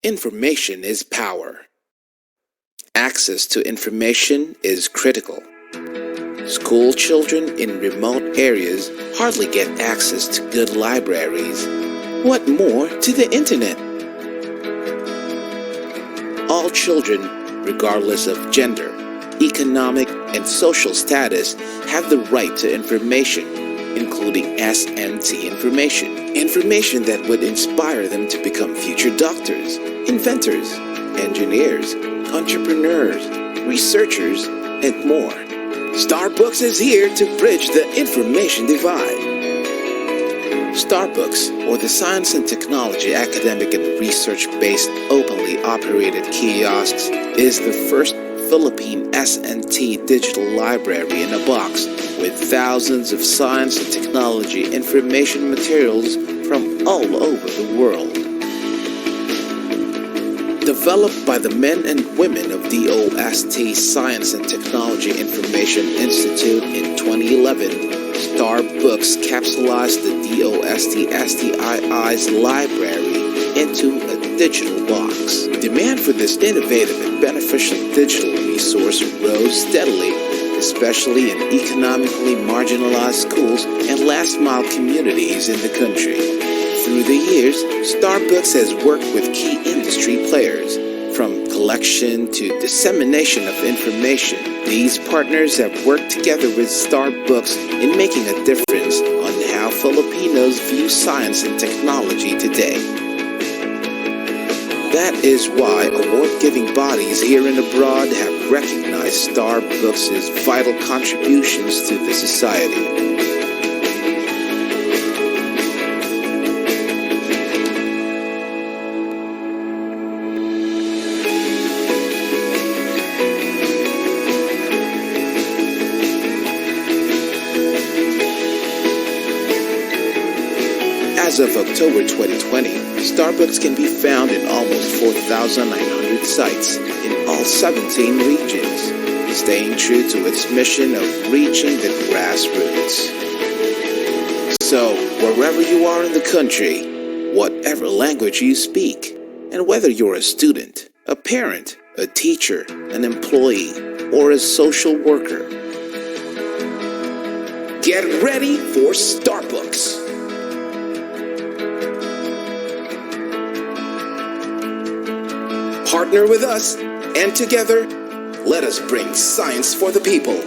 Information is power. Access to information is critical. School children in remote areas hardly get access to good libraries. What more to the internet? All children, regardless of gender, economic, and social status, have the right to information, including SNT information. Information that would inspire them to become future doctors, inventors, engineers, entrepreneurs, researchers, and more. STARBOOKS is here to bridge the information divide. STARBOOKS, or the Science and Technology Academic and Research-based openly operated kiosks, is the first Philippine SNT digital library in a box with thousands of science and technology information materials from all over the world. Developed by the men and women of DOST-STII Science and Technology Information Institute in 2011, STARBOOKS capsulized the DOST-STII's library into a digital box. Demand for this innovative and beneficial digital resource rose steadily, especially in economically marginalized schools and last-mile communities in the country. Through the years, STARBOOKS has worked with key industry players, from collection to dissemination of information. These partners have worked together with STARBOOKS in making a difference on how Filipinos view science and technology today. That is why award-giving bodies here and abroad have recognized STARBOOKS' vital contributions to the society. As of October 2020, STARBOOKS can be found in almost 4,900 sites in all 17 regions, staying true to its mission of reaching the grassroots. So, wherever you are in the country, whatever language you speak, and whether you're a student, a parent, a teacher, an employee, or a social worker, get ready for STARBOOKS! Partner with us, and together, let us bring science for the people.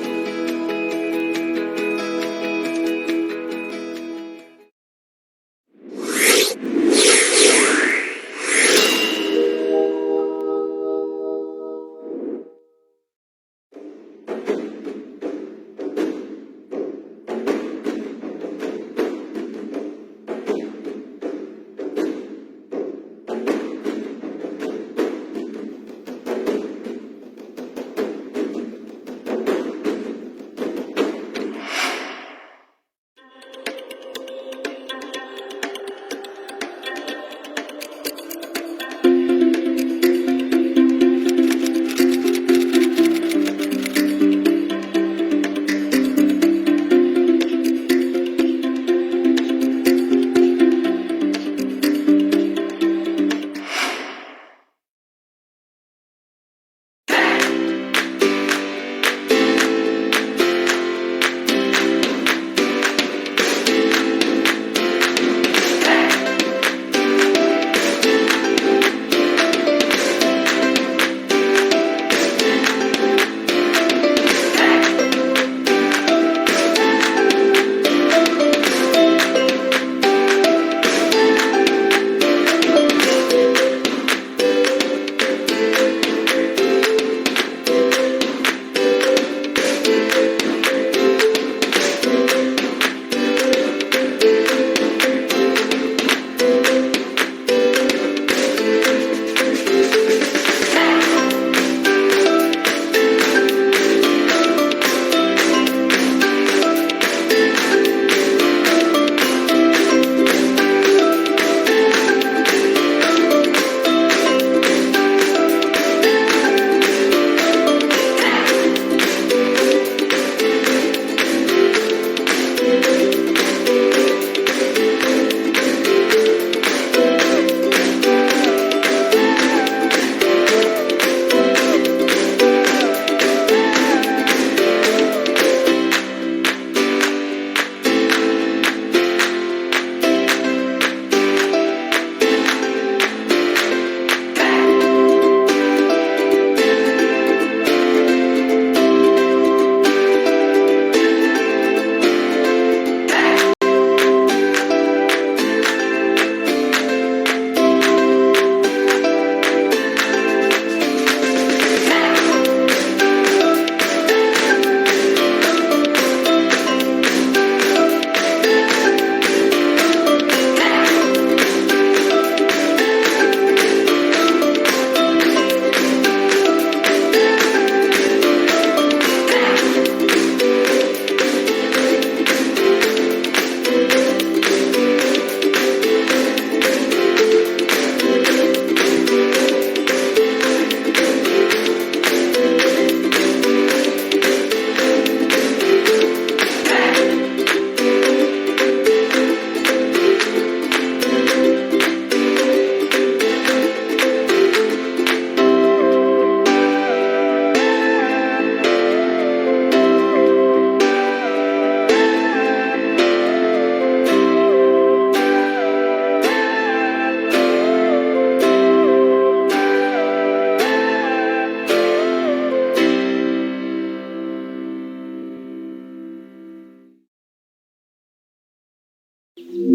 In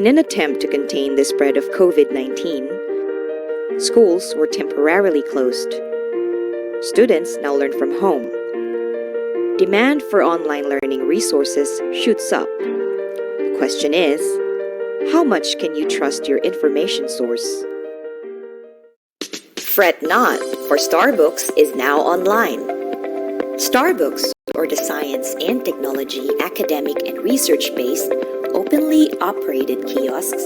an attempt to contain the spread of COVID-19, schools were temporarily closed. Students now learn from home. Demand for online learning resources shoots up. The question is, how much can you trust your information source? Fret not, for STARBOOKS is now online. STARBOOKS, or the Science and Technology Academic and Research-based openly operated kiosks,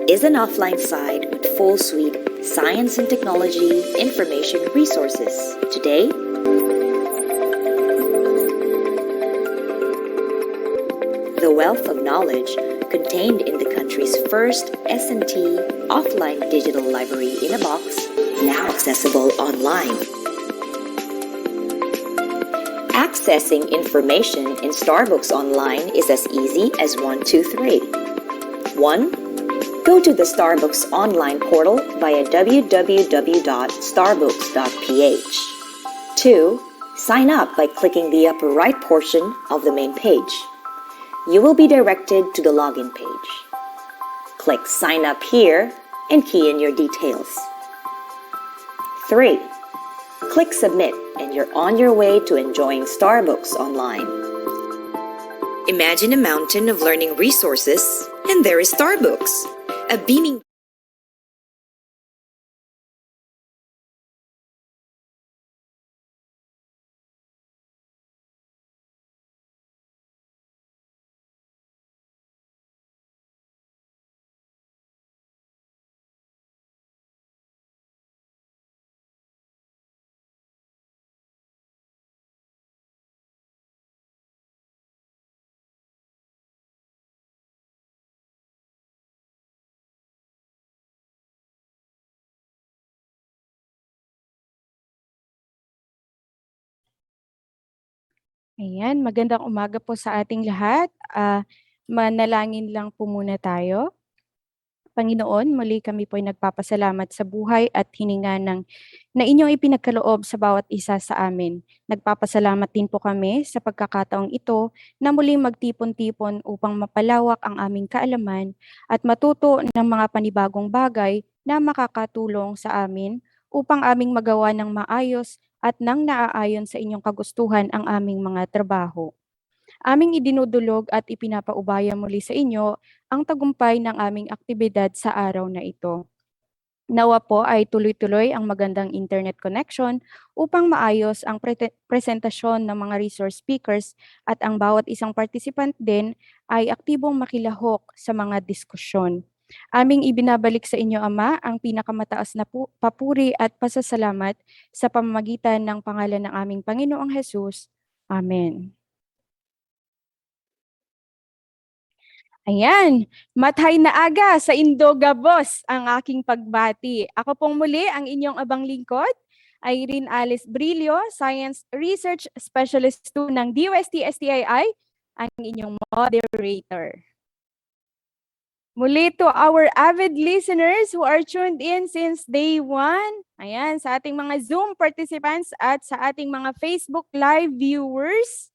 is an offline site with full suite science and technology information resources. Today, the wealth of knowledge contained in the country's first S&T offline digital library in a box, now accessible online. Accessing information in STARBOOKS online is as easy as 1, 2, 3. 1. Go to the STARBOOKS online portal via www.starbooks.ph. 2. Sign up by clicking the upper right portion of the main page. You will be directed to the login page. Click Sign Up here and key in your details. 3. Click Submit and you're on your way to enjoying STARBOOKS online. Imagine a mountain of learning resources, and there is STARBOOKS, a beaming Ayan, magandang umaga po sa ating lahat. Manalangin lang po muna tayo. Panginoon, muli kami po ay nagpapasalamat sa buhay at hininga na inyong ipinagkaloob sa bawat isa sa amin. Nagpapasalamat din po kami sa pagkakataong ito na muling magtipon-tipon upang mapalawak ang aming kaalaman at matuto ng mga panibagong bagay na makakatulong sa amin upang aming magawa ng maayos at nang naaayon sa inyong kagustuhan ang aming mga trabaho. Aming idinudulog at ipinapaubaya muli sa inyo ang tagumpay ng aming aktibidad sa araw na ito. Nawa po ay tuloy-tuloy ang magandang internet connection upang maayos ang presentasyon ng mga resource speakers at ang bawat isang participant din ay aktibong makilahok sa mga diskusyon. Aming ibinabalik sa inyo, Ama, ang pinakamataas na papuri at pasasalamat sa pamamagitan ng pangalan ng aming Panginoong Hesus. Amen. Ayan, mathay na aga sa Indogabos ang aking pagbati. Ako pong muli ang inyong abang lingkod, Irene Alice Brillo, Science Research Specialist 2 ng DOST-STII, ang inyong moderator. Muli to our avid listeners who are tuned in since day 1, ayan, sa ating mga Zoom participants at sa ating mga Facebook Live viewers.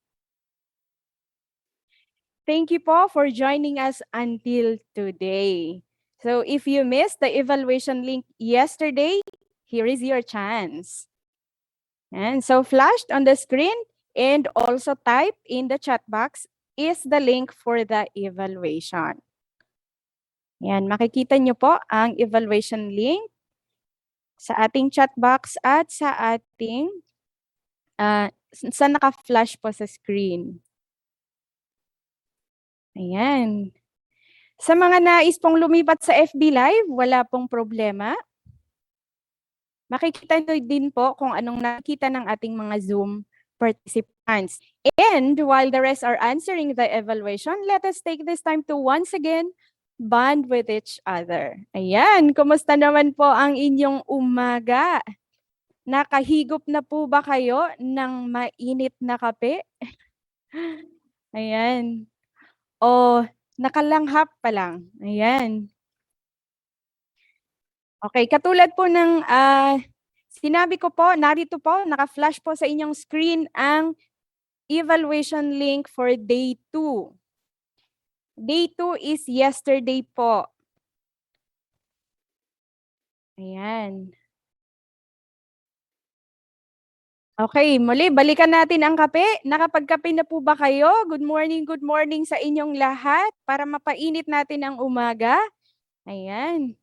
Thank you po for joining us until today. So if you missed the evaluation link yesterday, here is your chance. And so flashed on the screen and also typed in the chat box is the link for the evaluation. Yan, makikita nyo po ang evaluation link sa ating chat box at sa ating sa naka-flash po sa screen. Ayan. Sa mga nais pong lumipat sa FB Live, wala pong problema. Makikita nyo din po kung anong nakita ng ating mga Zoom participants. And while the rest are answering the evaluation, let us take this time to once again bond with each other. Ayan, kumusta naman po ang inyong umaga? Nakahigop na po ba kayo ng mainit na kape? Ayan. O nakalanghap pa lang. Ayan. Okay, katulad po ng sinabi ko po, narito po, naka-flash po sa inyong screen ang evaluation link for day 2. Day 2 is yesterday po. Ayan. Okay, muli balikan natin ang kape. Nakapagkape na po ba kayo? Good morning sa inyong lahat para mapainit natin ang umaga. Ayan.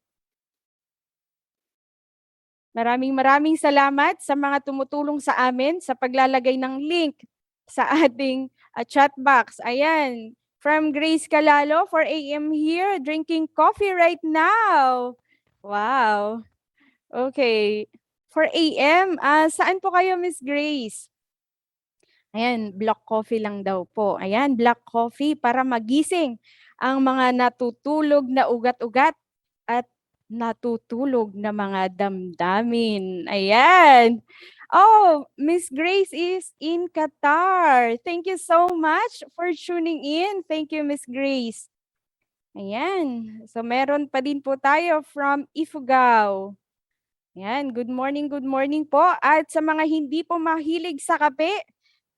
Maraming salamat sa mga tumutulong sa amin sa paglalagay ng link sa ating chat box. Ayan. From Grace Calalo, 4 a.m. here, drinking coffee right now. Wow. Okay. 4 a.m. Saan po kayo, Miss Grace? Ayan, black coffee lang daw po. Ayan, black coffee para magising ang mga natutulog na ugat-ugat at natutulog na mga damdamin. Ayan. Oh, Miss Grace is in Qatar. Thank you so much for tuning in. Thank you, Miss Grace. Ayan. So meron pa din po tayo from Ifugao. Ayan, good morning po. At sa mga hindi po mahilig sa kape,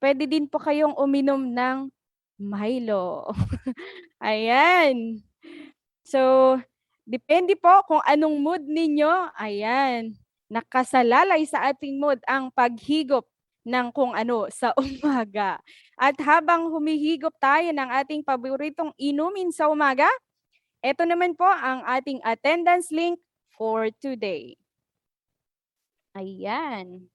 pwede din po kayong uminom ng Milo. Ayan. So, depende po kung anong mood ninyo. Ayan. Nakasalalay sa ating mood ang paghigop ng kung ano sa umaga. At habang humihigop tayo ng ating paboritong inumin sa umaga, ito naman po ang ating attendance link for today. Ayan.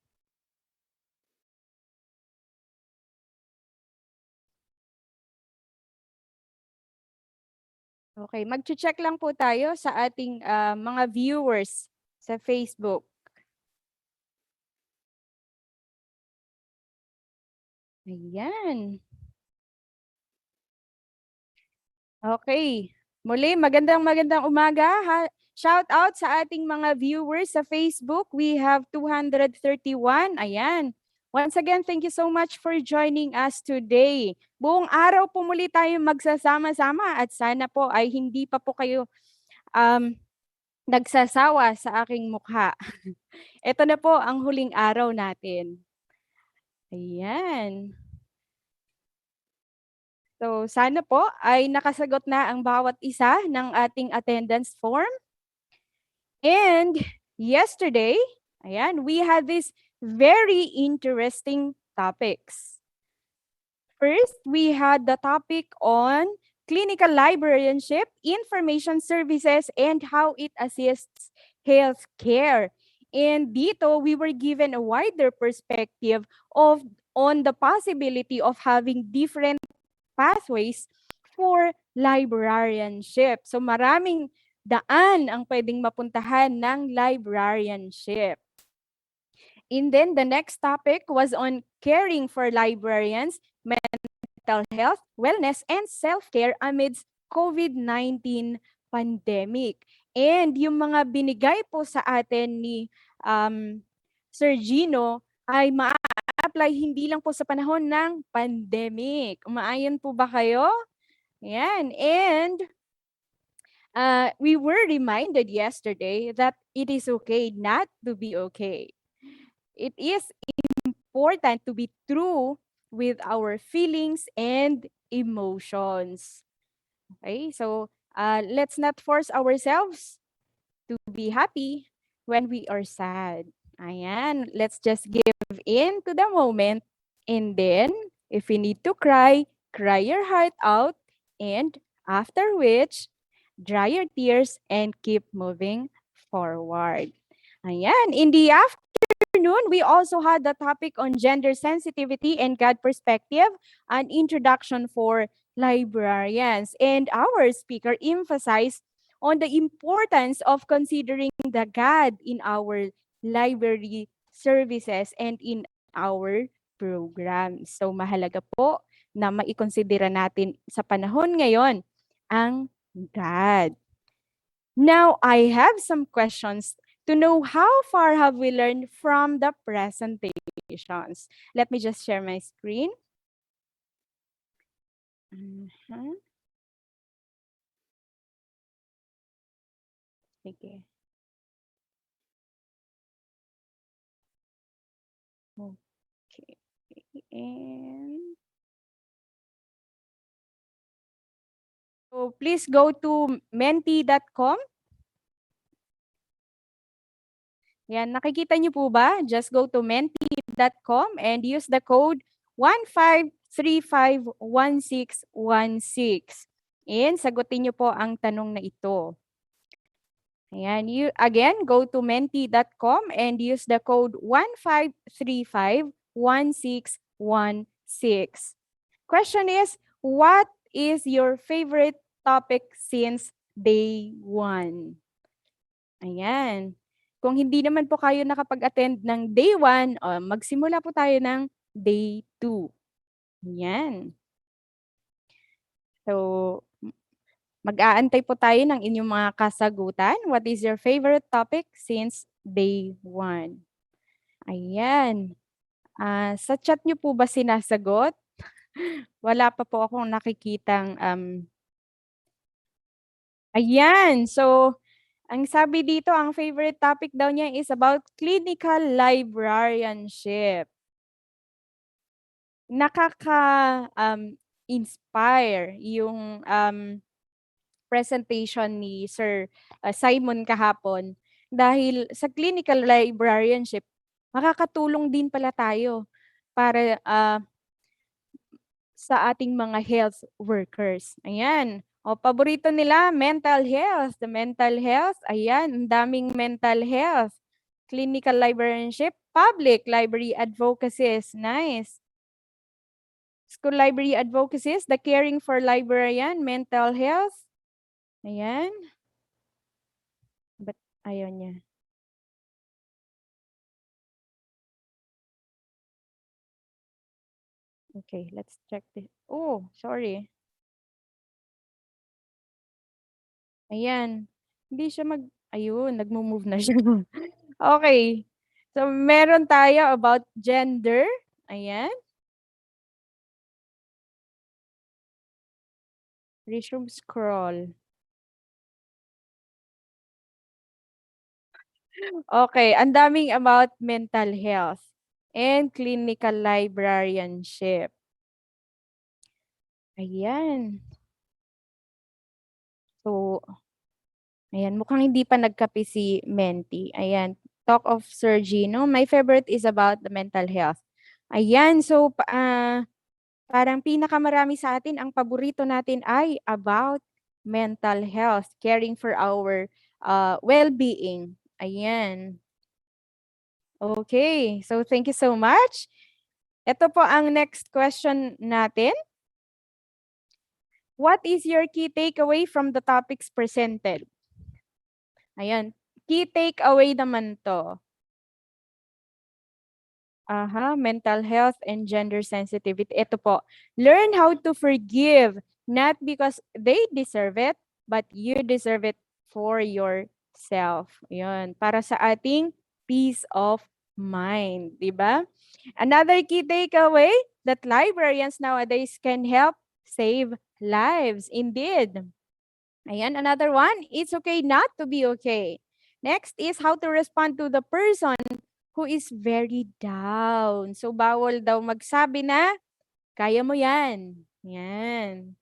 Okay, mag-check lang po tayo sa ating mga viewers sa Facebook. Ayan. Okay. Muli, magandang umaga. Shout out sa ating mga viewers sa Facebook. We have 231. Ayan. Once again, thank you so much for joining us today. Buong araw po muli tayo magsasama-sama at sana po ay hindi pa po kayo nagsasawa sa aking mukha. Ito na po ang huling araw natin. Ayan. So sana po ay nakasagot na ang bawat isa ng ating attendance form. And yesterday, ayan, we had these very interesting topics. First, we had the topic on clinical librarianship, information services, and how it assists healthcare. And dito, we were given a wider perspective on the possibility of having different pathways for librarianship. So maraming daan ang pwedeng mapuntahan ng librarianship. And then the next topic was on caring for librarians, mental health, wellness, and self-care amidst COVID-19 pandemic. And yung mga binigay po sa atin ni Sir Gino ay ma-apply hindi lang po sa panahon ng pandemic. Umaayon po ba kayo? Yan. And we were reminded yesterday that it is okay not to be okay. It is important to be true with our feelings and emotions. Okay, so let's not force ourselves to be happy when we are sad. Ayan, let's just give in to the moment. And then, if you need to cry, cry your heart out. And after which, dry your tears and keep moving forward. Ayan, in the afternoon, we also had the topic on gender sensitivity and God perspective, an introduction for librarians. And our speaker emphasized on the importance of considering the God in our library services and in our programs. So mahalaga po na maikonsidera natin sa panahon ngayon ang God. Now, I have some questions to know how far have we learned from the presentations. Let me just share my screen. Sige. And so please go to menti.com. Yan, nakikita niyo po ba? Just go to menti.com and use the code 15351616. And sagutin niyo po ang tanong na ito. Ayan, again, go to menti.com and use the code 15351616. Question is, what is your favorite topic since day 1? Ayan. Kung hindi naman po kayo nakapag-attend ng day 1, magsimula po tayo ng day 2. Ayan. So, mag-aantay po tayo ng inyong mga kasagutan. What is your favorite topic since day 1? Ayan. Sa chat nyo po ba sinasagot? Wala pa po akong nakikitang ayan. So, ang sabi dito, ang favorite topic daw niya is about clinical librarianship. Nakaka-inspire yung presentation ni Sir Simon kahapon dahil sa clinical librarianship, makakatulong din pala tayo para sa ating mga health workers. Ayan. O, paborito nila, mental health. The mental health, ayan, ang daming mental health. Clinical librarianship, public library advocacies. Nice. School library advocacies, the caring for librarian, mental health. Ayan. But ayaw niya. Okay, let's check this. Oh, sorry. Ayan. Hindi siya ayun, nagmo-move na siya. Okay. So, meron tayo about gender. Ayan. Resume scroll. Okay, ang daming about mental health and clinical librarianship. Ayan. So, ayan, mukhang hindi pa nagkape si Menti. Ayan, talk of Sir Gino. My favorite is about the mental health. Ayan, so parang pinakamarami sa atin, ang paborito natin ay about mental health, caring for our well-being. Ayan. Okay, so thank you so much. Ito po ang next question natin. What is your key takeaway from the topics presented? Ayan, key takeaway naman to. Mental health and gender sensitivity. Ito po, learn how to forgive, not because they deserve it, but you deserve it for yourself. Yun, para sa ating peace of mind, di ba? Another key takeaway, that librarians nowadays can help save lives. Indeed. Ayan, another one, it's okay not to be okay. Next is how to respond to the person who is very down. So, bawal daw magsabi na, kaya mo yan. Yan.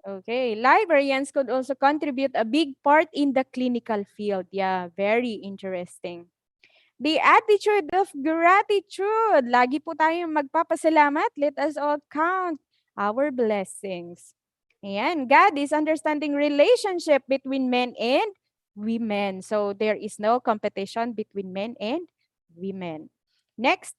Okay, librarians could also contribute a big part in the clinical field. Yeah, very interesting. The attitude of gratitude. Lagi po tayong magpapasalamat. Let us all count our blessings. Ayan, God is understanding relationship between men and women. So there is no competition between men and women. Next,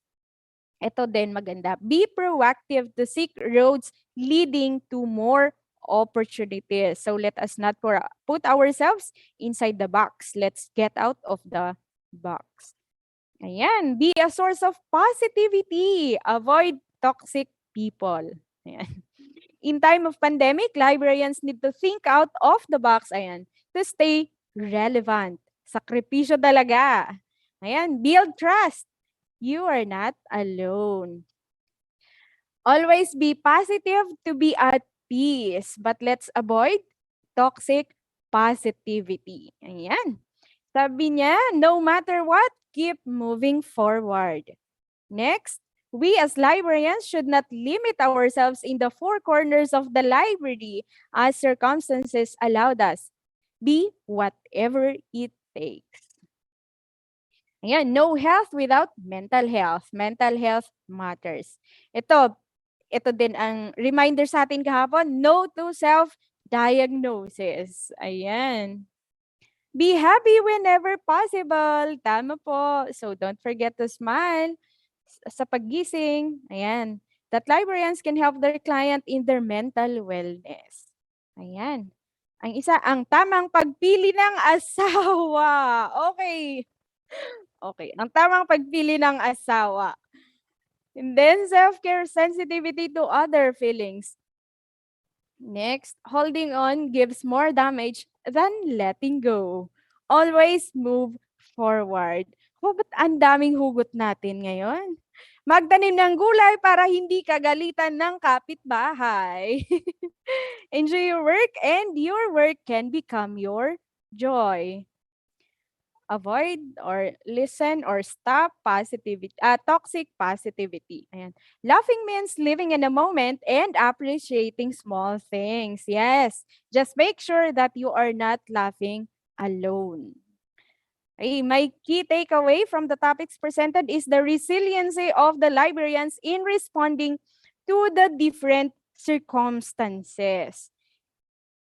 ito din maganda. Be proactive to seek roads leading to more opportunities. So let us not put ourselves inside the box. Let's get out of the box. Ayan, be a source of positivity. Avoid toxic people. Ayan. In time of pandemic, librarians need to think out of the box, ayan, to stay relevant. Sakripisyo talaga. Ayan, build trust. You are not alone. Always be positive to be at peace, but let's avoid toxic positivity. Ayan. Sabi niya, no matter what, keep moving forward. Next, we as librarians should not limit ourselves in the four corners of the library as circumstances allowed us. Be whatever it takes. Ayan, no health without mental health. Mental health matters. Ito din ang reminder sa atin kahapon, no to self-diagnosis. Ayan. Be happy whenever possible. Tama po. So don't forget to smile sa paggising. Ayan. That librarians can help their client in their mental wellness. Ayan. Ang isa, ang tamang pagpili ng asawa. Okay. Okay. Ang tamang pagpili ng asawa. And then self-care, sensitivity to other feelings. Next, holding on gives more damage than letting go. Always move forward. Oh, ba't ang daming hugot natin ngayon? Magtanim ng gulay para hindi kagalitan ng kapitbahay. Enjoy your work and your work can become your joy. Avoid or listen or stop toxic positivity. Ayan. Laughing means living in a moment and appreciating small things. Yes, just make sure that you are not laughing alone. Okay, my key takeaway from the topics presented is the resiliency of the librarians in responding to the different circumstances.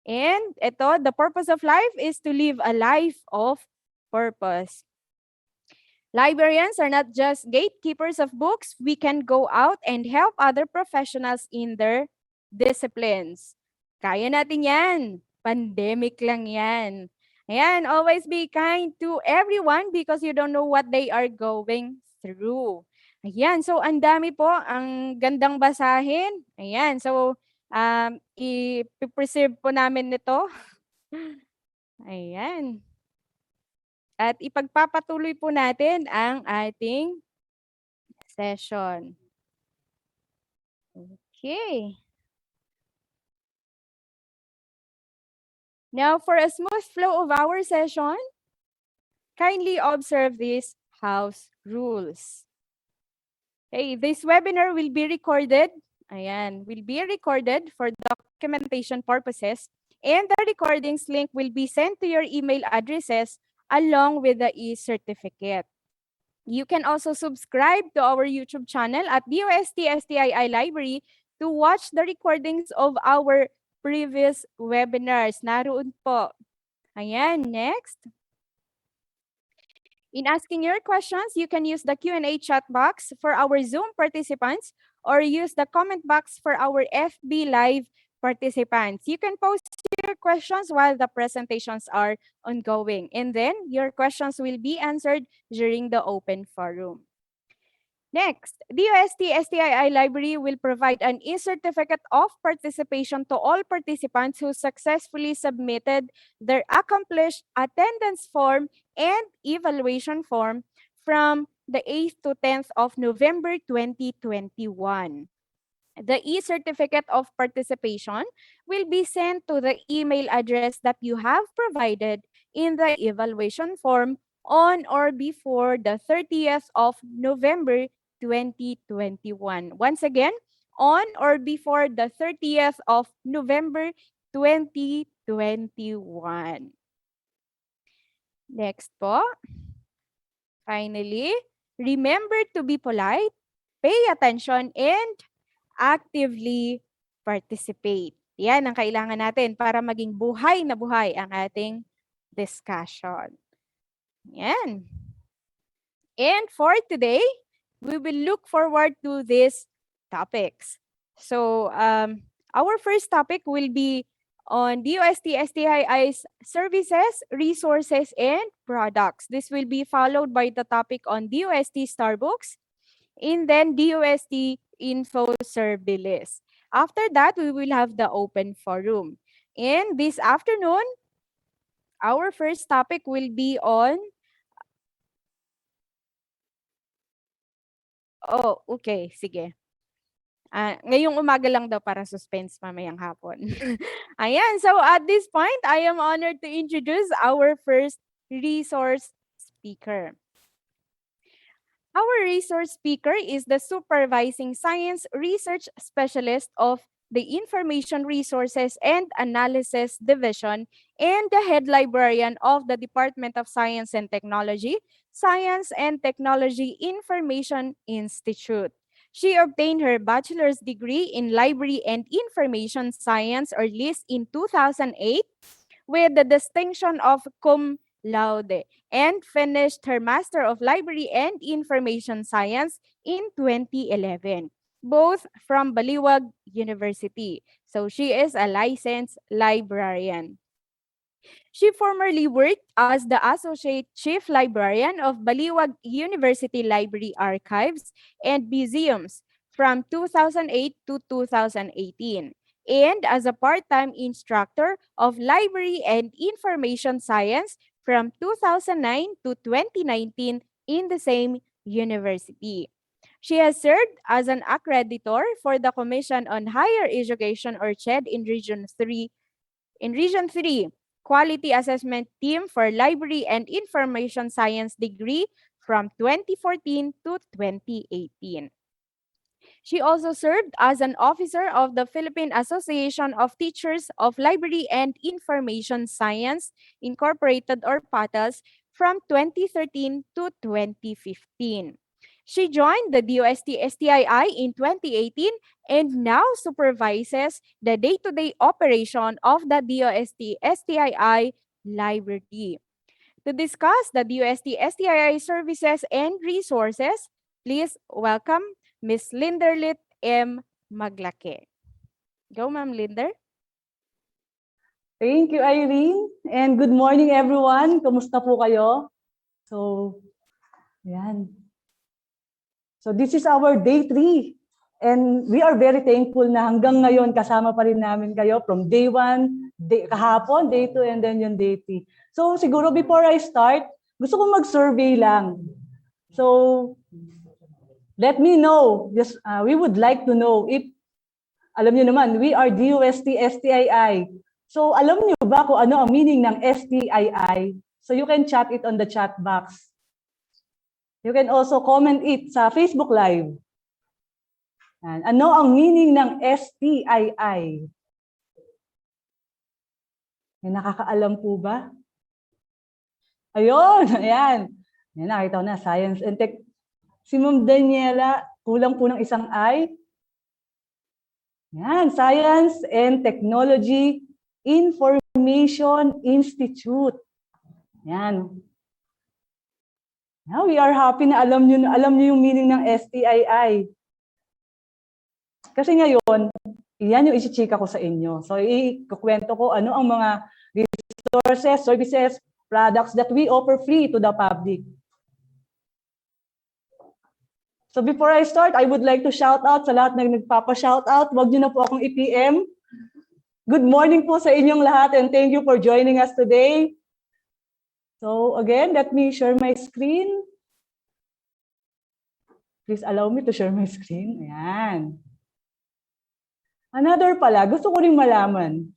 And ito, the purpose of life is to live a life of purpose. Librarians are not just gatekeepers of books. We can go out and help other professionals in their disciplines. Kaya natin yan. Pandemic lang yan. Ayan, always be kind to everyone because you don't know what they are going through. Ayan, so ang dami po, ang gandang basahin. Ayan, so i-preserve po namin ito. Ayan. At ipagpapatuloy po natin ang ating session. Okay. Now, for a smooth flow of our session, kindly observe these house rules. Okay, this webinar will be recorded. Ayan, will be recorded for documentation purposes, and the recordings link will be sent to your email addresses along with the e-certificate. You can also subscribe to our YouTube channel at DOST-STII Library to watch the recordings of our previous webinars. Naroon po. Ayan, next. In asking your questions, you can use the Q&A chat box for our Zoom participants or use the comment box for our FB Live participants. You can post your questions while the presentations are ongoing, and then your questions will be answered during the open forum. Next, DOST-STII Library will provide an e-certificate of participation to all participants who successfully submitted their accomplished attendance form and evaluation form from the 8th to 10th of November 2021. The e-certificate of participation will be sent to the email address that you have provided in the evaluation form on or before the 30th of November 2021. Once again, on or before the 30th of November 2021. Next po. Finally, remember to be polite, pay attention, and actively participate. Yan ang kailangan natin para maging buhay na buhay ang ating discussion. Yan. And for today, we will look forward to these topics. So, our first topic will be on DOST-STII's services, resources, and products. This will be followed by the topic on DOST STARBOOKS, and then DOST-InfoSerbilis. After that, we will have the open forum. And this afternoon, our first topic will be on... Oh, okay. Sige. Ngayong umaga lang daw para suspense mamayang hapon. Ayan. So at this point, I am honored to introduce our first resource speaker. Our resource speaker is the Supervising Science Research Specialist of the Information Resources and Analysis Division and the Head Librarian of the Department of Science and Technology, Science and Technology Information Institute. She obtained her bachelor's degree in Library and Information Science, or LIS, in 2008 with the distinction of cum laude, and finished her Master of Library and Information Science in 2011, both from Baliwag University. So she is a licensed librarian. She formerly worked as the Associate Chief Librarian of Baliwag University Library Archives and Museums from 2008 to 2018, and as a part-time instructor of Library and Information Science from 2009 to 2019 in the same university. She has served as an accreditor for the Commission on Higher Education, or CHED, in Region 3 Quality Assessment Team for Library and Information Science degree from 2014 to 2018. She also served as an officer of the Philippine Association of Teachers of Library and Information Science, Incorporated, or PATAS, from 2013 to 2015. She joined the DOST-STII in 2018 and now supervises the day-to-day operation of the DOST-STII library. To discuss the DOST-STII services and resources, please welcome Ms. Lynderlitte M. Maglaque. Go, Ma'am Linder. Thank you, Irene. And good morning, everyone. Kumusta po kayo? So, yan. So this is our day 3. And we are very thankful na hanggang ngayon kasama pa rin namin kayo from day 1, kahapon, day 2, and then yung day 3. So siguro before I start, gusto ko mag-survey lang. So let me know, we would like to know if, alam niyo naman, we are DOST-STII. So alam niyo ba kung ano ang meaning ng STII? So you can chat it on the chat box. You can also comment it sa Facebook Live. Ano ang meaning ng STII? May nakakaalam po ba? Ayun, ayan. Yan, nakita ko na, Science and Tech. Si Ma'am Daniela, kulang po ng isang I. Yan, Science and Technology Information Institute. Yan. Now, we are happy na alam niyo yung meaning ng STII. Kasi ngayon, yan yung isi-chika ko sa inyo. So, ikukwento ko ano ang mga resources, services, products that we offer free to the public. So, before I start, I would like to shout out sa lahat na nagpapa-shout out. Huwag niyo na po akong i-PM. Good morning po sa inyong lahat and thank you for joining us today. So, again, let me share my screen. Please allow me to share my screen. Ayan. Another pala, gusto ko rin malaman.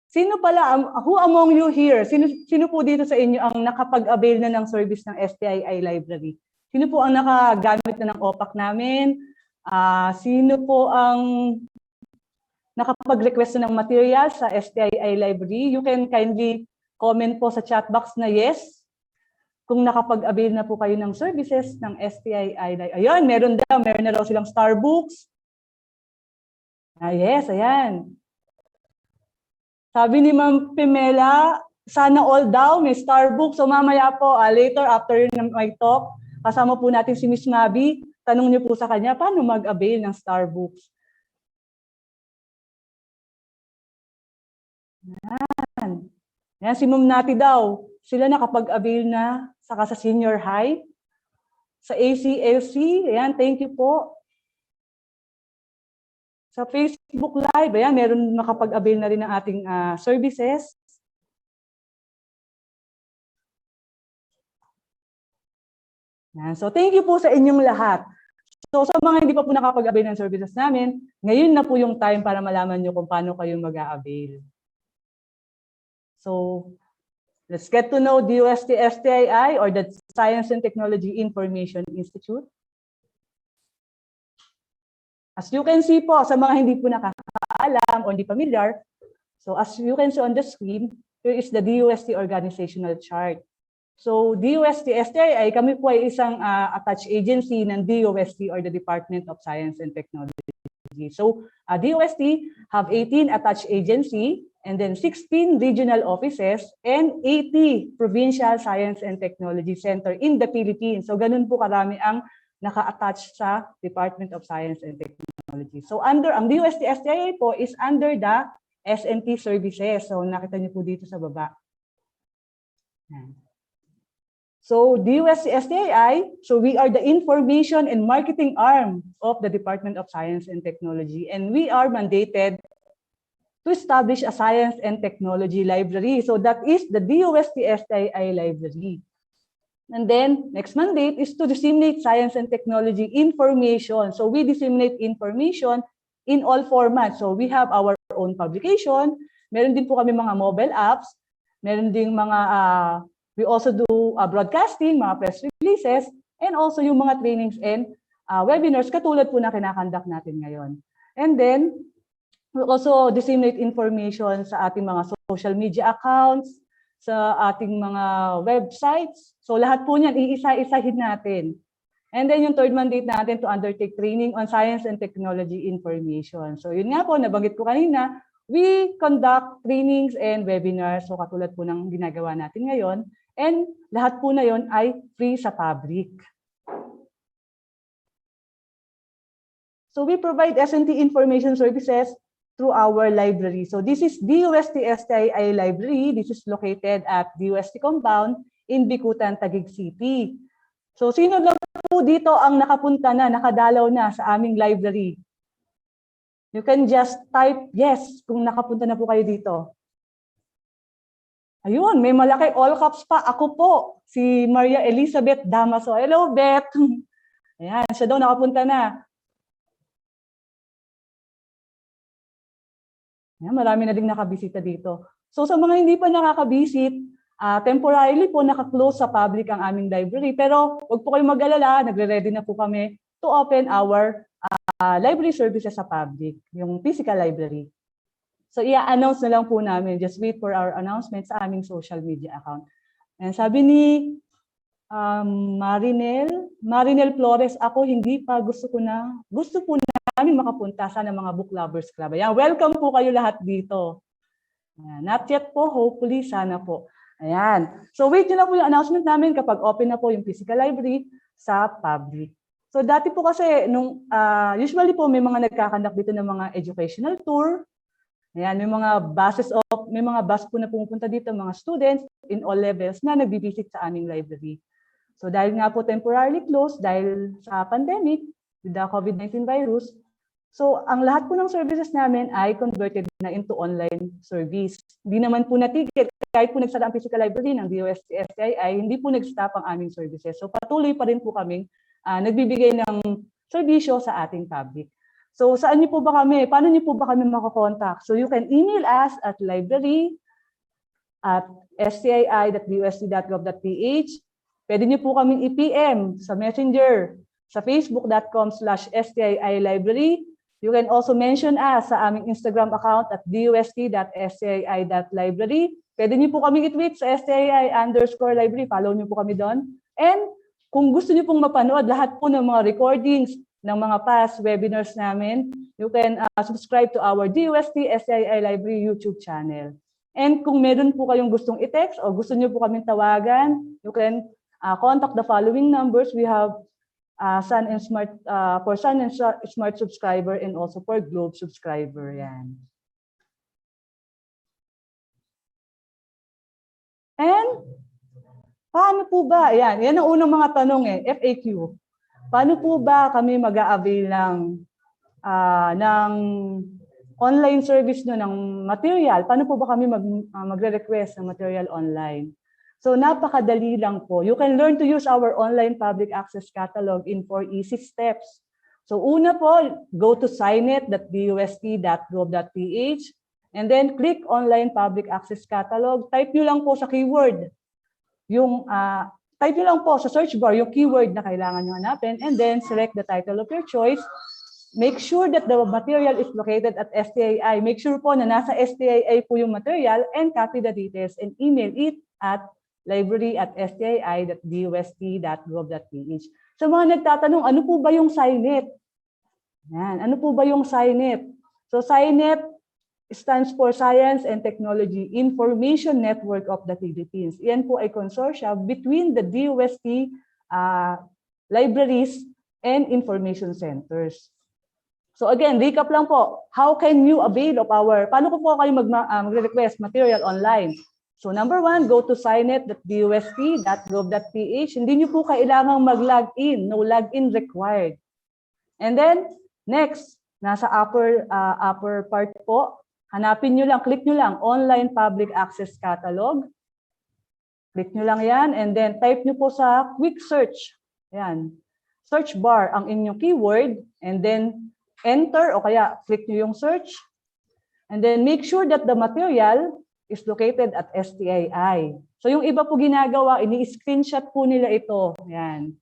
Sino pala, who among you here, sino po dito sa inyo ang nakapag-avail na ng service ng STII Library? Sino po ang nakagamit na ng OPAC namin? Sino po ang nakapag-request na ng material sa STII Library? You can kindly comment po sa chat box na yes, kung nakapag-avail na po kayo ng services ng STII. Ayun, meron na raw silang STARBOOKS. Yes, ayan. Sabi ni Ma'am Pimela, sana all daw, may STARBOOKS. So mamaya po, later after my talk, kasama po natin si Miss Mabi. Tanong niyo po sa kanya, paano mag-avail ng STARBOOKS? Ayan. Yan, si Ma'am Nati daw, sila nakapag-avail na saka sa senior high, sa ACLC, ayan, thank you po. Sa Facebook Live, ayan, meron nakapag-avail na rin ng ating services. Yan, so thank you po sa inyong lahat. So sa mga hindi pa po nakapag-avail ng services namin, ngayon na po yung time para malaman nyo kung paano kayo mag-a-avail. So, Let's get to know DOST-STII, or the Science and Technology Information Institute. As you can see po, sa mga hindi po nakakaalam o hindi familiar, so as you can see on the screen, here is the DOST organizational chart. So DOST-STII, kami po ay isang attached agency ng DOST, or the Department of Science and Technology. So DOST have 18 attached agency, and then 16 regional offices, and 80 provincial science and technology center in the Philippines. So ganun po karami ang naka-attach sa Department of Science and Technology. So ang DOST-STII po is under the S&T services. So nakita niyo po dito sa baba. So DOST-STII, so we are the information and marketing arm of the Department of Science and Technology, and we are mandated to establish a science and technology library. So that is the DOST-STII library. And then next mandate is to disseminate science and technology information. So we disseminate information in all formats. So we have our own publication. Meron din po kami mga mobile apps. Meron din mga, we also do broadcasting, mga press releases, and also yung mga trainings and webinars katulad po na kinakandak natin ngayon. And then we also disseminate information sa ating mga social media accounts, sa ating mga websites. So lahat po niyan, iisa-isahin natin. And then yung third mandate natin to undertake training on science and technology information. So yun nga po, nabanggit ko kanina, we conduct trainings and webinars. So katulad po ng ginagawa natin ngayon. And lahat po na yun ay free sa public. So we provide S&T information services through our library. So this is DOST-STII library. This is located at DOST compound in Bicutan, Taguig City. So sino lang po dito ang nakapunta na, nakadalaw na sa aming library? You can just type yes kung nakapunta na po kayo dito. Ayun, may malaki all caps pa. Ako po, si Maria Elizabeth Damaso. Hello, Beth. Ayan, siya daw nakapunta na. Ayan, marami na ding nakabisita dito. So sa mga hindi pa nakakabisit, temporarily po naka-close sa public ang aming library. Pero huwag po kayong mag-alala, nagre-ready na po kami to open our library services sa public, yung physical library. So i-announce na lang po namin. Just wait for our announcement sa aming social media account. And sabi ni Marinel Flores, ako hindi pa, gusto po namin makapunta sa mga book lovers club. Ayan, welcome po kayo lahat dito. Ayan, not yet po, hopefully, sana po. Ayan. So wait nyo lang po yung announcement namin kapag open na po yung physical library sa public. So dati po kasi, usually po may mga nagkakandak dito ng mga educational tour. Ayan, may mga bus po na pumupunta dito, mga students in all levels na nagbibisit sa aming library. So dahil nga po temporarily closed, dahil sa pandemic, with the COVID-19 virus, so ang lahat po ng services namin ay converted na into online service. Hindi naman po natigil, kahit po nagsara ang physical library ng DOST-STII, hindi po nag-stop ang aming services. So patuloy pa rin po kaming nagbibigay ng serbisyo sa ating public. So saan niyo po ba kami? Paano niyo po ba kami makakontakt? So you can email us at library@stii.dost.gov.ph. Pwede niyo po kaming i-PM sa Messenger, sa facebook.com/STII library. You can also mention us sa aming Instagram account at dost.stii.library. Pwede niyo po kaming i-tweet sa STII_library. Follow niyo po kami doon. And kung gusto niyo pong mapanood lahat po ng mga recordings ng mga past webinars namin, you can subscribe to our DOST-STII Library YouTube channel. And kung meron po kayong gustong i-text o gusto niyo po kaming tawagan, you can contact the following numbers. We have Sun and Smart for Sun and Smart subscriber and also for Globe subscriber. Yan. And paano po ba? Yan ang unang mga tanong FAQ. Paano po ba kami mag-a-avail ng online service ng material? Paano po ba kami magre-request ng material online? So napakadali lang po. You can learn to use our online public access catalog in 4 easy steps. So una po, go to signet.dost.gov.ph And then click Online Public Access Catalog. Type nyo lang po sa keyword. Type nyo lang po sa search bar yung keyword na kailangan nyo hanapin, and then select the title of your choice. Make sure that the material is located at STII. Make sure po na nasa STII po yung material, and copy the details and email it at library@stii.dost.gov.ph. Sa mga nagtatanong, ano po ba yung SciNet? Yan, ano po ba yung SciNet? So SciNet stands for Science and Technology Information Network of the Philippines. Yan po ay consortium between the DOST libraries and information centers. So again, recap lang po. How can you avail of paano po kayo mag-request material online? So number 1, go to scinet.dost.gov.ph. Hindi nyo po kailangang mag-login. No login required. And then, next, nasa upper part po, hanapin nyo lang, click nyo lang, Online Public Access Catalog. Click nyo lang yan, and then type nyo po sa quick search. Yan. Search bar ang inyong keyword, and then enter, o kaya click nyo yung search. And then make sure that the material is located at STII. So yung iba po ginagawa, ini-screenshot po nila ito. Yan.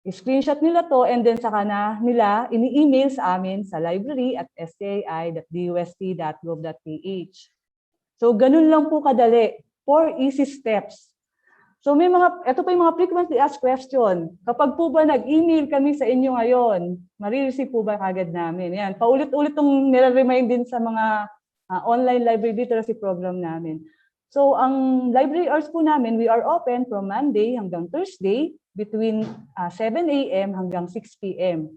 I-screenshot nila to, and then saka na nila ini-email sa amin sa library@stii.dost.gov.ph. So ganun lang po kadali. 4 easy steps. So ito pa yung mga frequently asked question. Kapag po ba nag-email kami sa inyo ngayon, marireceive po ba kagad namin? Yan, paulit-ulit itong nire-remind din sa mga online library literacy program namin. So ang library hours po namin, we are open from Monday hanggang Thursday between 7 a.m. hanggang 6 p.m.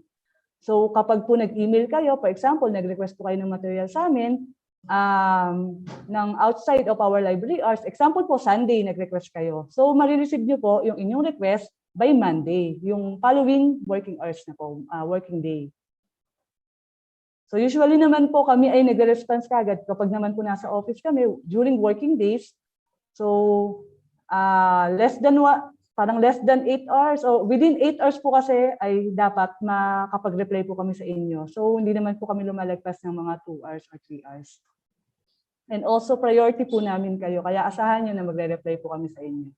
So kapag po nag-email kayo, for example, nag-request po kayo ng material sa amin, ng outside of our library hours, example po, Sunday nag-request kayo. So marireceive nyo po yung inyong request by Monday, yung following working hours na po, working day. So usually naman po kami ay nag-response kagad kapag naman po nasa office kami during working days. So less than 8 hours, o within 8 hours po kasi ay dapat makapag-reply po kami sa inyo. So hindi naman po kami lumalagpas ng mga 2 hours or 3 hours. And also priority po namin kayo, kaya asahan nyo na magre-reply po kami sa inyo.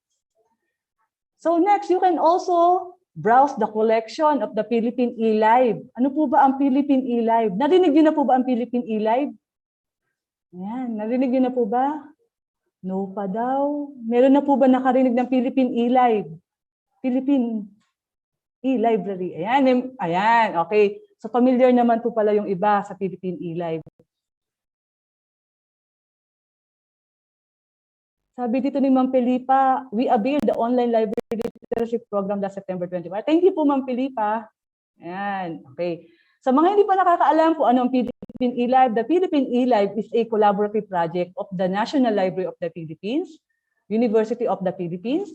So next, you can also browse the collection of the Philippine eLive. Ano po ba ang Philippine eLive? Narinig nyo na po ba ang Philippine eLive? Yan, narinig nyo na po ba? No pa daw. Meron na po ba nakarinig ng Philippine eLive? Philippine eLibrary. Ayan, okay. So familiar naman po pala yung iba sa Philippine eLive. Sabi dito ni Ma'am Felipa, we avail the online library literacy program last September 25. Thank you po, Ma'am Felipa. Ayan, okay. Sa mga hindi pa nakakaalam po ano ang Philippine eLive, the Philippine eLive is a collaborative project of the National Library of the Philippines, University of the Philippines,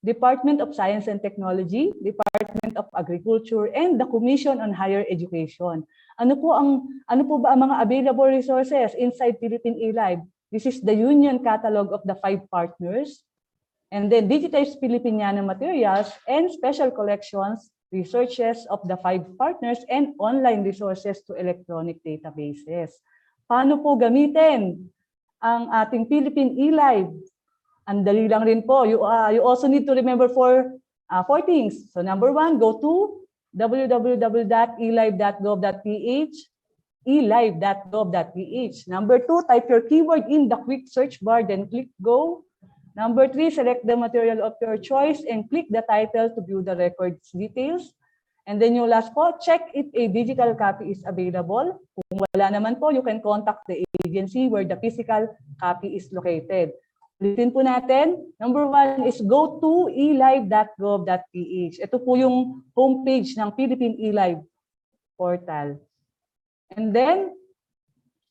Department of Science and Technology, Department of Agriculture, and the Commission on Higher Education. Ano po ba ang mga available resources inside Philippine eLive? This is the union catalog of the 5 partners, and then digitized Filipiniana materials and special collections, researches of the 5 partners, and online resources to electronic databases. Paano po gamitin ang ating Philippine eLive? Ang dali lang rin po. You also need to remember 4 things. So number 1, go to www.elive.gov.ph, elive.gov.ph. Number 2, type your keyword in the quick search bar, then click go. Number 3, select the material of your choice and click the title to view the records details. And then yung last po, check if a digital copy is available. Kung wala naman po, you can contact the agency where the physical copy is located. Ulitin po natin. Number 1 is go to elive.gov.ph. Ito po yung homepage ng Philippine eLive portal. And then,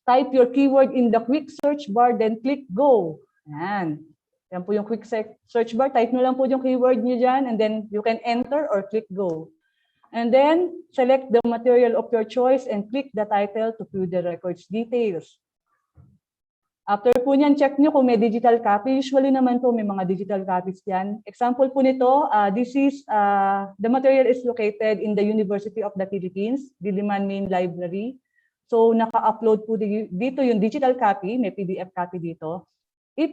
type your keyword in the quick search bar, then click go. Yan. Yan po yung quick search bar. Type nyo lang po yung keyword nyo dyan, and then you can enter or click go. And then, select the material of your choice and click the title to view the records details. After po nyan, check nyo kung may digital copy. Usually naman po may mga digital copies yan. Example po nito, the material is located in the University of the Philippines, Diliman Main Library. So naka-upload po dito yung digital copy, may PDF copy dito. If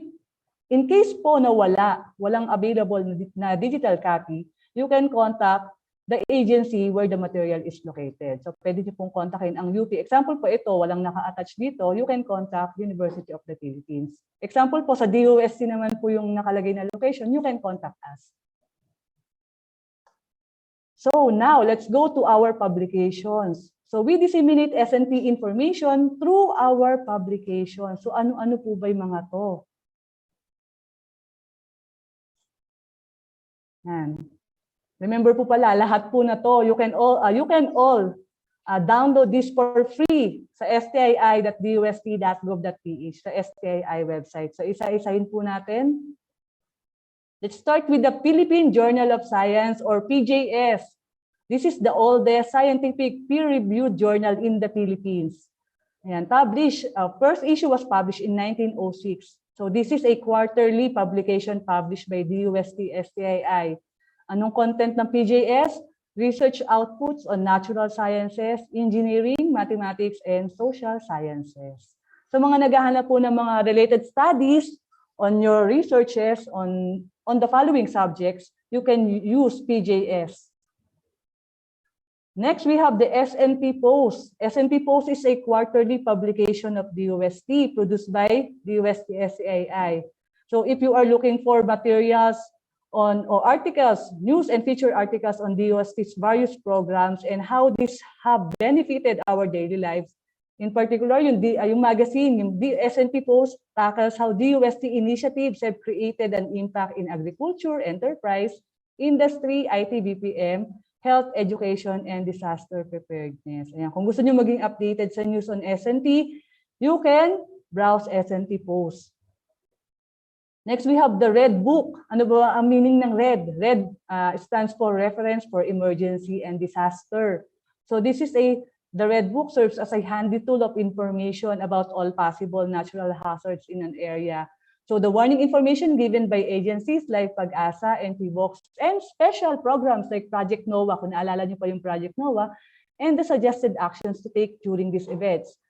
in case po na walang available na digital copy, you can contact the agency where the material is located. So pwede niyo pong kontakin ang UP. Example po ito, walang naka-attach dito, you can contact University of the Philippines. Example po sa DOST naman po yung nakalagay na location, you can contact us. So now, let's go to our publications. So we disseminate SNP information through our publications. So ano-ano po ba yung mga to? Yan. Remember po pala, lahat po na to, you can all download this for free sa stii.dost.gov.ph, sa STII website. So isa-isahin po natin. Let's start with the Philippine Journal of Science or PJS. This is the oldest scientific peer-reviewed journal in the Philippines. Ayan, first issue was published in 1906. So this is a quarterly publication published by DOST-STII. Anong content ng PJS? Research outputs on natural sciences, engineering, mathematics, and social sciences. So mga naghahanap po ng mga related studies on your researches on the following subjects, you can use PJS. Next, we have the SNP Post. SNP Post is a quarterly publication of DOST produced by DOST-STII. So if you are looking for materials or articles, news and feature articles on DOST's various programs and how these have benefited our daily lives, in particular, yung magazine, yung SNP Post tackles how DOST initiatives have created an impact in agriculture, enterprise, industry, IT, BPM, health, education, and disaster preparedness. Ayan. Kung gusto nyo maging updated sa news on SNP, you can browse SNP Post. Next, we have the Red Book. Ano ba ang meaning ng red? Red stands for Reference for Emergency and Disaster. So this is the Red Book serves as a handy tool of information about all possible natural hazards in an area. So the warning information given by agencies like Pag-asa and PBOX and special programs like Project NOAA, kung naalala niyo pa yung Project NOAA, and the suggested actions to take during these events.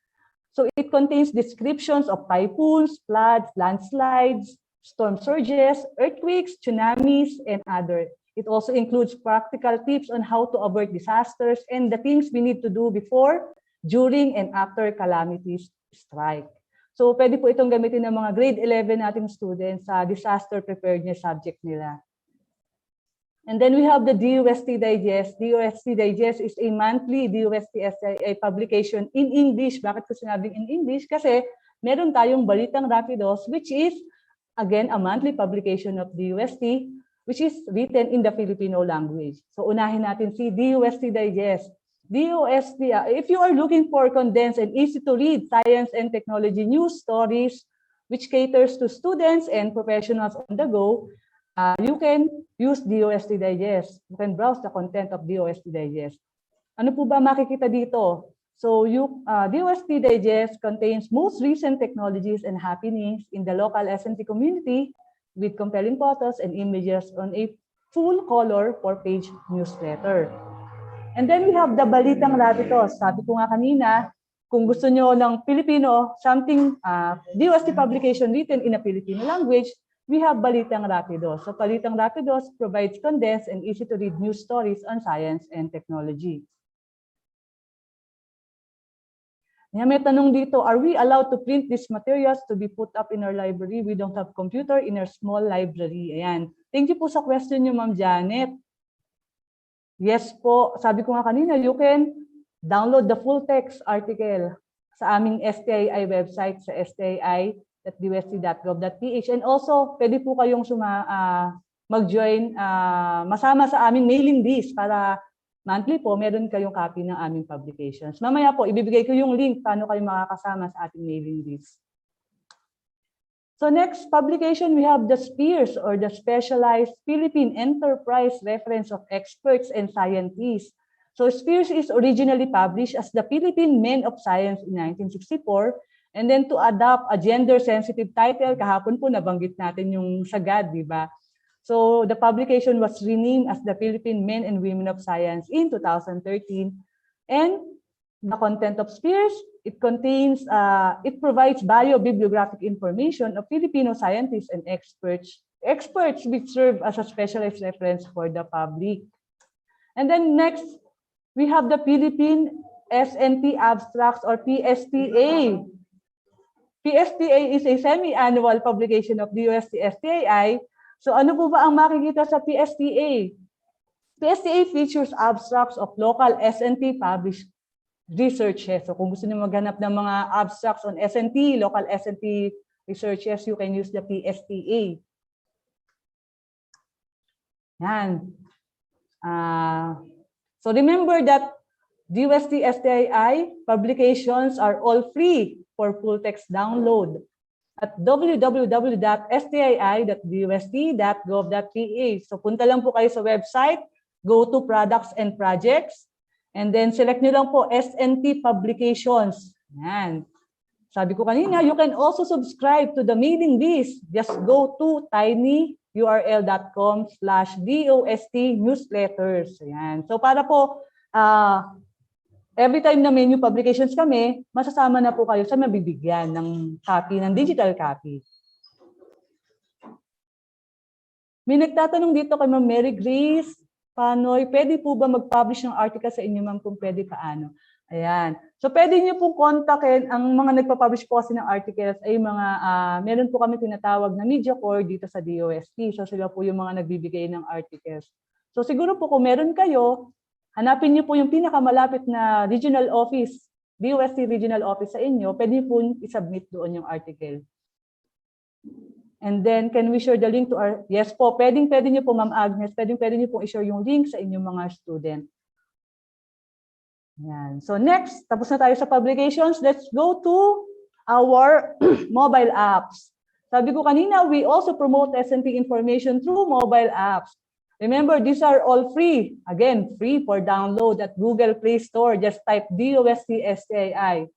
So it contains descriptions of typhoons, floods, landslides, storm surges, earthquakes, tsunamis, and other. It also includes practical tips on how to avoid disasters and the things we need to do before, during, and after calamities strike. So pwede po itong gamitin ng mga grade 11 nating students sa disaster preparedness subject nila. And then we have the DOST Digest. DOST Digest is a monthly DOST-STII publication in English. Bakit ko sinabing in English? Kasi meron tayong Balitang Rapidos, which is, again, a monthly publication of DOST, which is written in the Filipino language. So unahin natin si DOST Digest. DOST, if you are looking for condensed and easy to read science and technology news stories, which caters to students and professionals on the go, you can use DOST Digest. You can browse the content of DOST Digest. Ano po ba makikita dito? So DOST Digest contains most recent technologies and happenings in the local SNT community with compelling photos and images on a full color 4-page newsletter. And then we have the Balitang Rapidos. Sabi ko nga kanina, kung gusto nyo ng Filipino, something DOST publication written in a Filipino language, we have Balitang Rapidos. So Balitang Rapidos provides condensed and easy to read news stories on science and technology. May tanong dito, are we allowed to print these materials to be put up in our library? We don't have computer in our small library. Ayan. Thank you po sa question nyo, Ma'am Janet. Yes po, sabi ko nga kanina, you can download the full text article sa aming STII website sa stii.dost.gov.ph, and also pwede po kayong mag-join, masama sa aming mailing list para monthly po meron kayong copy ng aming publications. Mamaya po, ibibigay ko yung link paano kayo makakasama sa ating mailing list. So next publication, we have the SPEARS, or the Specialized Philippine Enterprise Reference of Experts and Scientists. So SPEARS is originally published as the Philippine Men of Science in 1964, and then to adopt a gender-sensitive title, kahapon po nabanggit natin yung sagad, di ba? So the publication was renamed as the Philippine Men and Women of Science in 2013, and the content of SPEARS. It contains, it provides bio-bibliographic information of Filipino scientists and experts which serve as a specialized reference for the public. And then next, we have the Philippine SNT Abstracts or PSTA. PSTA is a semi-annual publication of DOST-STII. So ano po ba ang makikita sa PSTA? PSTA features abstracts of local SNT published researches. So kung gusto niyo maghanap ng mga abstracts on SNT, local SNT researches, you can use the PSTA. Yan. So remember that DOST-STII publications are all free for full text download at www.stii.dost.gov.ph. So punta lang po kayo sa website, go to products and projects, and then select nyo lang po SNT publications. Yan. Sabi ko kanina, you can also subscribe to the mailing list. Just go to tinyurl.com/DOST newsletters. Yan. So para po, every time na may new publications kami, masasama na po kayo sa mabibigyan ng copy, ng digital copy. May nagtatanong dito kay Ma'am Mary Grace Panoy, pwede po ba mag-publish ng article sa inyo, ma'am, kung pwede paano? Ayan. So pwede niyo pong kontakin ang mga nagpa-publish po kasi ng articles ay mga, meron po kami tinatawag na media core dito sa DOST. So sila po yung mga nagbibigay ng articles. So siguro po kung meron kayo, hanapin niyo po yung pinakamalapit na regional office, DOST regional office sa inyo, pwede po i-submit doon yung article. And then, can we share the link to our, yes po, pwede niyo po, Ma'am Agnes, pwede niyo po i-share yung link sa inyong mga student. Yan. So next, tapos na tayo sa publications, let's go to our mobile apps. Sabi ko kanina, we also promote SNT information through mobile apps. Remember, these are all free. Again, free for download at Google Play Store. Just type DOST-STII.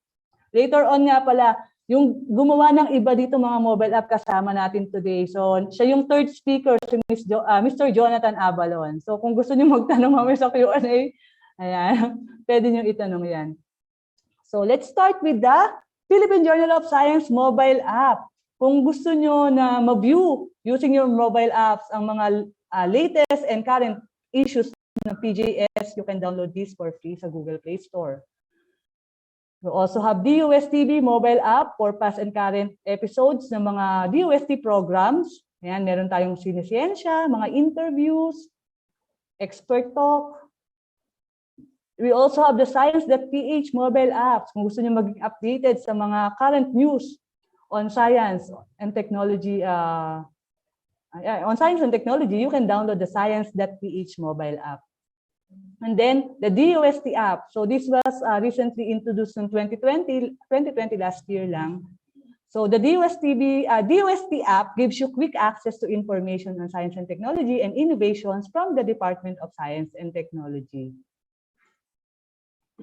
Later on nga pala, yung gumawa ng iba dito mga mobile app kasama natin today. So, siya yung third speaker, si Mr. Jonathan Abalon. So, kung gusto niyo magtanong mamaya sa Q&A, ayan, pwede niyo itanong yan. So, let's start with the Philippine Journal of Science mobile app. Kung gusto niyo na ma-view using your mobile apps ang mga latest and current issues ng PJS, you can download this for free sa Google Play Store. We also have DOST-TV mobile app for past and current episodes ng mga DOST programs. Ayan, meron tayong sinisiyensya, mga interviews, expert talk. We also have the Science.ph mobile apps. Kung gusto niyo maging updated sa mga current news on science and technology, you can download the Science.ph mobile app. And then the DOST app. So this was recently introduced in 2020 last year lang. So the DOST app gives you quick access to information on science and technology and innovations from the Department of Science and Technology.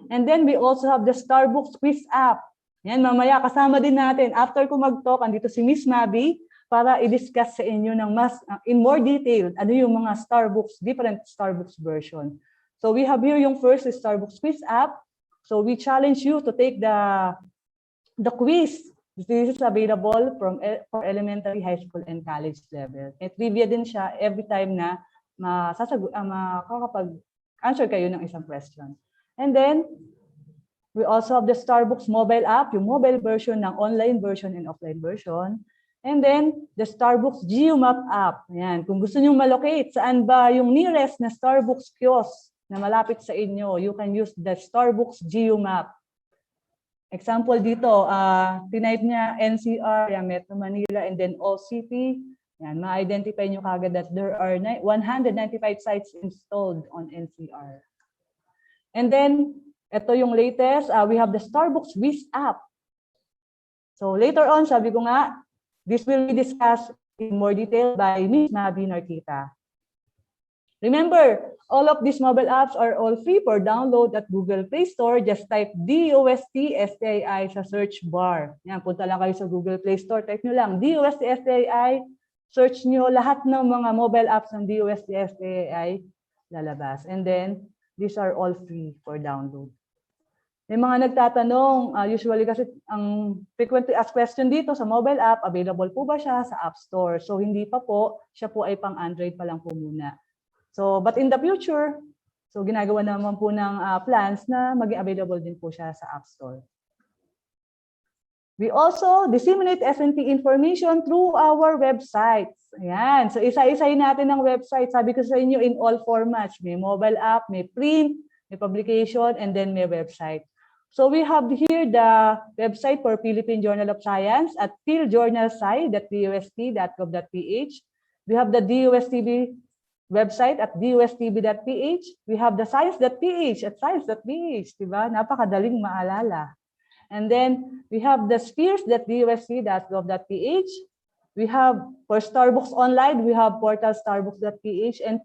And then we also have the STARBOOKS quiz app. Yan, mamaya kasama din natin. After ko mag-talk, andito si Miss Mabi para i-discuss sa inyo ng mas in more detail ano yung mga STARBOOKS, different STARBOOKS version. So we have here yung first STARBOOKS quiz app. So we challenge you to take the quiz. This is available for elementary, high school, and college level. At trivia din siya every time na makakapag-answer kayo ng isang question. And then, we also have the STARBOOKS mobile app, yung mobile version ng online version and offline version. And then, the STARBOOKS GeoMap app. Ayan. Kung gusto nyo malocate, saan ba yung nearest na STARBOOKS kiosk na malapit sa inyo, you can use the STARBOOKS GeoMap. Example dito, tinype niya NCR, Metro Manila, and then all city. Yan, ma-identify nyo kagad that there are 195 sites installed on NCR. And then, ito yung latest, we have the STARBOOKS Wiz app. So later on, sabi ko nga, this will be discussed in more detail by Ms. Nabi Narquita. Remember, all of these mobile apps are all free for download at Google Play Store. Just type DOST-STII sa search bar. Yan, punta lang kayo sa Google Play Store. Type nyo lang DOST-STII. Search nyo lahat ng mga mobile apps ng DOST-STII lalabas. And then, these are all free for download. May mga nagtatanong, usually kasi ang frequently asked question dito sa mobile app, available po ba siya sa App Store? So hindi pa po, siya po ay pang Android pa lang po muna. So but in the future, so ginagawa naman po ng plans na maging available din po siya sa App Store. We also disseminate S&T information through our websites. Ayan. So isa-isahin natin ang website. Sabi ko sa inyo in all formats. May mobile app, may print, may publication, and then may website. So we have here the website for Philippine Journal of Science at philjournalsci.dost.gov.ph. We have the DOST-STII website at dostb.ph. We have the science.ph at science.ph. Diba? Napakadaling maalala. And then we have the spheres.dost.gov.ph. We have for STARBOOKS Online, we have portal starbooks.ph, and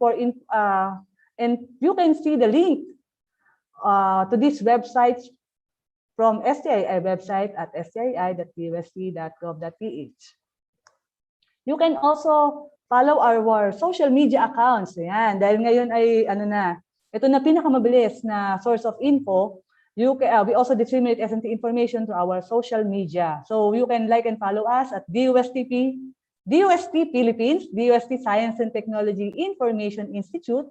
and you can see the link to these websites from STII website at stii.dost.gov.ph. You can also follow our social media accounts. Ayan, dahil ngayon ay ito na pinakamabilis na source of info. We also disseminate S&T information to our social media. So you can like and follow us at DOST Philippines, DOST Science and Technology Information Institute,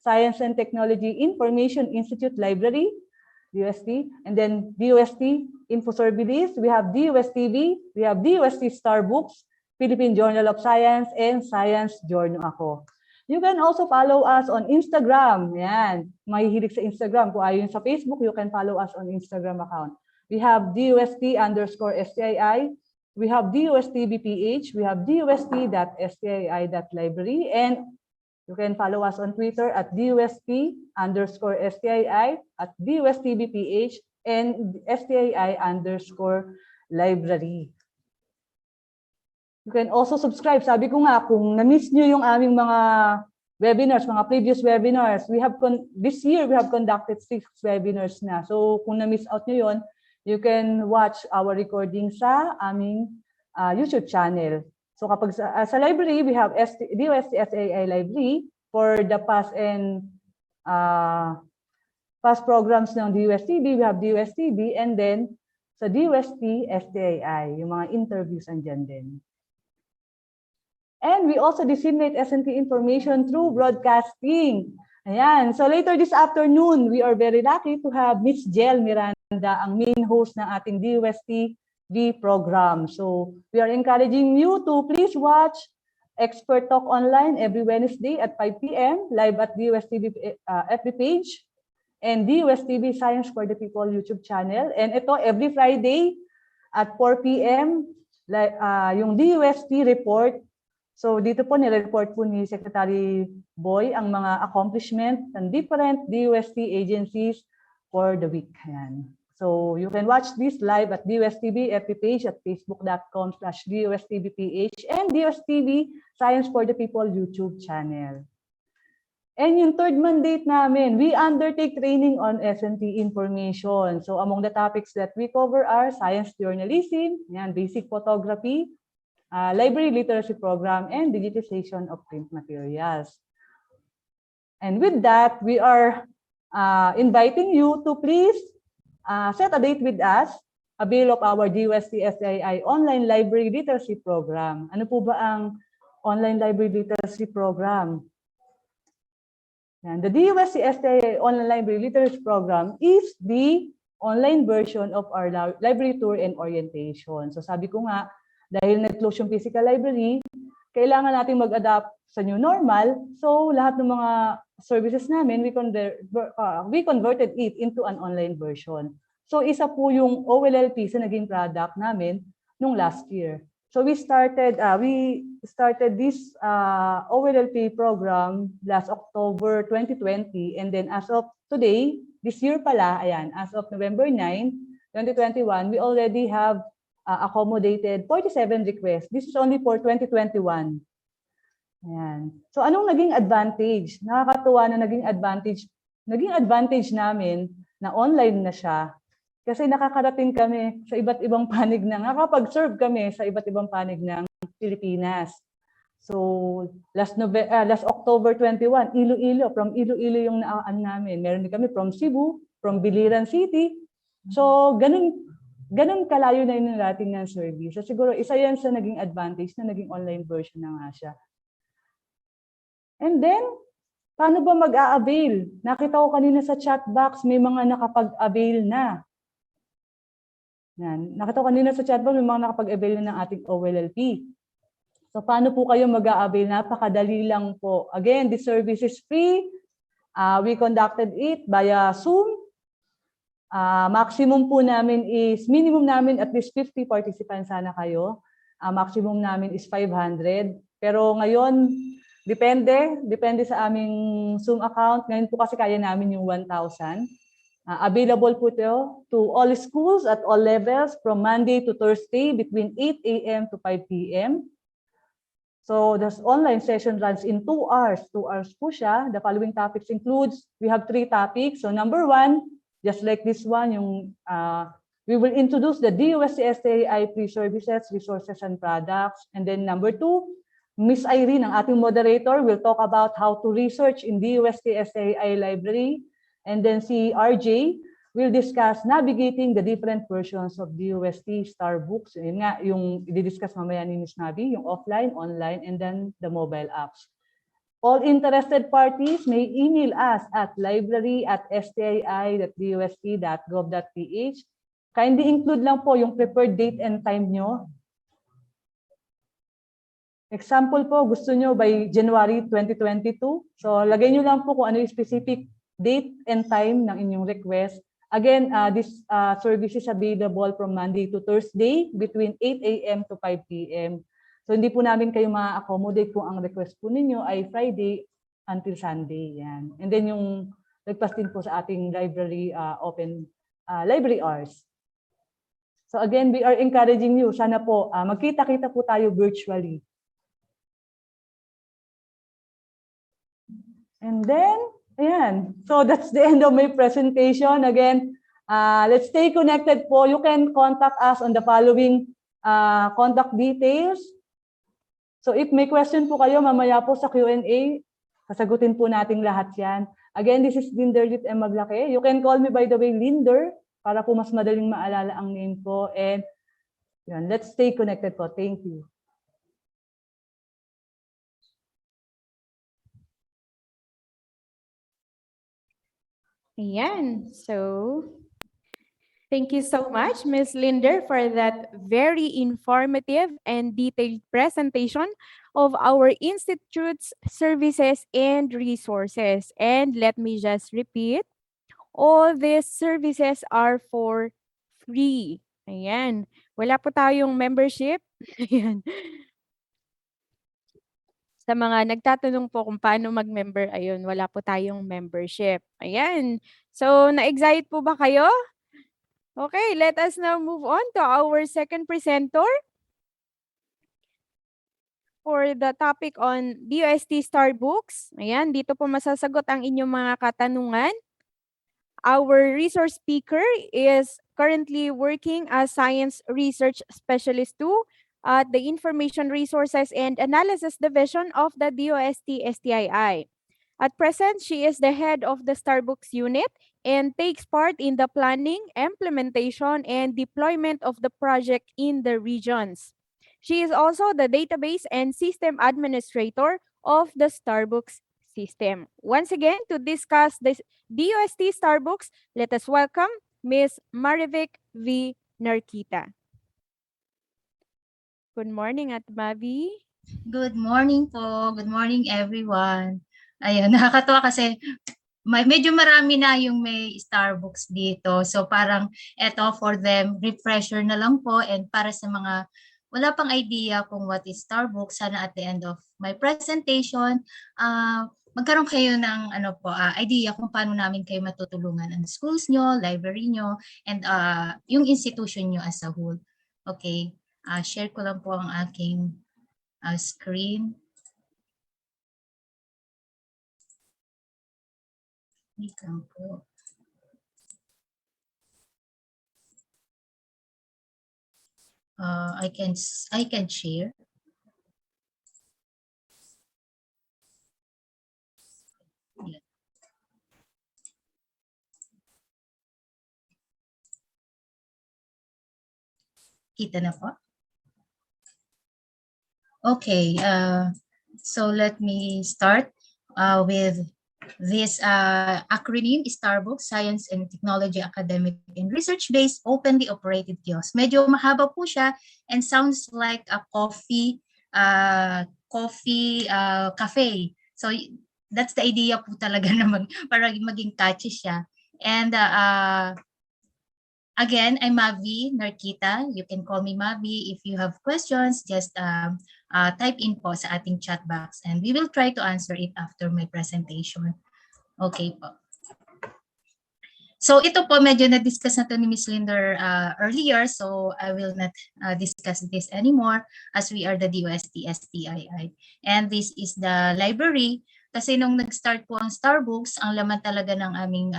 Science and Technology Information Institute Library, DOST, and then DOST-InfoSerbilis. We have DOST-TV, we have DOST STARBOOKS, Philippine Journal of Science, and Science Journal Ako. You can also follow us on Instagram. Yan. Mahihilig sa Instagram. Kung ayaw sa Facebook, you can follow us on Instagram account. We have DOST_STII. We have DOST-BPH. We have DOST.STII.library. And you can follow us on Twitter at DOST_STII, at DOST-BPH, and STII_library. You can also subscribe. Sabi ko nga, kung na-miss nyo yung aming mga webinars, mga previous webinars, this year we have conducted 6 webinars na. So kung na-miss out nyo yon, you can watch our recording sa aming YouTube channel. So kapag sa library, we have DOST-STII library for the past programs ng DOST-TV. We have DOST-TV, and then sa DOST-STII, yung mga interviews andyan din. And we also disseminate S&T information through broadcasting. Ayan. So later this afternoon, we are very lucky to have Miss Jel Miranda, ang main host ng ating DOST-V program. So we are encouraging you to please watch Expert Talk Online every Wednesday at 5 p.m. live at DOST-V FB page and DOST-V Science for the People YouTube channel. And ito every Friday at 4 p.m. Yung DOST report. So dito po nire-report po ni Secretary Boy ang mga accomplishment ng different DOST agencies for the week. Ayan. So you can watch this live at DOST-V FB page at facebook.com/DOST-VPH and DOST-V Science for the People YouTube channel. And yung third mandate namin, we undertake training on S&T information. So among the topics that we cover are science journalism, yan, basic photography, library literacy program, and digitization of print materials. And with that, we are inviting you to please set a date with us, avail of our DOST-STII online library literacy program. Ano po ba ang online library literacy program? And the DOST-STII online library literacy program is the online version of our library tour and orientation. So sabi ko nga, dahil nag-close yung physical library, kailangan natin mag-adapt sa new normal. So lahat ng mga services namin, we converted it into an online version. So isa po yung OLLP sa naging product namin nung last year. So we started this OLLP program last October 2020, and then as of today, this year pala, ayan, as of November 9, 2021, we already have accommodated 47 requests. This is only for 2021. Ayan. So anong naging advantage? Nakakatuwa na naging advantage namin na online na siya. Kasi nakakarating kami sa iba't ibang panig nakakapag-serve kami sa iba't ibang panig ng Pilipinas. So last October 21, Iloilo, from Iloilo yung naan namin. Meron din kami from Cebu, from Biliran City, So, ganun kalayo na yun natin ng service. So, siguro isa yan sa naging advantage na naging online version na nga siya. And then, paano ba mag-a-avail? Nakita ko kanina sa chat box, may mga nakapag-avail na. Yan. Nakita ko kanina sa chat box, may mga nakapag-avail na ng ating OLLP. So, paano po kayo mag-a-avail? Napakadali lang po. Again, this service is free. We conducted it via Zoom. Maximum po namin is, minimum namin at least 50 participants sana kayo. Maximum namin is 500. Pero ngayon, depende sa aming Zoom account. Ngayon po kasi kaya namin yung 1,000. Available po ito to all schools at all levels from Monday to Thursday between 8 a.m. to 5 p.m. So the online session runs in 2 hours. 2 hours po siya. The following topics includes, we have 3 topics. So number 1, just like this one, we will introduce the DOST-STII pre-services, resources, and products. And then number 2, Miss Irene, ang ating moderator, will talk about how to research in DOST-STII library. And then si RJ will discuss navigating the different versions of DOST STARBOOKS. Yun nga, yung i-discuss mamaya ni Ms. Nabi, yung offline, online, and then the mobile apps. All interested parties may email us at library@stii.dost.gov.ph. Kindly include lang po yung preferred date and time nyo. Example po, gusto nyo by January 2022. So, lagay nyo lang po kung ano yung specific date and time ng inyong request. Again, this service is available from Monday to Thursday between 8 a.m. to 5 p.m. So hindi po namin kayo ma-accommodate kung ang request po ninyo ay Friday until Sunday. Yan. And then yung request din po sa ating library open library hours. So again, we are encouraging you. Sana po magkita-kita po tayo virtually. And then, ayan. So that's the end of my presentation. Again, let's stay connected po. You can contact us on the following contact details. So if may question po kayo, mamaya po sa Q&A, sasagutin po natin lahat yan. Again, this is Lynderlitte and Maglaque. You can call me by the way, Linder, para po mas madaling maalala ang name ko. And yun, let's stay connected po. Thank you. Ayan. So, thank you so much, Ms. Linder, for that very informative and detailed presentation of our Institute's services and resources. And let me just repeat, all these services are for free. Ayan. Wala po tayong membership. Ayan. Sa mga nagtatanong po kung paano mag-member, ayun, wala po tayong membership. Ayan. So, na-excite po ba kayo? Okay, let us now move on to our second presenter for the topic on DOST STARBOOKS. Ayan, dito po masasagot ang inyong mga katanungan. Our resource speaker is currently working as Science Research Specialist 2 at the Information Resources and Analysis Division of the DOST-STII. At present, she is the head of the STARBOOKS unit and takes part in the planning, implementation, and deployment of the project in the regions. She is also the database and system administrator of the STARBOOKS system. Once again, to discuss the DOST STARBOOKS, let us welcome Ms. Marievic V. Narquita. Good morning, At Mavi. Good morning po. Good morning, everyone. Ayun, nakakatuwa kasi medyo marami na yung may STARBOOKS dito. So parang eto for them, refresher na lang po. And para sa mga wala pang idea kung what is STARBOOKS, sana at the end of my presentation, magkaroon kayo ng idea kung paano namin kayo matutulungan ang schools nyo, library nyo, and yung institution nyo as a whole. Okay, share ko lang po ang aking screen. Wait lang po. I can share. Kita na po? Okay, so let me start with this acronym, STARBOOKS, Science and Technology Academic and Research-Based Openly Operated Kiosk. Medyo mahaba po siya and sounds like a coffee cafe. So that's the idea po talaga na para maging catchy siya. And again, I'm Mavi Narquita. You can call me Mavi. If you have questions, just type in po sa ating chat box and we will try to answer it after my presentation. Okay po. So ito po, medyo na-discuss na to ni Ms. Linder earlier, so I will not discuss this anymore as we are the DOST-STII. And this is the library. Kasi nung nag-start po ang STARBOOKS, ang laman talaga ng aming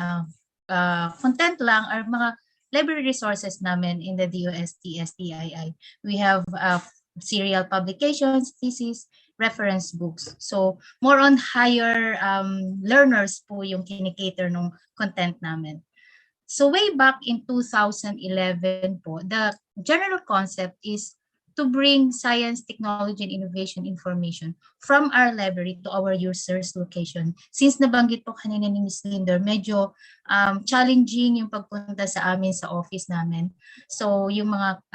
content lang are mga library resources namin in the DOST-STII. We have serial publications, thesis, reference books. So more on higher learners po yung kinikater ng content namin. So way back in 2011 po, the general concept is to bring science, technology, and innovation information from our library to our users' location. Since nabanggit po kanina ni Ms. Linder, medyo challenging yung pagpunta sa amin sa office namin. So yung mga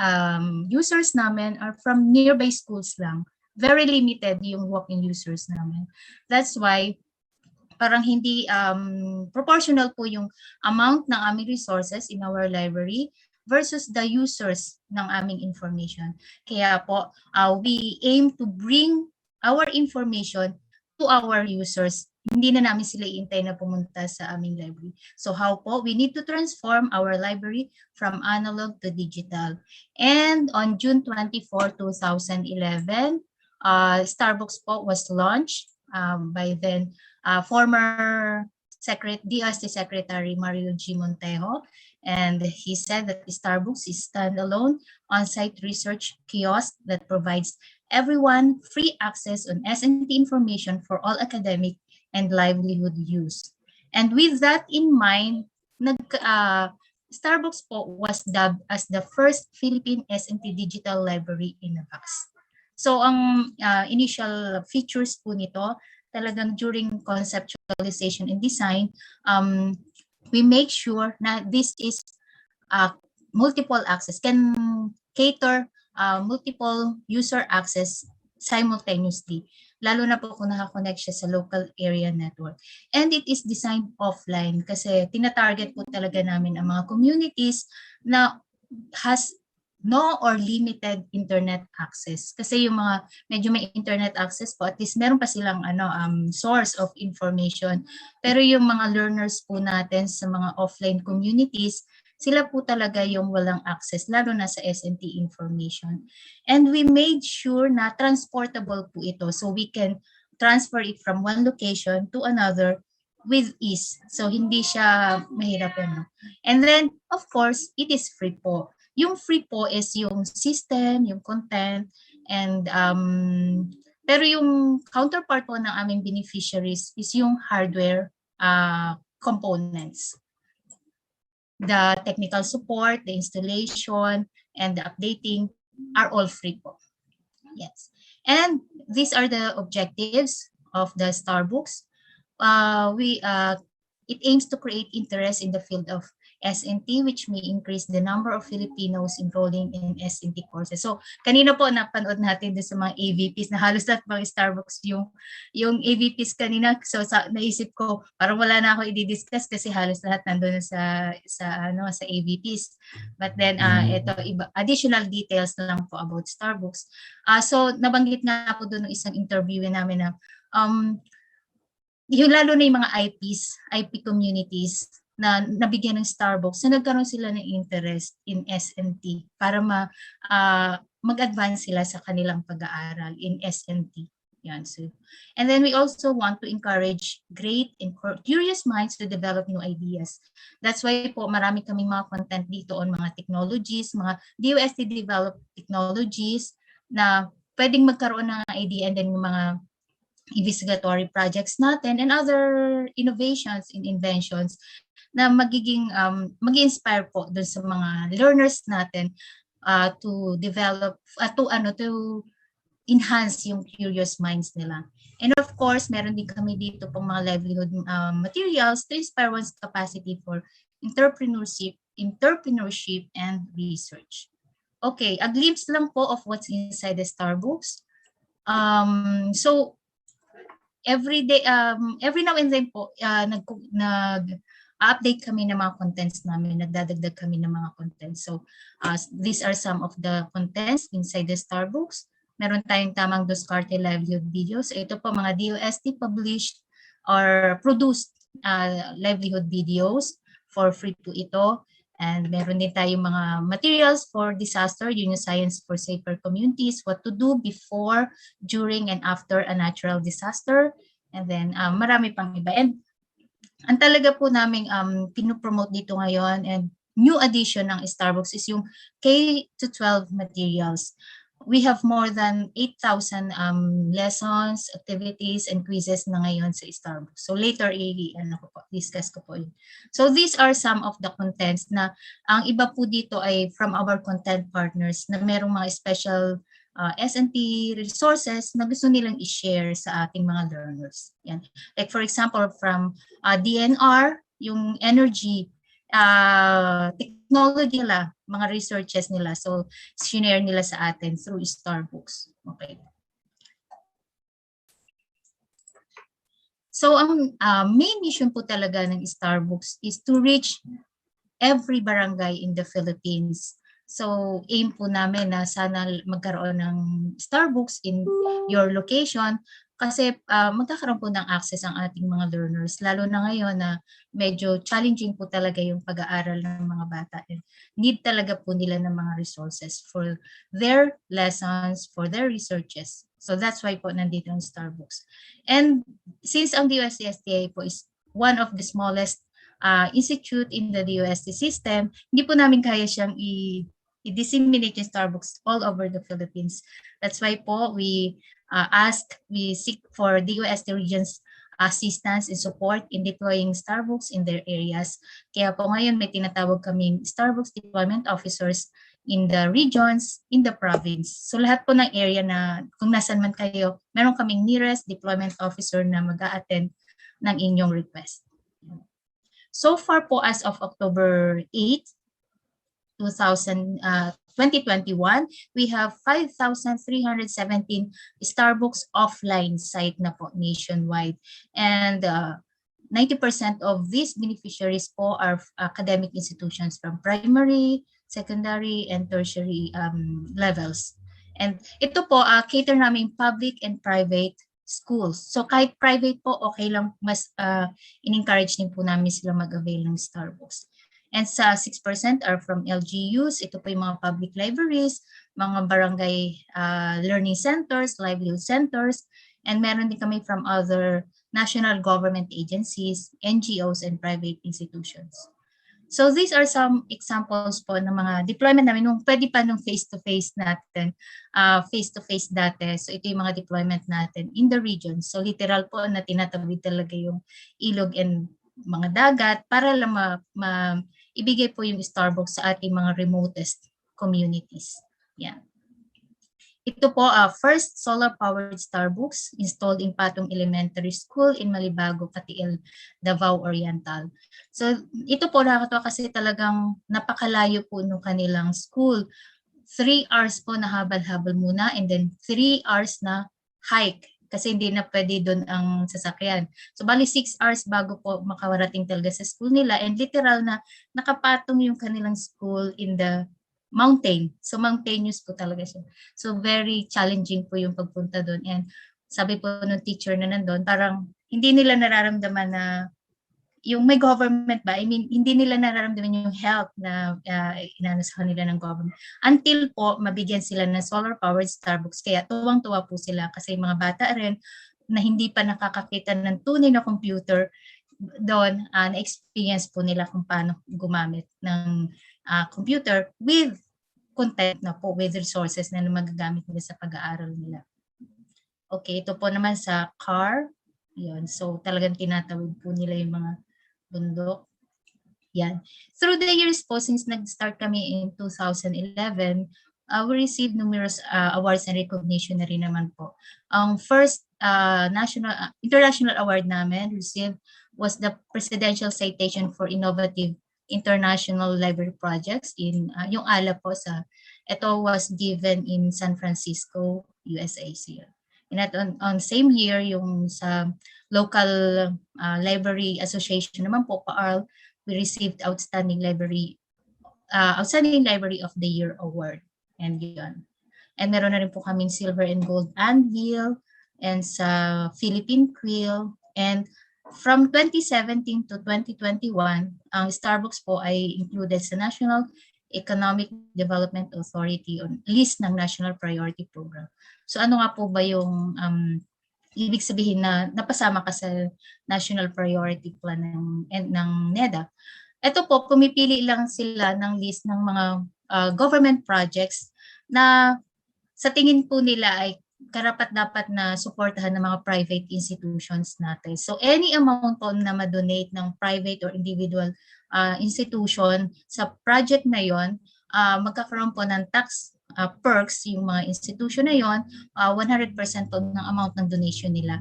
users namin are from nearby schools lang. Very limited yung walk-in users namin. That's why parang hindi proportional po yung amount ng aming resources in our library versus the users ng aming information. Kaya po, we aim to bring our information to our users. Hindi na namin sila iintay na pumunta sa aming library. So how po? We need to transform our library from analog to digital. And on June 24, 2011, STARBOOKS po was launched by then former DOST Secretary Marievic Montejo, and he said that STARBOOKS is standalone on-site research kiosk that provides everyone free access on S&T information for all academic and livelihood use. And with that in mind, STARBOOKS po was dubbed as the first Philippine S&T digital library in a box. So ang initial features po nito, talagang during conceptualization and design, we make sure na this is multiple access, can cater multiple user access simultaneously, lalo na po kung nakakonect siya sa local area network. And it is designed offline kasi tinatarget po talaga namin ang mga communities na has no or limited internet access. Kasi yung mga medyo may internet access po, at least meron pa silang source of information. Pero yung mga learners po natin sa mga offline communities, sila po talaga yung walang access, lalo na sa S&T information. And we made sure na transportable po ito so we can transfer it from one location to another with ease. So hindi siya mahirap. And then, of course, it is free po. Yung free po is yung system, yung content, and pero yung counterpart po ng aming beneficiaries is yung hardware components. The technical support, the installation, and the updating are all free po. Yes. And these are the objectives of the STARBOOKS. It aims to create interest in the field of S&T, which may increase the number of Filipinos enrolling in S&T courses. So, kanina po napanood natin din sa mga AVPs na halos lahat mga STARBOOKS yung AVPs kanina. So, naisip ko, parang wala na ako i-discuss kasi halos lahat nandun na sa AVPs. But then, ito, additional details na lang po about STARBOOKS. So, nabanggit nga po doon ng isang interview namin na yung lalo na yung mga IP communities na nabigyan ng STARBOOKS na nagkaroon sila ng interest in S&T para mag-advance sila sa kanilang pag-aaral in S&T. Yan, so. And then we also want to encourage great and curious minds to develop new ideas. That's why po marami kaming mga content dito on mga technologies, mga DOST-developed technologies na pwedeng magkaroon ng idea, and then yung mga investigatory projects natin and other innovations and inventions na mag-inspire po dun sa mga learners natin to develop, to enhance yung curious minds nila. And of course, meron din kami dito pong mga livelihood materials to inspire one's capacity for entrepreneurship and research. Okay, a glimpse lang po of what's inside the STARBOOKS. So every day, every now and then po, nag-update kami ng mga contents namin, nagdadagdag kami ng mga contents. So these are some of the contents inside the STARBOOKS. Meron tayong tamang Duskarte livelihood videos. Ito po mga DOST published or produced livelihood videos for free po ito. And meron din tayong mga materials for disaster, yun yung science for safer communities, what to do before, during, and after a natural disaster. And then marami pang iba. And ang talaga po namin pinopromote dito ngayon and new addition ng STARBOOKS is yung K-12 materials. We have more than 8,000 lessons, activities, and quizzes na ngayon sa STARBOOKS. So later, discuss ko po yun. So these are some of the contents na ang iba po dito ay from our content partners na merong mga special S&T resources na gusto nilang i-share sa ating mga learners. Yan. Like for example, from DNR, yung energy, technology nila, mga researches nila. So, share nila sa atin through STARBOOKS. Okay. So, ang main mission po talaga ng STARBOOKS is to reach every barangay in the Philippines. So, aim po namin na sana magkaroon ng STARBOOKS in your location kasi magkakaroon po ng access ang ating mga learners, lalo na ngayon na medyo challenging po talaga yung pag-aaral ng mga bata. And need talaga po nila ng mga resources for their lessons, for their researches. So that's why po nandito ang STARBOOKS. And since ang DOST-STII po is one of the smallest institute in the DOST system, hindi po namin kaya siyang i-disseminate yung STARBOOKS all over the Philippines. That's why po we seek for DOST regions assistance and support in deploying STARBOOKS in their areas. Kaya po ngayon may tinatawag kaming STARBOOKS deployment officers in the regions, in the province. So lahat po ng area na kung nasan man kayo, meron kaming nearest deployment officer na mag-a-attend ng inyong request. So far po as of October 8, 2021, we have 5,317 STARBOOKS offline site na po nationwide. And 90% of these beneficiaries po are academic institutions from primary, secondary, and tertiary levels. And ito po, cater namin public and private schools. So kahit private po, okay lang, mas in-encourage din po namin sila mag-avail ng STARBOOKS. And sa 6% are from LGUs. Ito po yung mga public libraries, mga barangay learning centers, livelihood centers, and meron din kami from other national government agencies, NGOs, and private institutions. So these are some examples po ng mga deployment namin nung pwede pa nung face-to-face natin, face-to-face dati. So ito yung mga deployment natin in the region. So literal po na tinatawid talaga yung ilog and mga dagat para lang ibigay po yung STARBOOKS sa ating mga remotest communities. Yeah. Ito po, first solar-powered STARBOOKS installed in Patong Elementary School in Malibago, Katiil, Davao Oriental. So ito po nakakatawa kasi talagang napakalayo po nung kanilang school. 3 hours po na habal-habal muna and then 3 hours na hike kasi hindi na pwede doon ang sasakyan. So bali 6 hours bago po makawarating talaga sa school nila and literal na nakapatong yung kanilang school in the mountain. So mountainous po talaga siya. So very challenging po yung pagpunta doon. And sabi po ng teacher na nandun, parang hindi nila nararamdaman na yung may government ba, I mean, hindi nila nararamdaman yung help na inano sa kanila ng government. Until po, mabigyan sila ng solar-powered STARBOOKS. Kaya tuwang-tuwa po sila kasi mga bata rin na hindi pa nakakakita ng tunay na computer, doon na-experience po nila kung paano gumamit ng computer with content na po, with resources na magagamit nila sa pag-aaral nila. Okay, ito po naman sa car. Yun, so talagang tinatawid po nila yung mga bundok. Yan. Through the years po, since nag-start kami in 2011, we received numerous awards and recognition na rin naman po. Ang first international award namin received was the Presidential Citation for Innovative International Library Projects in yung ALA po ito was given in San Francisco, USA. And at on same year, yung sa local library association naman po, PAARL, we received Outstanding Library of the Year Award. And yun. And meron na rin po kaming Silver and Gold Anvil and sa Philippine Quill. And from 2017 to 2021, ang STARBOOKS po ay included sa National Economic Development Authority on list ng National Priority Program. So ano nga po ba yung ibig sabihin na napasama ka sa National Priority Plan ng NEDA? Ito po, pumipili lang sila ng list ng mga government projects na sa tingin po nila ay karapat-dapat na suportahan ng mga private institutions natin. So any amount po na ma-donate ng private or individual institution sa project na yon, magkakaroon po ng tax perks yung mga institution na yon, 100% po ng amount ng donation nila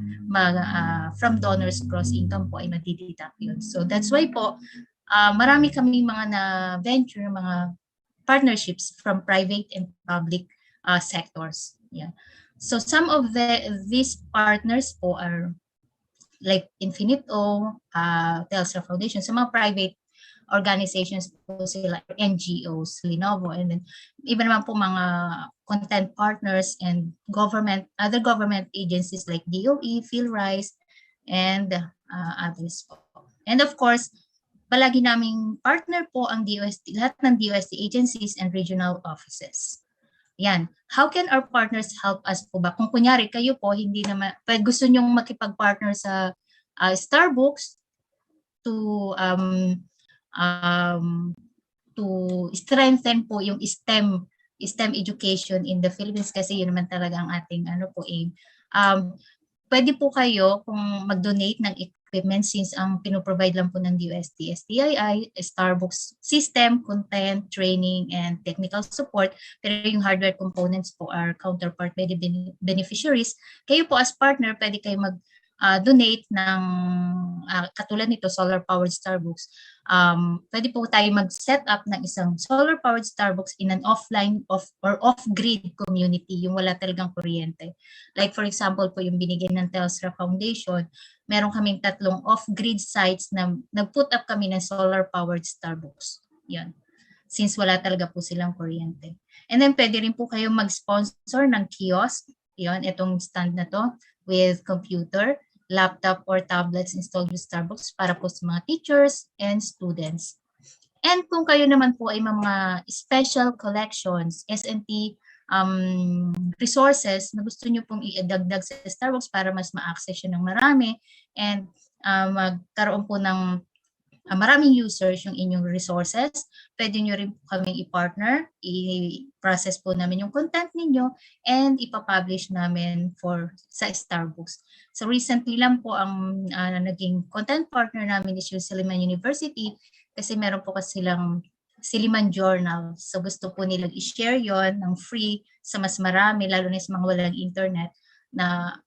from donors gross income po ay matideduct yun. So that's why po marami kaming mga na-venture, mga partnerships from private and public sectors. Yeah. So some of these partners po are like Infinito, Telstra Foundation, sa mga private organizations po sila, NGOs, Lenovo, and then iba naman po mga content partners and other government agencies like DOE, PhilRise, and others po. And of course, palagi naming partner po ang DOST, lahat ng DOST agencies and regional offices. Yan. How can our partners help us po ba? Kung kunyari kayo po, hindi naman, gusto nyong makipag-partner sa STARBOOKS to strengthen po yung STEM education in the Philippines, kasi yun naman talaga ang ating aim. Pwede po kayo kung mag-donate ng equipment, since ang pinoprovide lang po ng DOST-STII, STARBOOKS system, content, training, and technical support. Pero yung hardware components po are counterpart by the beneficiaries. Kayo po as partner, pwede kayo mag-donate ng katulad nito, solar-powered STARBOOKS. Pwede po tayo mag-set up ng isang solar-powered STARBOOKS in an offline or off-grid community, yung wala talagang kuryente. Like for example po, yung binigay ng Telstra Foundation, meron kaming 3 off-grid sites na nag-put up kami ng solar-powered STARBOOKS. Yan. Since wala talaga po silang kuryente. And then pwede rin po kayo mag-sponsor ng kiosk. Yan, itong stand na to with computer, laptop or tablets installed with STARBOOKS para po sa mga teachers and students. And kung kayo naman po ay mga special collections, S&T resources na gusto nyo pong i-dagdag sa STARBOOKS para mas ma-access yun ng marami and magkaroon po ng maraming users yung inyong resources, pwede nyo rin po kaming i-partner, i-process po namin yung content ninyo, and ipapublish namin sa STARBOOKS. So recently lang po ang naging content partner namin is yung Silliman University, kasi meron po kasi silang Silliman Journal. So gusto po nilang i-share yon ng free sa mas marami, lalo na sa mga walang internet, na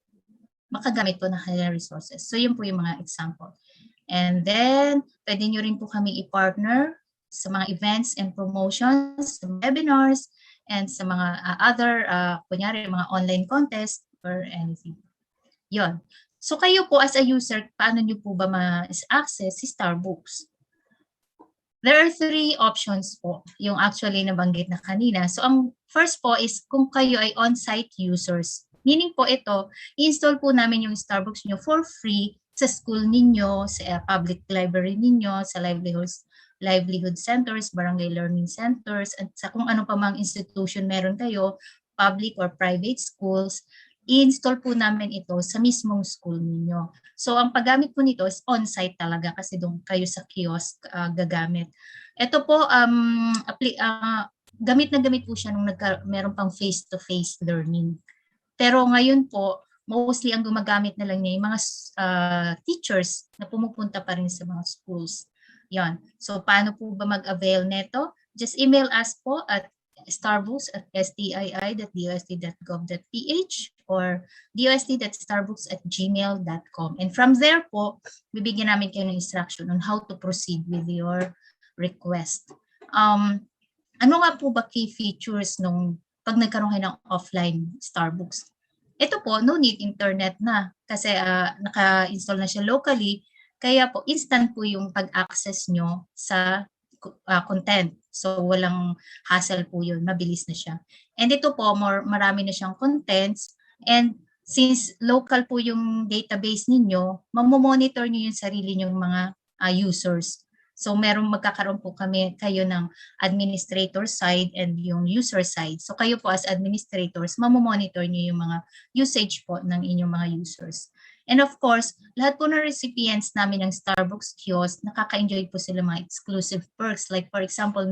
makagamit po ng kanilang resources. So yun po yung mga example. And then, pwede nyo rin po kami i-partner sa mga events and promotions, sa webinars, and sa mga other, kunyari, mga online contest or anything. Yon. So kayo po as a user, paano nyo po ba ma-access si STARBOOKS? There are 3 options po, yung actually nabanggit na kanina. So ang first po is kung kayo ay on-site users. Meaning po ito, i-install po namin yung STARBOOKS nyo for free sa school ninyo, sa public library ninyo, sa livelihood centers, barangay learning centers, at sa kung ano pa mang institution meron kayo, public or private schools, i-install po namin ito sa mismong school ninyo. So ang paggamit po nito is on-site talaga, kasi doon kayo sa kiosk gagamit. Ito po, gamit na gamit po siya nung meron pang face-to-face learning. Pero ngayon po, mostly ang gumagamit na lang niya yung mga teachers na pumupunta pa rin sa mga schools. Yon. So paano po ba mag-avail nito? Just email us po at starbooks@stii.dost.gov.ph or dost.starbooks@gmail.com. And from there po, bibigyan namin kayo ng instruction on how to proceed with your request. Ano nga po ba key features nung pag nagkaroon kayo ng offline STARBOOKS? Ito po, no need internet na kasi naka-install na siya locally, kaya po instant po yung pag-access nyo sa content. So walang hassle po yun, mabilis na siya. And ito po, marami na siyang contents, and since local po yung database ninyo, mamomonitor nyo yung sarili nyong mga users. So magkakaroon po kayo ng administrator side and yung user side. So kayo po as administrators, mamomonitor nyo yung mga usage po ng inyong mga users. And of course, lahat po ng recipients namin ng STARBOOKS kiosk, nakaka-enjoy po sila mga exclusive perks. Like for example,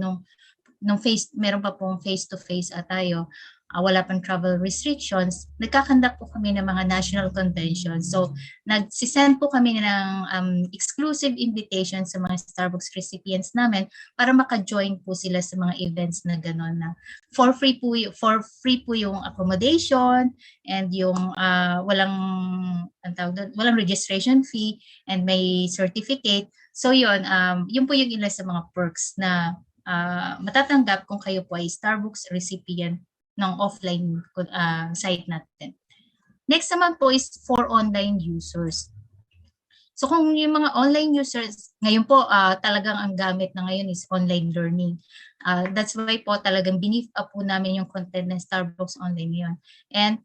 meron pa pong face-to-face tayo, wala pang travel restrictions, nagkakandak po kami ng mga national conventions. So, nagsisend po kami ng exclusive invitation sa mga STARBOOKS recipients namin para maka-join po sila sa mga events na gano'n na for free po yung accommodation and yung walang registration fee and may certificate. So, yun po yung ilan sa mga perks na matatanggap kung kayo po ay STARBOOKS recipient ng offline site natin. Next naman po is for online users. So kung yung mga online users, ngayon po talagang ang gamit na ngayon is online learning. That's why po talagang binif up po namin yung content ng STARBOOKS online ngayon. And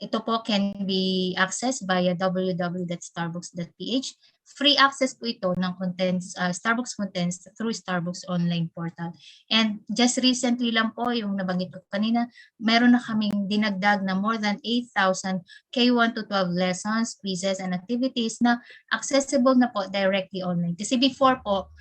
ito po can be accessed via www.starbooks.ph. Free access po ito ng contents, STARBOOKS contents through STARBOOKS online portal. And just recently lang po, yung nabanggit ko kanina, meron na kaming dinagdag na more than 8,000 K1 to 12 lessons, quizzes, and activities na accessible na po directly online. Kasi before po,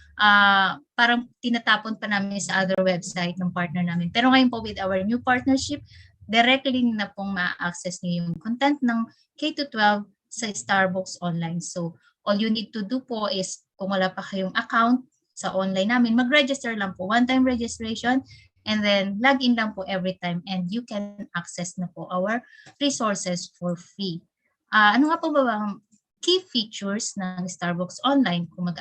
parang tinatapon pa namin sa other website ng partner namin. Pero ngayon po with our new partnership, directly na pong ma-access niyo yung content ng K-12 sa STARBOOKS online. So, all you need to do po is, kung wala pa kayong account sa online namin, mag-register lang po. One-time registration, and then log in lang po every time, and you can access na po our resources for free. Ano nga po ba ang key features ng STARBOOKS online kung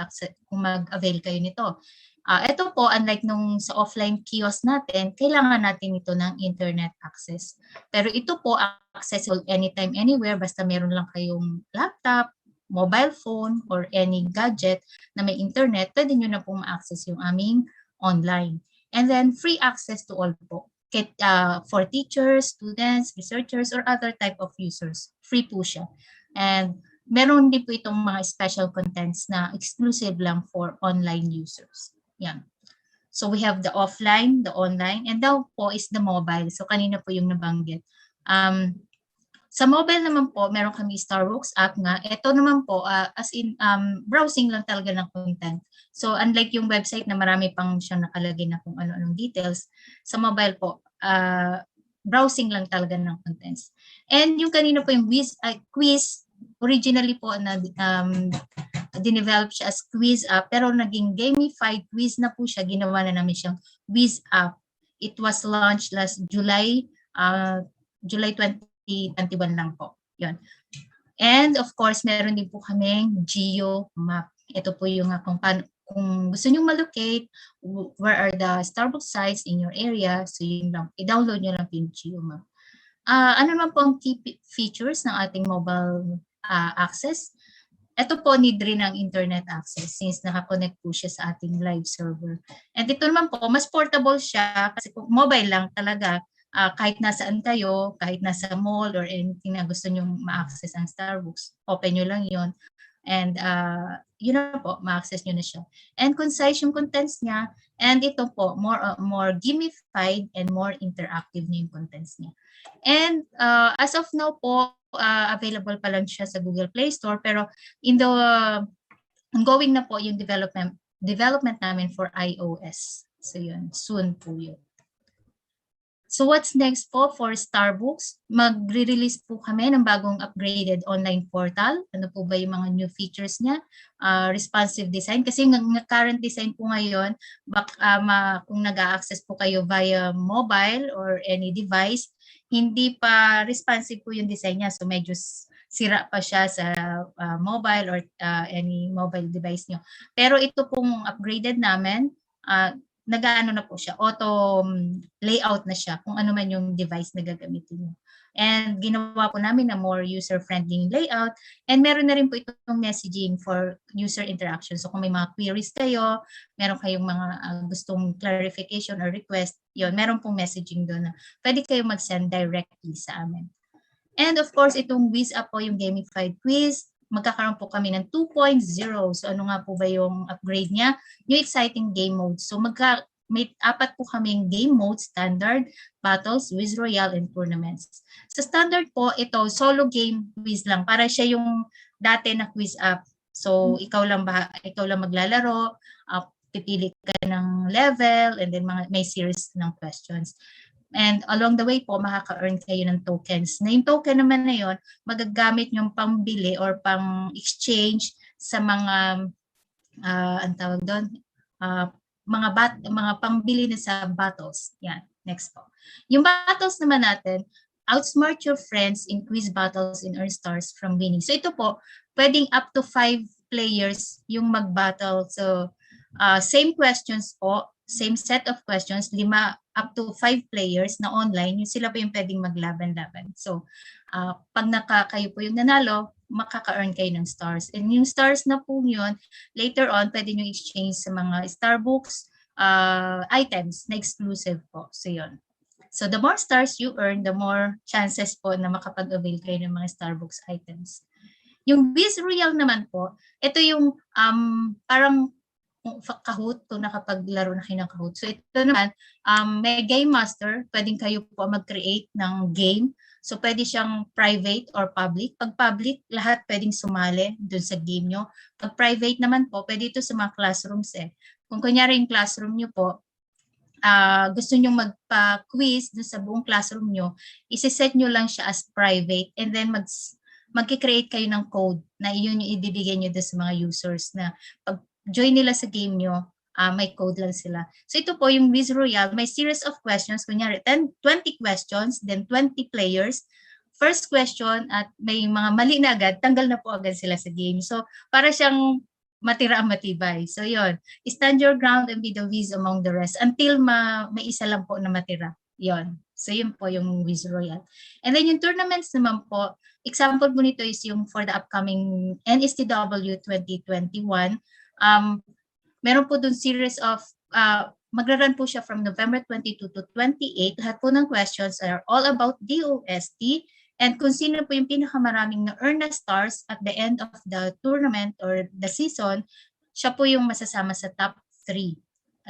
mag-avail kayo nito? Ito po, unlike nung sa offline kiosk natin, kailangan natin ito ng internet access. Pero ito po, accessible anytime, anywhere, basta meron lang kayong laptop, mobile phone, or any gadget na may internet, pwede nyo na po ma-access yung aming online. And then, free access to all po. For teachers, students, researchers, or other type of users. Free po siya. And meron din po itong mga special contents na exclusive lang for online users. Yan. So we have the offline, the online, and now po is the mobile. So kanina po yung nabanggit. Sa mobile naman po, meron kami STARBOOKS app nga. Ito naman po, as in browsing lang talaga ng content. So unlike yung website na marami pang siyang nakalagay na kung ano-anong details, sa mobile po, browsing lang talaga ng contents. And yung kanina po yung quiz, originally po na dinevelop siya as quiz app, pero naging gamified quiz na po siya. Ginawa na namin siyang quiz app. It was launched last July 2021 lang po. Yun. And of course, meron din po kaming geo map. Ito po yung kung gusto nyo malocate, where are the STARBOOKS sites in your area, so yun lang, i-download nyo lang po yung geo map. Ano naman po ang key features ng ating mobile access? Ito po, need rin ng internet access since nakakonect po siya sa ating live server. And ito naman po, mas portable siya kasi kung mobile lang talaga, kahit nasaan kayo, kahit nasa mall or anything na gusto nyo ma-access ang STARBOOKS, open nyo lang yon. And yun na po, ma-access nyo na siya. And concise yung contents niya. And ito po, more gamified and more interactive na yung contents niya. And as of now po, available pa lang siya sa Google Play Store, pero in the ongoing na po yung development namin for iOS. So yun, soon po yun. So what's next po for STARBOOKS? Magre-release po kami ng bagong upgraded online portal. Ano po ba yung mga new features niya? Responsive design. Kasi current design po ngayon, kung nag-a-access po kayo via mobile or any device, hindi pa responsive po yung design niya. So medyo sira pa siya sa mobile or any mobile device nyo. Pero ito pong upgraded namin, nag-ano na po siya, auto layout na siya kung ano man yung device na gagamitin mo. And ginawa po namin na more user-friendly layout, and meron na rin po itong messaging for user interaction. So kung may mga queries kayo, meron kayong mga gustong clarification or request, yun, meron pong messaging doon na pwede kayo mag-send directly sa amin. And of course, itong quiz up po, yung gamified quiz, magkakaroon po kami ng 2.0. So ano nga po ba yung upgrade niya? New exciting game modes. So may 4 po kaming game modes: standard, battles, quiz royale, and tournaments. Sa standard po, ito solo game quiz lang. Para siya yung dati na quiz up. So ikaw lang maglalaro, pipili ka ng level, and then may series ng questions. And along the way po, makaka-earn kayo ng tokens. Na yung token naman na yun, magagamit yung pambili or pang-exchange sa mga, ang tawag doon, mga pambili na sa battles. Yan, next po. Yung battles naman natin, outsmart your friends in quiz battles and earn stars from winning. So ito po, pwedeng up to 5 players yung mag-battle. So same questions po, same set of questions, 5 up to 5 players na online, yung sila po yung pwedeng maglaban-laban. So, pag kayo po yung nanalo, makaka-earn kayo ng stars. And yung stars na po yun, later on, pwede nyo exchange sa mga STARBOOKS items na exclusive po. So, yun. So, the more stars you earn, the more chances po na makapag-avail kayo ng mga STARBOOKS items. Yung Quiz Royale naman po, ito yung parang Kahoot, kung nakapaglaro na kayo ng Kahoot. So ito naman, may game master, pwedeng kayo po mag-create ng game. So pwede siyang private or public. Pag public, lahat pwedeng sumali dun sa game nyo. Pag private naman po, pwede ito sa mga classrooms eh. Kung kunyari yung classroom nyo po, gusto nyo magpa-quiz dun sa buong classroom nyo, isi-set nyo lang siya as private, and then mag-create kayo ng code na yun yung ibibigay nyo dun sa mga users na pag join nila sa game nyo, may code lang sila. So ito po yung Quiz Royale, may series of questions, kunyari 20 questions, then 20 players. First question at may mga mali na agad, tanggal na po agad sila sa game. So para siyang matira ang matibay. So yun, stand your ground and be the whiz among the rest until may isa lang po na matira. Yun. So yun po yung Quiz Royale. And then yung tournaments naman po, example po nito is yung for the upcoming NSTW 2021. Meron po dun series of, magra-run po siya from November 22 to 28. Lahat po ng questions are all about DOST, and kung sino po yung pinakamaraming na-earn na stars at the end of the tournament or the season, siya po yung masasama sa top 3.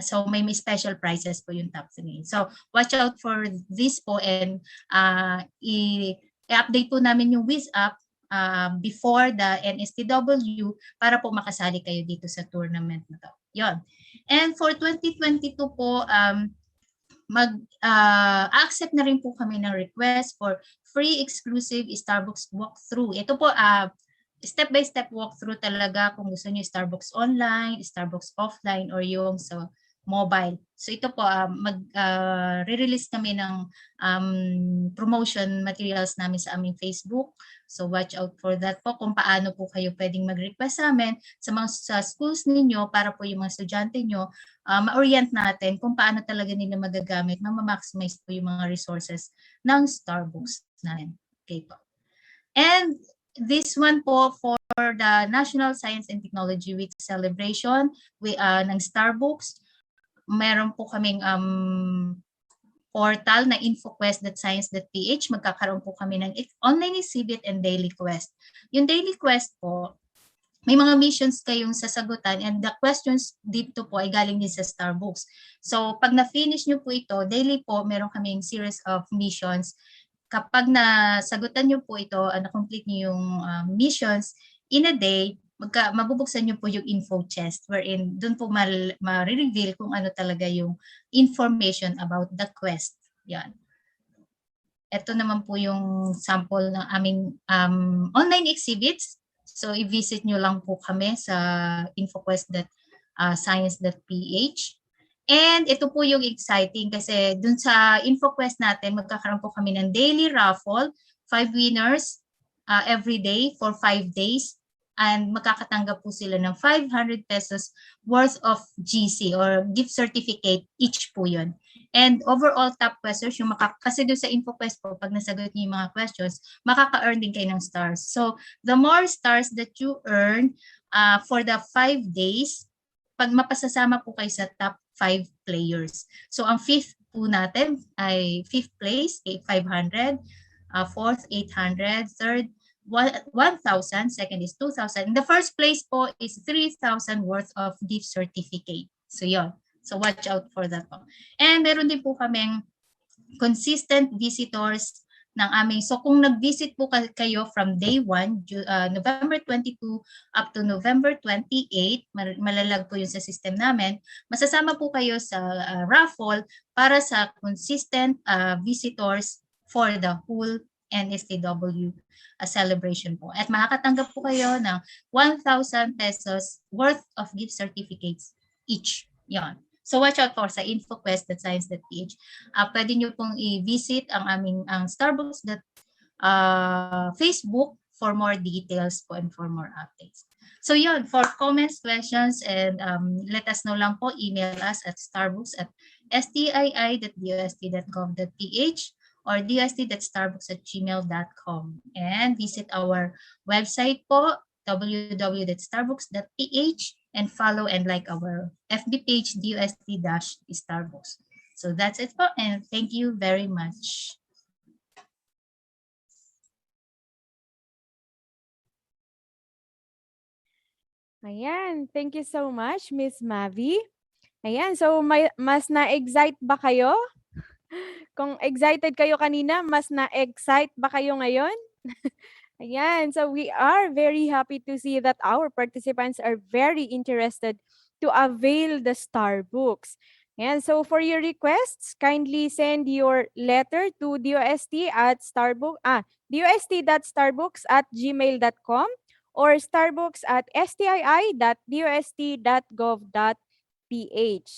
So may special prizes po yung top 3. So watch out for this po, and i-update po namin yung Wiz app before the NSTW para po makasali kayo dito sa tournament na to. Yun. And for 2022 po, accept na rin po kami ng request for free exclusive STARBOOKS walkthrough. Ito po, step-by-step walkthrough talaga kung gusto niyo STARBOOKS online, STARBOOKS offline, or yung sa mobile. So ito po, re-release kami ng promotion materials namin sa aming Facebook. So watch out for that po, kung paano po kayo pwedeng mag-request sa amin sa schools ninyo para po yung mga estudyante nyo, ma-orient natin kung paano talaga nila magagamit, ma-maximize po yung mga resources ng STARBOOKS natin. Okay po. And this one po for the National Science and Technology Week celebration ng STARBOOKS. Meron po kaming portal na infoquest.science.ph. Magkakaroon po kami ng online exhibit and daily quest. Yung daily quest po, may mga missions kayong sasagutan, and the questions dito po ay galing din sa STARBOOKS. So pag na-finish nyo po ito, daily po, meron kaming series of missions. Kapag nasagutan nyo po ito, na-complete nyo yung missions in a day, mabubuksan nyo po yung info chest, wherein doon po ma-reveal kung ano talaga yung information about the quest. Yan. ito naman po yung sample ng aming online exhibits. So i-visit nyo lang po kami sa infoquest.science.ph. And ito po yung exciting kasi dun sa InfoQuest natin, magkakaroon po kami ng daily raffle, 5 winners every day for 5 days. And makakatanggap po sila ng 500 pesos worth of GC or gift certificate each po yun. And overall top questions, kasi doon sa InfoQuest po, pag nasagot niyo yung mga questions, makaka-earn din kayo ng stars. So the more stars that you earn for the 5 days, pag mapasasama po kayo sa top 5 players. So ang fifth po natin ay 5th place, 500, 4th, 800, 3rd, 1,000, second is 2,000. In the first place po is 3,000 worth of gift certificate. So yun. So watch out for that po. And meron din po kaming consistent visitors ng aming, so kung nag-visit po kayo from day 1, November 22 up to November 28, malalag po yun sa system namin, masasama po kayo sa raffle para sa consistent visitors for the whole NSTW celebration po. At makakatanggap po kayo ng 1,000 pesos worth of gift certificates each. Yon. So watch out for sa infoquest.science.ph. Pwede nyo pong i-visit ang aming STARBOOKS Facebook for more details po and for more updates. So yun, for comments, questions, and let us know lang po, email us at starbooks@stii.dost.gov.ph or dost.starbooks@gmail.com, and visit our website po, www.starbooks.ph, and follow and like our FB page, DOST-STII. So that's it po, and thank you very much. Ayan, thank you so much, Miss Mavi. Ayan, so mas na-excite ba kayo? Kung excited kayo kanina, mas na-excite ba kayo ngayon? Ayan, so we are very happy to see that our participants are very interested to avail the STARBOOKS. And so for your requests, kindly send your letter to dost.starbooks@gmail.com or starbucks@stii.dost.gov.ph.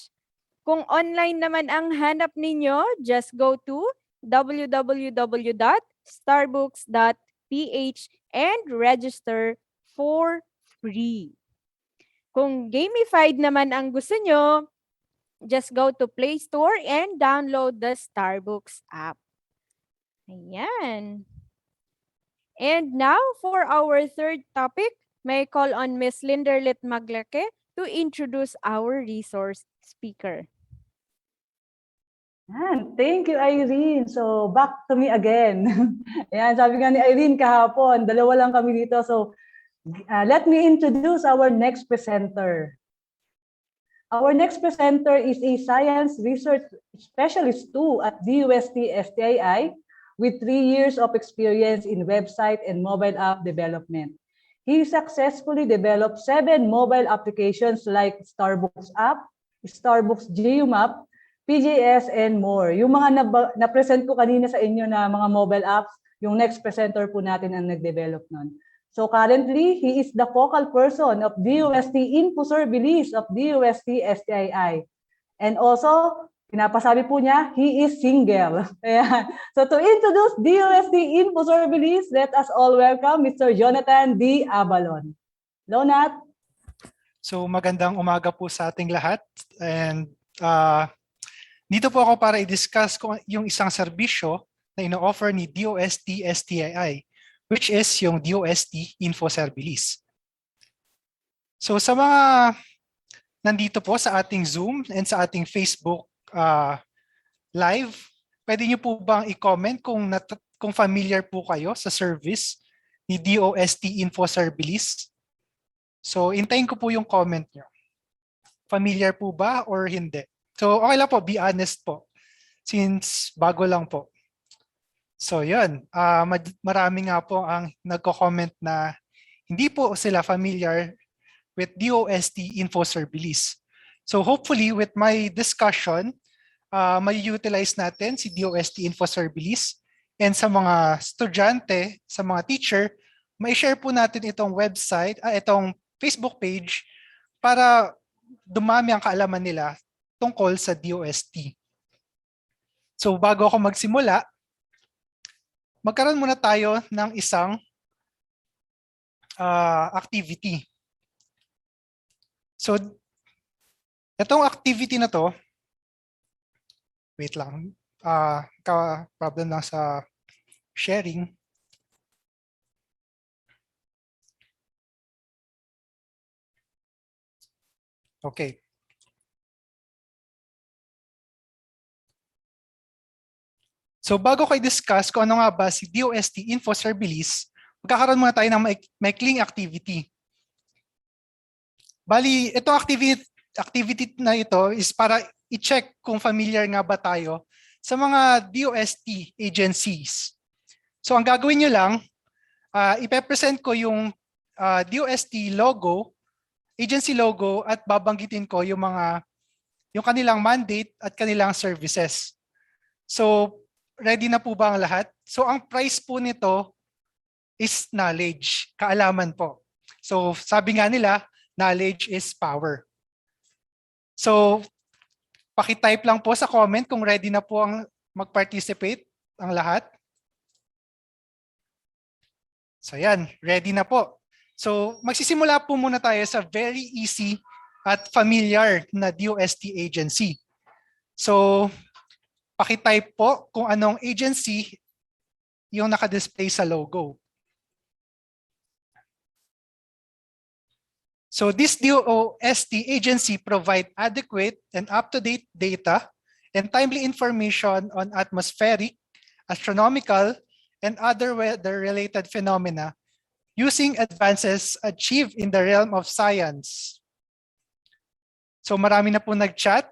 Kung online naman ang hanap ninyo, just go to www.starbooks.ph and register for free. Kung gamified naman ang gusto nyo, just go to Play Store and download the STARBOOKS app. Ayan. And now for our third topic, may I call on Ms. Lynderlitte Maglaque to introduce our resource speaker. Thank you, Irene. So, back to me again. Ayan, sabi nga ni Irene kahapon, dalawa lang kami dito. So, let me introduce our next presenter. Our next presenter is a science research specialist too at DOST-STII with 3 years of experience in website and mobile app development. He successfully developed 7 mobile applications like STARBOOKS app, STARBOOKS GeoMap, PJS, and more. Yung mga na-present ko kanina sa inyo na mga mobile apps, yung next presenter po natin ang nag-develop nun. So currently, he is the focal person of DOST-InfoSerbilis of DOST-STII. And also, pinapasabi po niya, he is single. So to introduce DOST-InfoSerbilis, let us all welcome Mr. Jonathan D. Abalon. Hello, Nat. So magandang umaga po sa ating lahat. And dito po ako para i-discuss yung isang serbisyo na ino-offer ni DOST-STII, which is yung DOST-InfoSerbilis. So sa mga nandito po sa ating Zoom and sa ating Facebook live, pwede nyo po bang i-comment kung familiar po kayo sa service ni DOST-InfoSerbilis? So intayin ko po yung comment nyo. Familiar po ba or hindi? So okay lang po, be honest po, since bago lang po. So yun, marami nga po ang nagko-comment na hindi po sila familiar with DOST-InfoSerbilis. So hopefully with my discussion, may utilize natin si DOST-InfoSerbilis and sa mga estudyante, sa mga teacher, ma-share po natin itong website, itong Facebook page para dumami ang kaalaman nila tungkol sa DOST. So bago ako magsimula, magkaroon muna tayo ng isang activity. So itong activity na to, wait lang, problem lang sa sharing. Okay. So bago ko i-discuss kung ano nga ba si DOST-InfoSerbilis, magkakaroon muna tayo ng maikling activity. Bali, itong activity na ito is para i-check kung familiar nga ba tayo sa mga DOST agencies. So ang gagawin nyo lang, ipe-present ko yung DOST logo, agency logo, at babanggitin ko yung kanilang mandate at kanilang services. So ready na po ba ang lahat? So ang price po nito is knowledge, kaalaman po. So sabi nga nila, knowledge is power. So paki-type lang po sa comment kung ready na po ang mag-participate ang lahat. So yan, ready na po. So magsisimula po muna tayo sa very easy at familiar na DOST agency. So paki-type po kung anong agency yung naka-display sa logo. So this DOST agency provide adequate and up-to-date data and timely information on atmospheric, astronomical, and other weather-related phenomena using advances achieved in the realm of science. So marami na po nag-chat.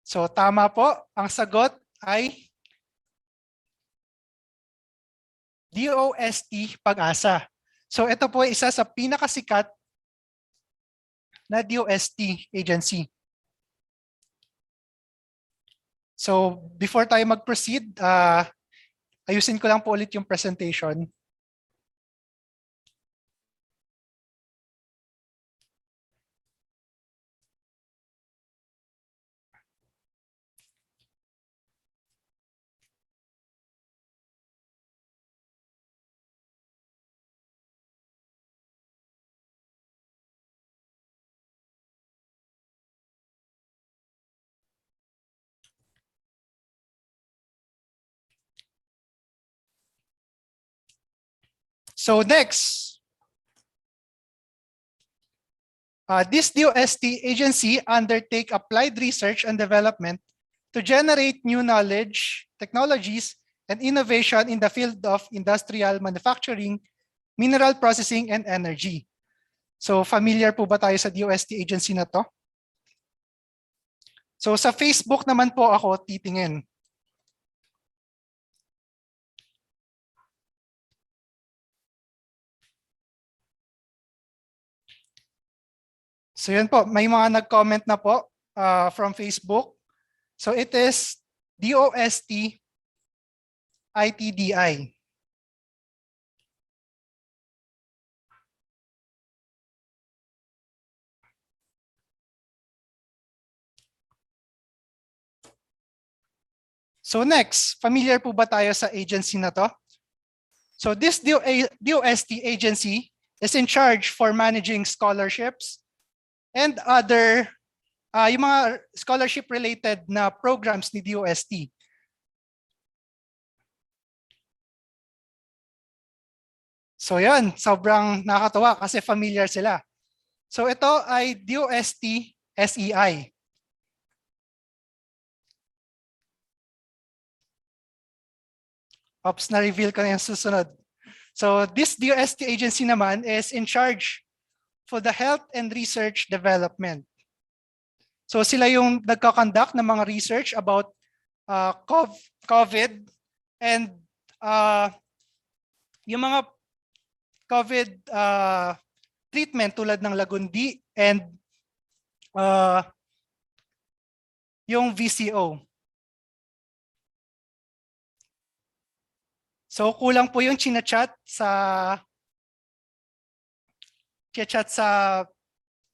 So tama po, ang sagot ay DOST Pag-asa. So ito po ay isa sa pinakasikat na DOST agency. So before tayo mag-proceed, ayusin ko lang po ulit yung presentation. So next, this DOST agency undertake applied research and development to generate new knowledge, technologies, and innovation in the field of industrial manufacturing, mineral processing, and energy. So familiar po ba tayo sa DOST agency na to? So sa Facebook naman po ako titingin. So yun po, may mga nag-comment na po from Facebook. So it is DOST-ITDI. So next, familiar po ba tayo sa agency na to? So this DOST agency is in charge for managing scholarships and other yung mga scholarship-related na programs ni DOST. So yan, sobrang nakakatawa kasi familiar sila. So ito ay DOST-SEI. Oops, na-reveal ko na yung susunod. So this DOST agency naman is in charge for the health and research development. So sila yung nagko-conduct ng mga research about COVID and yung mga COVID treatment tulad ng lagundi and yung VCO. So kulang po yung chinachat sa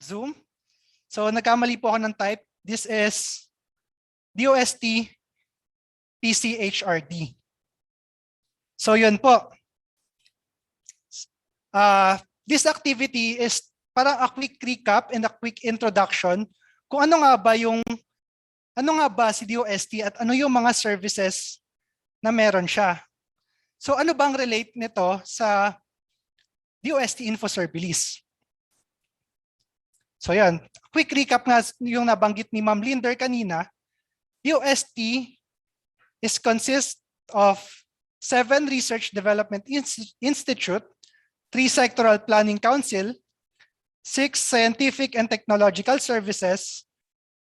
Zoom. So nagkamali po ako ng type. This is DOST-PCHRD. So yun po. This activity is parang a quick recap and a quick introduction kung ano nga ba si DOST at ano yung mga services na meron siya. So ano bang relate nito sa DOST-InfoSerbilis? So yan, quick recap nga yung nabanggit ni Ma'am Linder kanina. DOST consists of 7 Research Development Institute, 3 Sectoral Planning Council, 6 Scientific and Technological Services,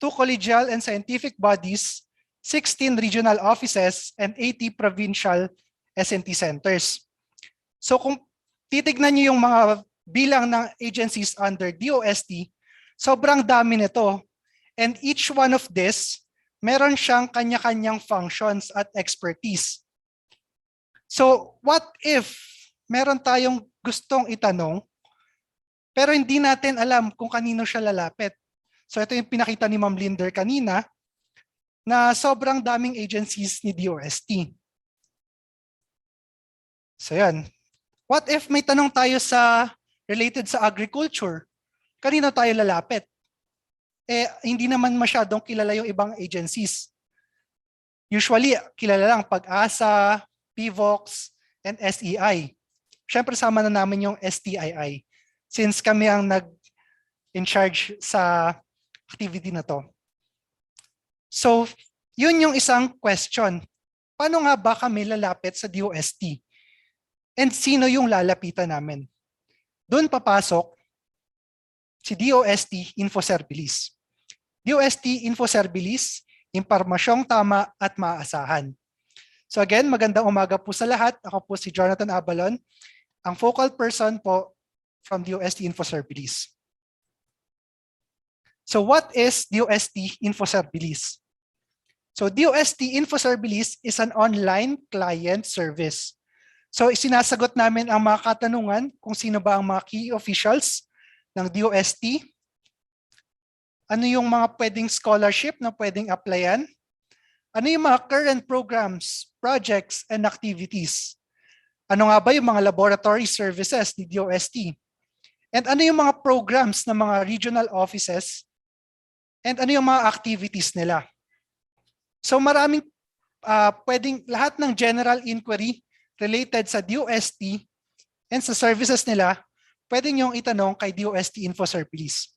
2 Collegial and Scientific Bodies, 16 Regional Offices, and 80 Provincial S&T Centers. So kung titignan niyo yung mga bilang ng agencies under DOST, sobrang dami nito. And each one of this, meron siyang kanya-kanyang functions at expertise. So what if meron tayong gustong itanong, pero hindi natin alam kung kanino siya lalapit? So ito yung pinakita ni Ma'am Linder kanina, na sobrang daming agencies ni DOST. So yan. What if may tanong tayo related sa agriculture? Kanino tayo lalapit? Hindi naman masyadong kilala yung ibang agencies. Usually, kilala lang PAG-ASA, PVOX, and SEI. Siyempre, sama na namin yung STII since kami ang in charge sa activity na to. So, yun yung isang question. Paano nga ba kami lalapit sa DOST? And sino yung lalapitan namin? Doon papasok si DOST-InfoSerbilis. DOST-InfoSerbilis, impormasyong tama at maaasahan. So again, magandang umaga po sa lahat. Ako po si Jonathan Abalon, ang focal person po from DOST-InfoSerbilis. So what is DOST-InfoSerbilis? So DOST-InfoSerbilis is an online client service. So sinasagot namin ang mga katanungan kung sino ba ang mga key officials ng DOST, ano yung mga pwedeng scholarship na pwedeng applyan, ano yung mga current programs, projects, and activities, ano nga ba yung mga laboratory services ni DOST, and ano yung mga programs ng mga regional offices, and ano yung mga activities nila. So maraming lahat ng general inquiry related sa DOST and sa services nila, pwede niyong itanong kay DOST-InfoSerbilis.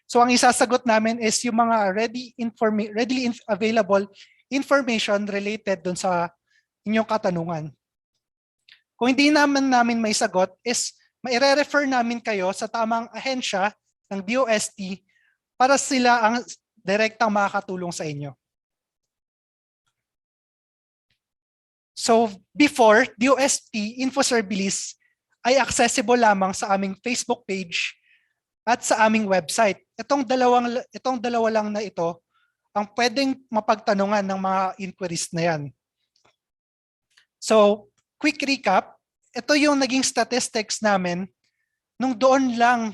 So ang isasagot namin is yung mga readily available information related dun sa inyong katanungan. Kung hindi namin may sagot is maire-refer namin kayo sa tamang ahensya ng DOST para sila ang direktang makakatulong sa inyo. So before, DOST-InfoSerbilis ay accessible lamang sa aming Facebook page at sa aming website. Itong dalawa lang na ito ang pwedeng mapagtanungan ng mga inquiries na yan. So, quick recap, ito yung naging statistics namin nung doon lang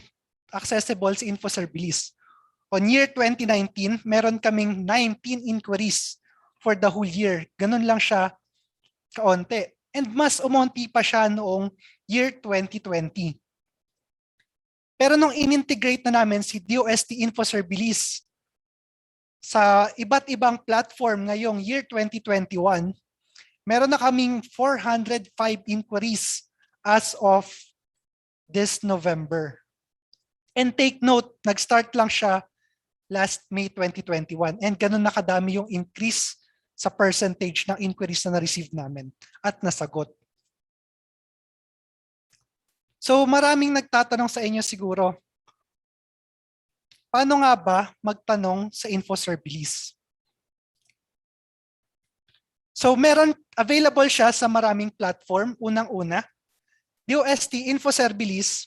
accessible sa InfoSerbilis. On year 2019, meron kaming 19 inquiries for the whole year. Ganun lang siya kaunti. And mas umunti pa siya noong year 2020. Pero nung in-integrate na namin si DOST-InfoSerbilis sa iba't ibang platform ngayong year 2021, meron na kaming 405 inquiries as of this November. And take note, nag-start lang siya last May 2021 and ganun nakadami yung increase sa percentage ng inquiries na na-receive namin at nasagot. So maraming nagtatanong sa inyo siguro, paano nga ba magtanong sa InfoSerbilis? So available siya sa maraming platform. Unang-una, DOST-InfoSerbilis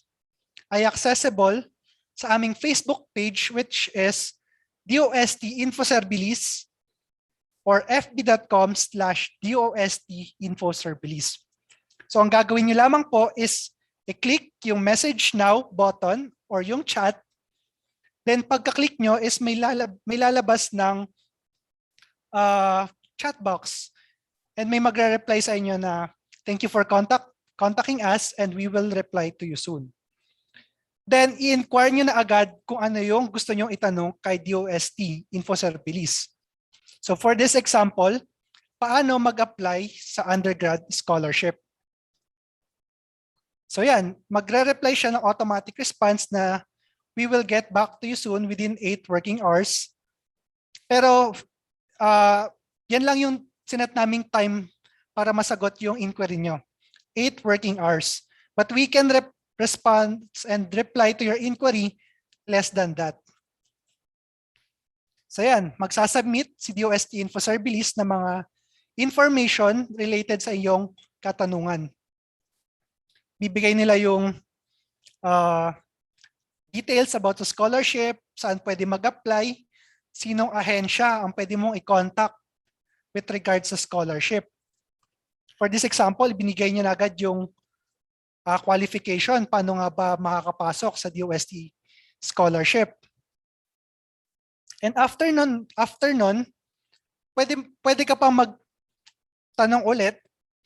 ay accessible sa aming Facebook page which is DOST-InfoSerbilis or fb.com/DOST-InfoSerbilis. So ang gagawin nyo lamang po is i-click yung message now button or yung chat. Then pagka-click nyo is may lalabas ng chat box. And may magre-reply sa inyo na thank you for contacting us and we will reply to you soon. Then i-inquire nyo na agad kung ano yung gusto nyong itanong kay DOST-InfoSerbilis. So for this example, paano mag-apply sa undergrad scholarship? So yan, magre-reply siya ng automatic response na we will get back to you soon within 8 working hours. Pero yan lang yung sinet naming time para masagot yung inquiry nyo. 8 working hours. But we can respond and reply to your inquiry less than that. So yan, magsasubmit si DOST-InfoSerbilis ng mga information related sa iyong katanungan. Bibigay nila yung details about the scholarship, saan pwede mag-apply, sinong ahensya ang pwede mong i-contact with regards sa scholarship. For this example, binigay niyo na agad yung qualification, paano nga ba makakapasok sa DOST scholarship. And after nun, pwede ka pang magtanong ulit,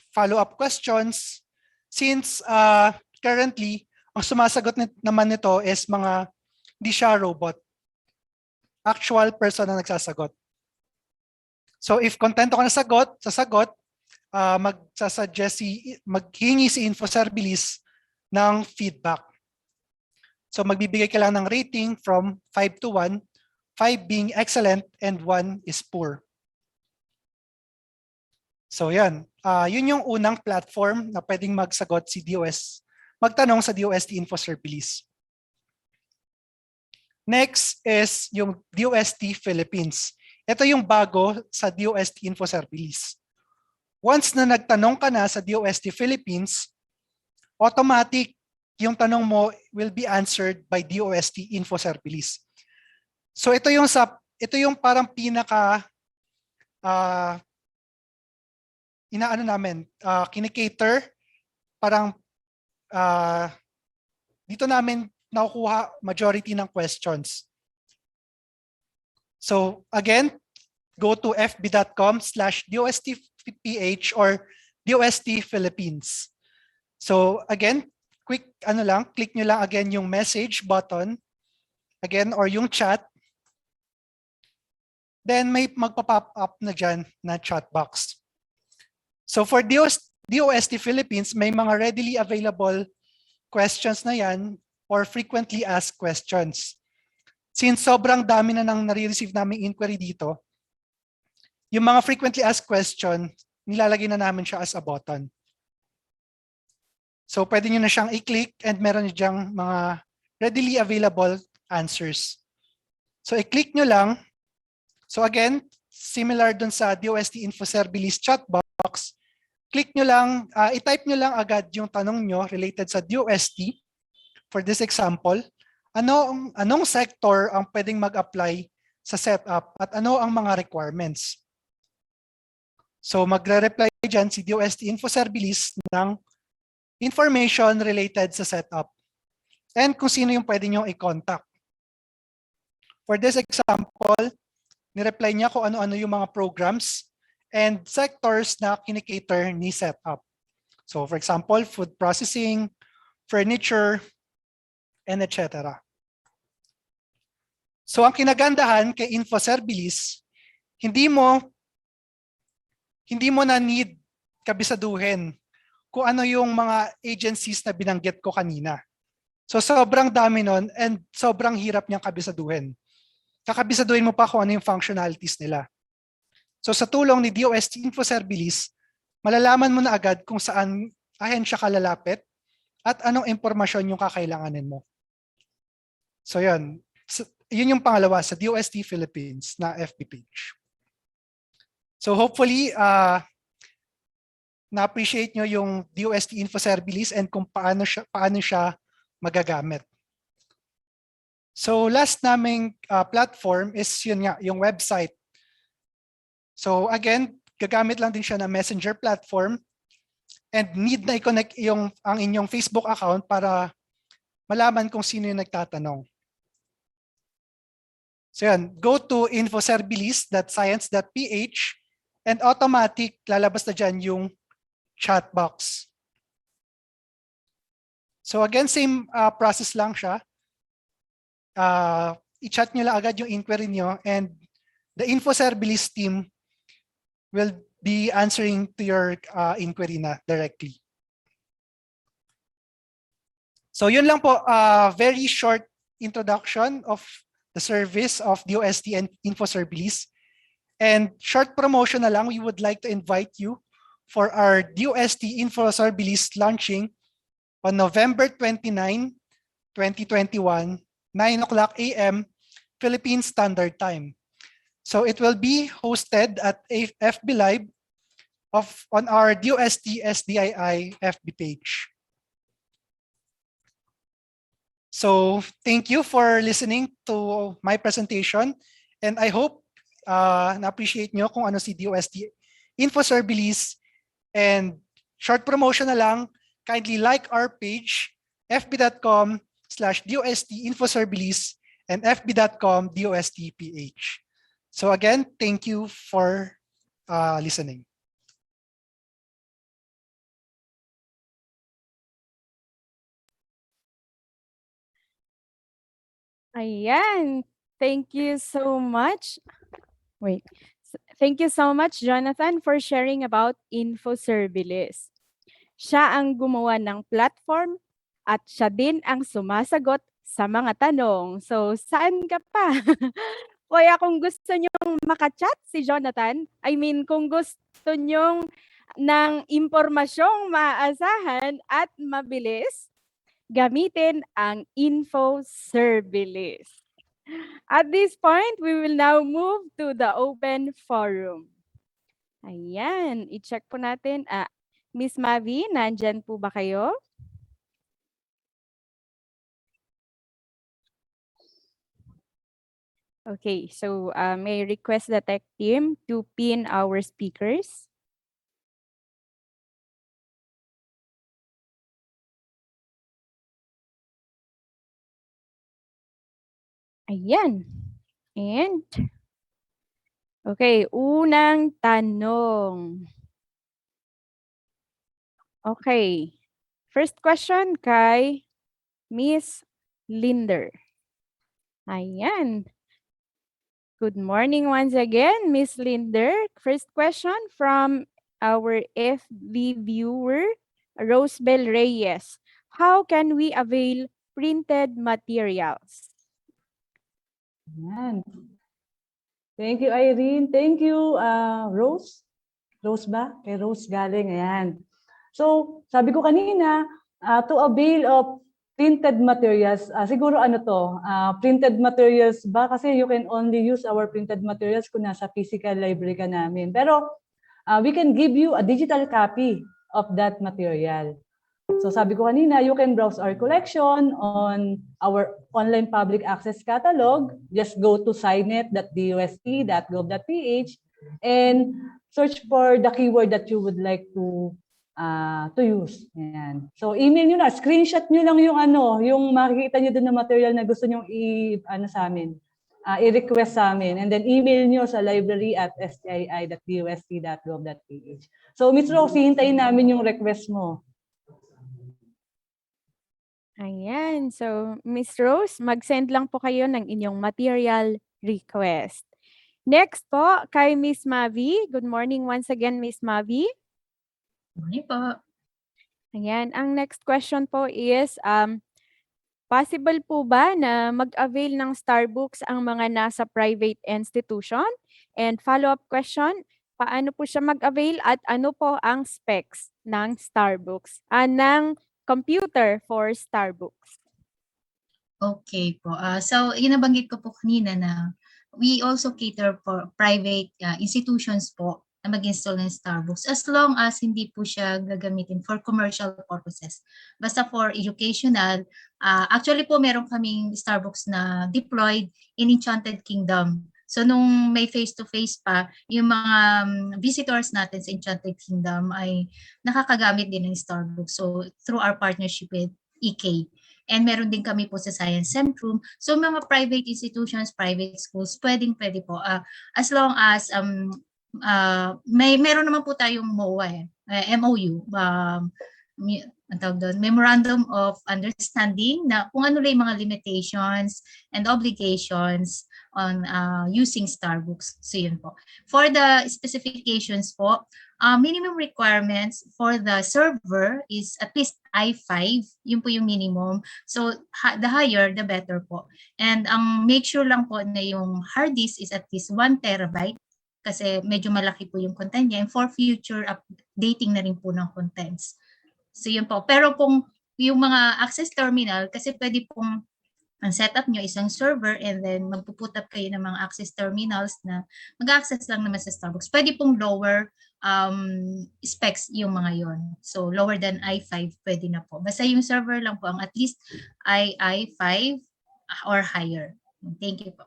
follow-up questions, since currently, ang sumasagot naman nito is hindi siya robot. Actual person na nagsasagot. So if kontento ka na sasagot, maghingi si InfoSerbilis ng feedback. So magbibigay ka lang ng rating from 5 to 1, 5 being excellent and 1 is poor. So yan, yun yung unang platform na pwedeng magtanong sa DOST-InfoSerbilis. Next is yung DOST Philippines. Ito yung bago sa DOST-InfoSerbilis. Once na nagtanong ka na sa DOST Philippines, automatic yung tanong mo will be answered by DOST-InfoSerbilis. So ito yung parang pinaka kinikater, parang dito namin nakukuha majority ng questions. So again, go to fb.com/DOSTPH or DOST Philippines. So again, click nyo lang again yung message button, again, or yung chat. Then may magpa-pop up na dyan na chat box. So for DOST Philippines, may mga readily available questions na yan or frequently asked questions. Since sobrang dami na nang nare-receive naming inquiry dito, yung mga frequently asked question, nilalagay na namin siya as a button. So pwede nyo na siyang i-click and meron nyo dyang mga readily available answers. So i-click nyo lang. So again, similar dun sa DOST-InfoSerbilis chat box, click nyo lang, i-type nyo lang agad yung tanong nyo related sa DOST. For this example, anong sector ang pwedeng mag-apply sa setup at ano ang mga requirements? So magre-reply dyan si DOST-InfoSerbilis ng information related sa setup and kung sino yung pwede nyo i-contact. For this example, ni-reply niya kung ano-ano yung mga programs and sectors na kinikater ni setup. So for example, food processing, furniture, and etc. So ang kinagandahan kay InfoSerbilis, hindi mo na need kabisaduhin kung ano yung mga agencies na binanggit ko kanina. So sobrang dami nun and sobrang hirap niyang kabisaduhin. Kakabisaduhin mo pa kung ano yung functionalities nila. So sa tulong ni DOST-InfoSerbilis, malalaman mo na agad kung saan ahensya ka lalapit at anong impormasyon yung kakailanganin mo. So yun yung pangalawa sa DOST Philippines na FB page. So hopefully, na-appreciate nyo yung DOST-InfoSerbilis and kung paano siya magagamit. So last naming platform is yun nga, yung website. So again, gagamit lang din siya na messenger platform. and need na i-connect ang inyong Facebook account para malaman kung sino yung nagtatanong. So yan, go to infoserbilis.science.ph and automatic lalabas na dyan yung chat box. So again, same process lang siya. I-chat nyo lang agad yung inquiry nyo and the InfoSerbilis team will be answering to your inquiry na directly. So yun lang po, very short introduction of the service of DOST and InfoSerbilis. And short promotion na lang, we would like to invite you for our DOST InfoSerbilis launching on November 29, 2021, 9:00 a.m. Philippine Standard Time. So it will be hosted at FB Live on our DOST-STII FB page. So thank you for listening to my presentation, and I hope na-appreciate nyo kung ano si DOST InfoSerbilis. And short promotion na lang, kindly like our page, fb.com/DOST-InfoSerbilis and fb.com/DOST-PH. So again, thank you for listening. Ayan. Thank you so much. Wait. Thank you so much, Jonathan, for sharing about InfoSerbilis. Siya ang gumawa ng platform at siya din ang sumasagot sa mga tanong. So, saan ka pa? Kaya kung gusto nyong makachat si Jonathan, I mean, kung gusto nyong ng impormasyong maaasahan at mabilis, gamitin ang InfoSerbilis. At this point, we will now move to the open forum. Ayan, i-check po natin. Miss Mavi, nandyan po ba kayo? Okay, so may I request the tech team to pin our speakers. Ayan. And, okay, unang tanong. Okay. First question kay Miss Linder. Ayan. Good morning once again, Miss Linder. First question from our FB viewer, Rosebel Reyes. How can we avail printed materials? Ayan. Thank you, Irene. Thank you, Rose. Rose ba? Kay Rose galing. Ayan. So, sabi ko kanina, to avail of printed materials, siguro ano to, printed materials ba? Kasi you can only use our printed materials kung nasa physical library ka namin. Pero, we can give you a digital copy of that material. So sabi ko kanina, you can browse our collection on our online public access catalog. Just go to signet.dost.gov.ph and search for the keyword that you would like to use. Ayan. So email nyo na, screenshot nyo lang yung makikita nyo doon na material na gusto nyo i-request sa amin. And then email nyo sa library@stii.dost.gov.ph. So Ms. Rose, hintayin namin yung request mo. Ayan. So, Miss Rose, mag-send lang po kayo ng inyong material request. Next po, kay Miss Mavi. Good morning once again, Miss Mavi. Good morning po. Ayan. Ang next question po is, possible po ba na mag-avail ng STARBOOKS ang mga nasa private institution? And follow-up question, paano po siya mag-avail at ano po ang specs ng STARBOOKS? Ng computer for STARBOOKS. Okay po. So, nabanggit ko po kanina na we also cater for private institutions po na mag-install ng STARBOOKS as long as hindi po siya gagamitin for commercial purposes. Basta for educational, actually po meron kaming STARBOOKS na deployed in Enchanted Kingdom. So nung may face-to-face pa, yung mga visitors natin sa Enchanted Kingdom ay nakakagamit din ng Starbucks. So through our partnership with EK. And meron din kami po sa Science Centrum. So mga private institutions, private schools, pwede po. As long as meron naman po tayong MOA, MOU, ang tawag doon, Memorandum of Understanding na kung ano lang yung mga limitations and obligations on using Starbucks. So yun po. For the specifications po, minimum requirements for the server is at least i5. Yun po yung minimum. So the higher, the better po. And make sure lang po na yung hard disk is at least 1 terabyte kasi medyo malaki po yung content niya and for future updating na rin po ng contents. So yun po. Pero kung yung mga access terminal, kasi pwede pong ang setup nyo isang server and then magpuput up kayo ng mga access terminals na mag-access lang naman sa Starbucks. Pwede pong lower specs yung mga yon. So lower than i5 pwede na po. Basta yung server lang po ang at least i5 or higher. Thank you po.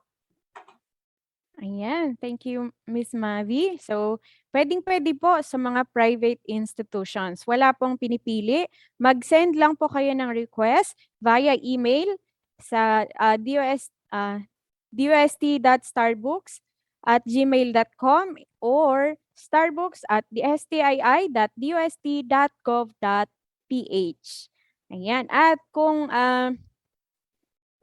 Ayan, thank you, Ms. Mavi. So, pwedeng-pwede po sa mga private institutions. Wala pong pinipili. Mag-send lang po kayo ng request via email sa dost.starbooks@gmail.com or starbucks@stii.dost.gov.ph. Ayan. At kung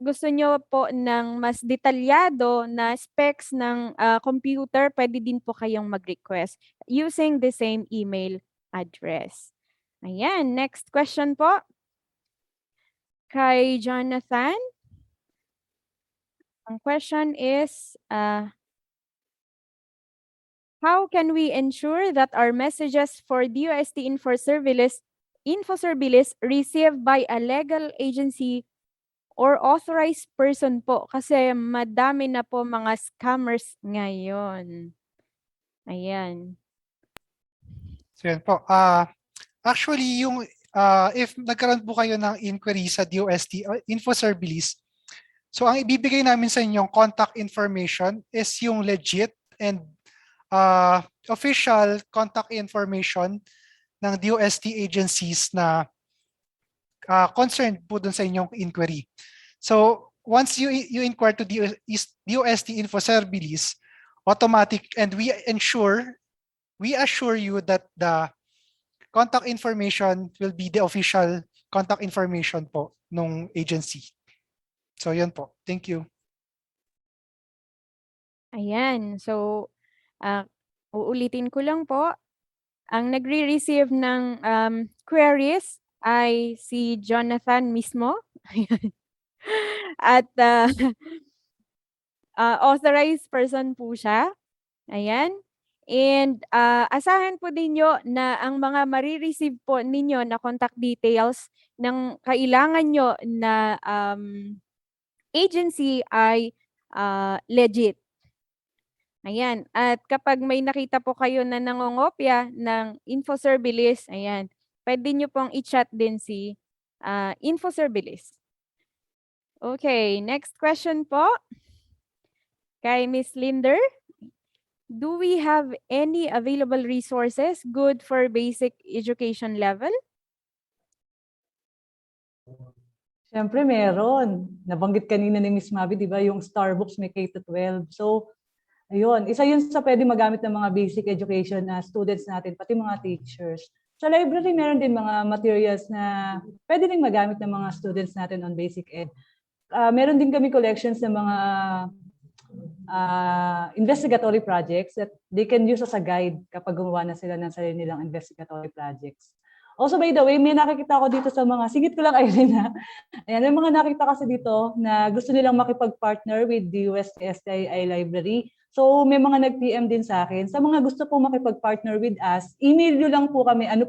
gusto nyo po ng mas detalyado na specs ng computer, pwede din po kayong mag-request using the same email address. Ayan, next question po. Kay Jonathan. Ang question is, how can we ensure that our messages for DOST-InfoSerbilis received by a legal agency or authorized person po? Kasi madami na po mga scammers ngayon. Ayan. So yan po. Actually, yung if nagkaroon po kayo ng inquiry sa DOST-InfoSerbilis, so ang ibibigay namin sa inyong contact information is yung legit and official contact information ng DOST agencies na concerned po dun sa inyong inquiry. So once you inquire to DOST-InfoSerbilis, automatic, and we assure you that the contact information will be the official contact information po nung agency. So yun po. Thank you. Ayan. So, uulitin ko lang po. Ang nagre-receive ng queries ay si Jonathan mismo. At authorized person po siya. Ayan. And asahan po ninyo na ang mga marireceive po ninyo na contact details ng kailangan nyo na agency ay legit. Ayan. At kapag may nakita po kayo na nangongopya ng InfoSerbilis, ayan, pwede nyo pong i-chat din si InfoSerbilis. Okay, next question po. Kay Ms. Linder. Do we have any available resources good for basic education level? Siyempre meron. Nabanggit kanina ni Ms. Mavi, di ba, yung Starbucks may K-12. So, ayun, isa yun sa pwede magamit ng mga basic education na students natin, pati mga teachers. Sa library, meron din mga materials na pwede rin magamit ng mga students natin on basic ed. Meron din kami collections ng mga investigatory projects that they can use as a guide kapag gumawa na sila ng sarili nilang investigatory projects. Also, by the way, may nakikita ko dito sa mga, singit ko lang Irene ha. Ayan, may mga nakita kasi dito na gusto nilang makipag-partner with the DOST-STII library. So, may mga nag-PM din sa akin. Sa mga gusto po makipag-partner with us, email nyo lang po kami, in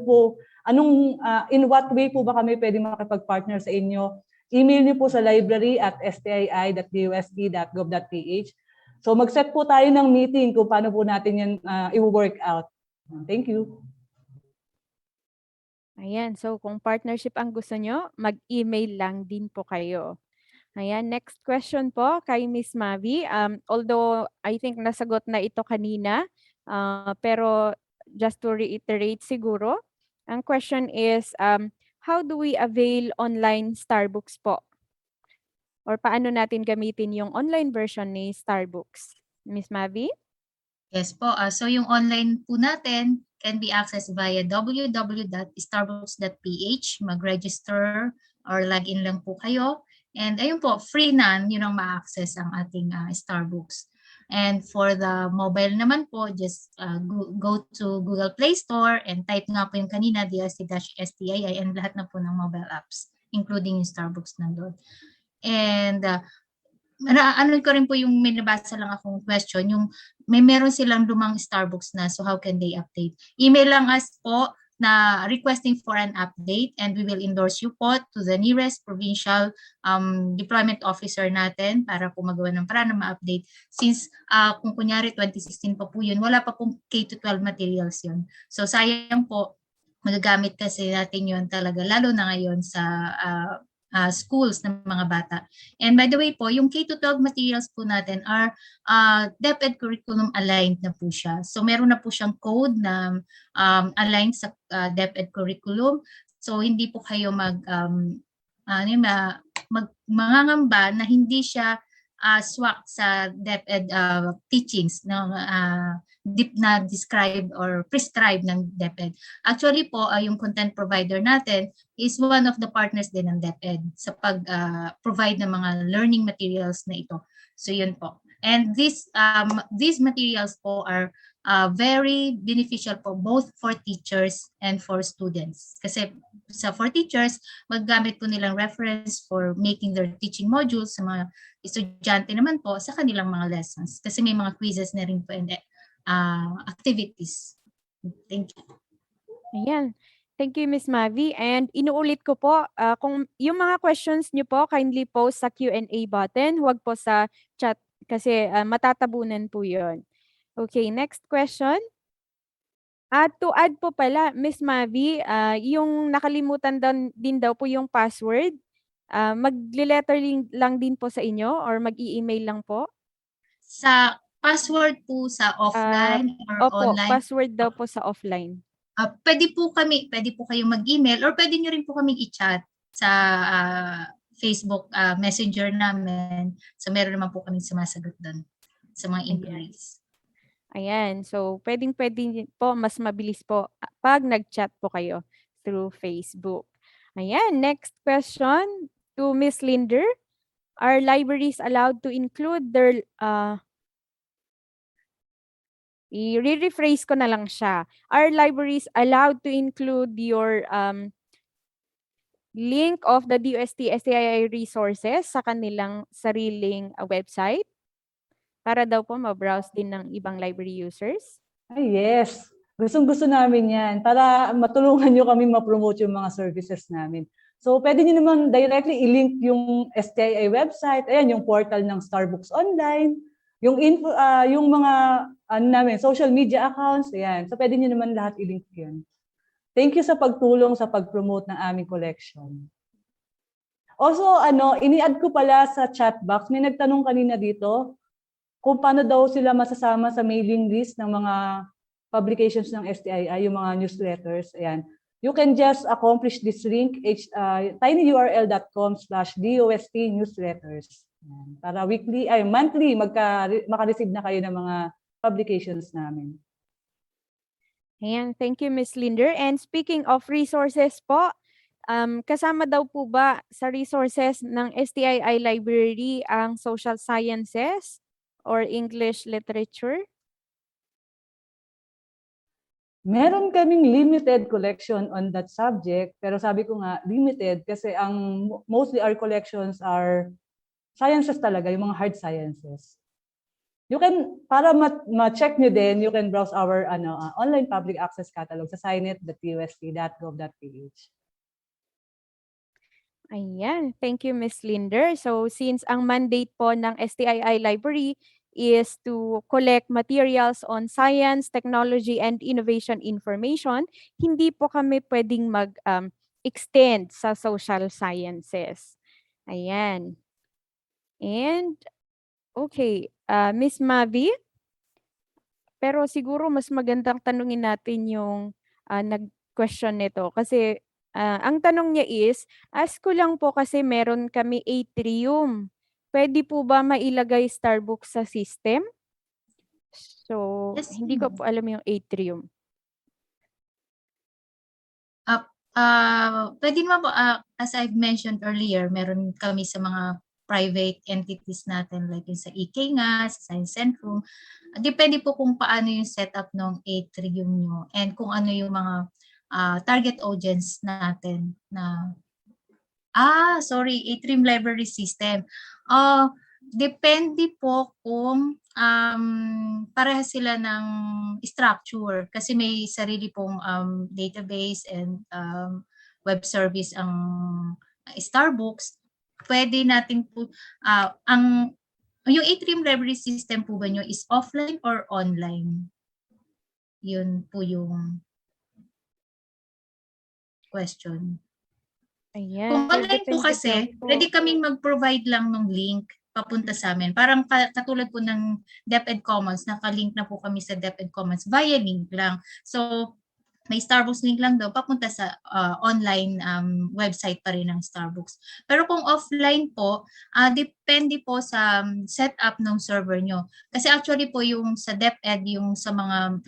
what way po ba kami pwede makipag-partner sa inyo. Email nyo po sa library@stii.dost.gov.ph. So, mag-set po tayo ng meeting kung paano po natin yan i-work out. Thank you. Ayan, so kung partnership ang gusto nyo, mag-email lang din po kayo. Ayan, next question po kay Miss Mavi. Although I think nasagot na ito kanina, pero just to reiterate siguro, ang question is, how do we avail online STARBOOKS po? Or paano natin gamitin yung online version ni STARBOOKS? Miss Mavi? Yes po. So yung online po natin can be accessed via www.starbooks.ph. Mag-register or login lang po kayo. And ayun po, free na, yun ang ma-access ang ating STARBOOKS. And for the mobile naman po, just go to Google Play Store and type nga po yung kanina, DOST-STII, and lahat na po ng mobile apps, including yung STARBOOKS nandun. And ano ko rin po yung may nabasa lang akong question, yung meron silang lumang STARBOOKS na, so how can they update? Email lang us po na requesting for an update and we will endorse you po to the nearest provincial deployment officer natin para po magawa ng paraan na ma-update. Since kung kunyari 2016 pa po yun, wala pa pong K-12 materials yun. So sayang po, magagamit kasi natin yun talaga, lalo na ngayon sa schools ng mga bata. And by the way po, yung K-12 materials po natin are DepEd curriculum aligned na po siya. So meron na po siyang code na aligned sa DepEd curriculum. So hindi po kayo mangangamba na hindi siya swak sa DepEd teachings na described or prescribed ng DepEd. Actually po, yung content provider natin is one of the partners din ng DepEd sa pag-provide ng mga learning materials na ito. So yun po. And these materials po are very beneficial po both for teachers and for students. Kasi for teachers, maggamit po nilang reference for making their teaching modules. Sa mga estudyante naman po sa kanilang mga lessons. Kasi may mga quizzes na rin po and activities. Thank you. Ayan. Thank you, Miss Mavi. And inuulit ko po, kung yung mga questions niyo po, kindly post sa Q&A button. Huwag po sa chat kasi matatabunan po yun. Okay, next question. To add po pala, Miss Mavi, yung nakalimutan din daw po yung password. Magle-letter lang din po sa inyo or mag-i-email lang po? Sa password po sa offline or opo, online? Password daw po sa offline. Pwede po kayong mag-email or pwede nyo rin po kaming i-chat sa Facebook Messenger namin. So meron naman po kaming sumasagot doon sa mga inquiries. Ayan. So pwede po, mas mabilis po pag nag-chat po kayo through Facebook. Ayan. Next question to Miss Linder. Are libraries allowed to include their i-rephrase ko na lang siya. Are libraries allowed to include your link of the DOST-STII resources sa kanilang sariling website? Para daw po ma-browse din ng ibang library users? Ay, yes. Gustong-gusto namin yan para matulungan nyo kami ma-promote yung mga services namin. So, pwede nyo naman directly i-link yung STII website. Ayan, yung portal ng STARBOOKS Online. Yung info, yung mga social media accounts, ayan. So pwede niyo naman lahat i-link 'yan. Thank you sa pagtulong sa pag-promote ng aming collection. Also, ini-add ko pala sa chat box, may nagtanong kanina dito kung paano daw sila masasama sa mailing list ng mga publications ng STII, yung mga newsletters. Ayan. You can just accomplish this link, tinyurl.com/DOST-newsletters. Para monthly, maka-receive na kayo ng mga publications namin. Ayan, thank you, Ms. Linder. And speaking of resources po, kasama daw po ba sa resources ng STII Library ang social sciences or English literature? Meron kaming limited collection on that subject, pero sabi ko nga, limited kasi mostly our collections are sciences talaga, yung mga hard sciences. You can, para ma-check nyo din, you can browse our online public access catalog sa sinet.dost.gov.ph. Ayan, thank you, Ms. Linder. So since ang mandate po ng STII Library is to collect materials on science, technology, and innovation information, hindi po kami pwedeng mag-extend sa social sciences. Ayan. And okay, Miss Mavi, pero siguro mas magandang tanungin natin yung nag-question nito kasi ang tanong niya is, ask ko lang po kasi meron kami atrium. Pwede po ba mailagay Starbucks sa system? So, Yes, hindi ko po alam yung atrium. Pwede naman po, as I've mentioned earlier, meron kami sa mga private entities natin like yung sa EK nga, sa Science Centrum. Depende po kung paano yung setup ng atrium nyo and kung ano yung mga target audience natin na sorry, atrium library system. Depende po kung parehas sila ng structure kasi may sarili pong database and web service ang STARBOOKS. Pwede natin po, yung atrium library system po ba nyo is offline or online? Yun po yung question. Ayan. Kung online po Depende kasi, daw po. pwede kaming mag-provide lang ng link papunta sa amin. Parang katulad po ng DepEd Commons, naka-link na po kami sa DepEd Commons via link lang. So, may Starbucks link lang daw papunta sa online website pa rin ng Starbucks. Pero kung offline po, depende po sa setup ng server nyo. Kasi actually po yung sa DepEd, yung sa mga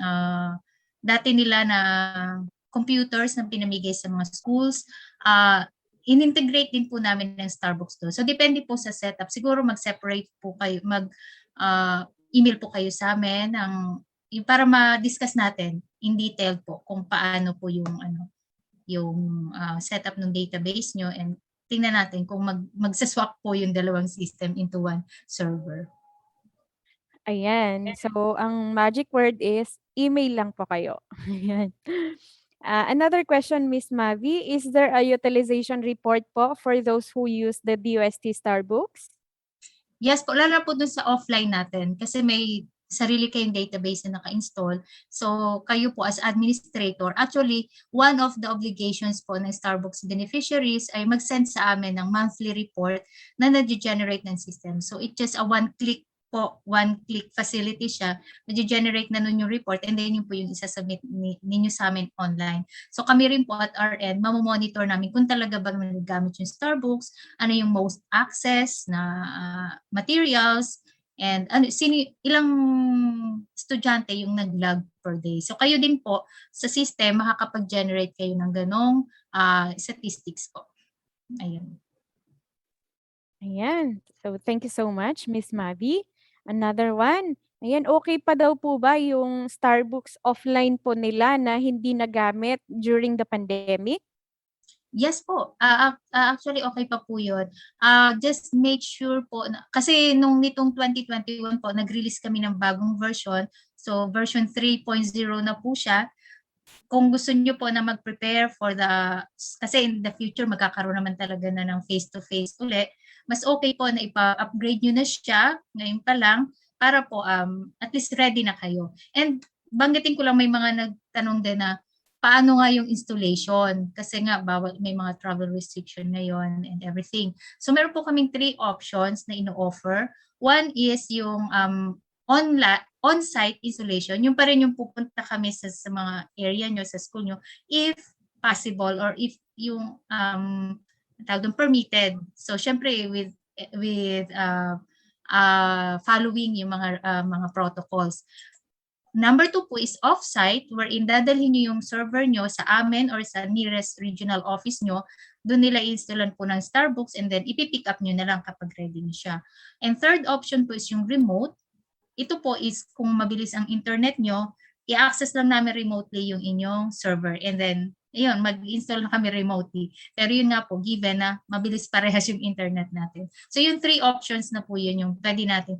dati nila na computers na pinamigay sa mga schools, in-integrate din po namin ng Starbucks doon. So depende po sa setup. Siguro mag-separate po kayo, email po kayo sa amin para ma-discuss natin in detail po kung paano po yung setup ng database nyo and tingnan natin kung magsaswap po yung dalawang system into one server. Ayan. So, ang magic word is email lang po kayo. Ayan. Another question, Miss Mavi, is there a utilization report po for those who use the DOST Starbucks? Yes po, lalo po dun sa offline natin kasi may sarili kayong database na naka-install. So, kayo po as administrator, actually, one of the obligations po ng Starbucks beneficiaries ay mag-send sa amin ng monthly report na nag-generate ng system. So, it's just a one-click facility siya, nag-generate na nun yung report and then yun po yung isasubmit ninyo sa amin online. So kami rin po at our end, mamomonitor namin kung talaga bang nagagamit yung Starbucks, ano yung most access na materials, and ilang estudyante yung nag-log per day. So kayo din po sa system, makakapag-generate kayo ng ganong statistics po. Ayun. Ayan. So, thank you so much, Miss Mavi. Another one. Ayan, okay pa daw po ba yung Starbucks offline po nila na hindi nagamit during the pandemic? Yes po. Actually, okay pa po yun. Just make sure po, kasi nitong 2021 po, nag-release kami ng bagong version. So, version 3.0 na po siya. Kung gusto niyo po na mag-prepare for kasi in the future, magkakaroon naman talaga na ng face-to-face uli, mas okay po na ipa-upgrade nyo na siya ngayon pa lang para po at least ready na kayo. And banggitin ko lang may mga nagtanong din na paano nga yung installation kasi nga may mga travel restriction ngayon and everything. So meron po kaming 3 options na ino-offer. One is yung on-site installation, yung pa rin yung pupunta kami sa mga area nyo, sa school nyo, if possible or if yung permitted. So syempre with following yung mga protocols. Number 2 po is off-site, wherein dadalhin nyo yung server nyo sa amin or sa nearest regional office nyo. Doon nila installan po ng Starbucks and then ipipick up nyo na lang kapag ready na siya. And third option po is yung remote. Ito po is kung mabilis ang internet nyo, i-access lang namin remotely yung inyong server. And then, ayun, mag-install na kami remotely. Pero yun nga po, given na mabilis parehas yung internet natin. So yung 3 options na po yun yung pwede natin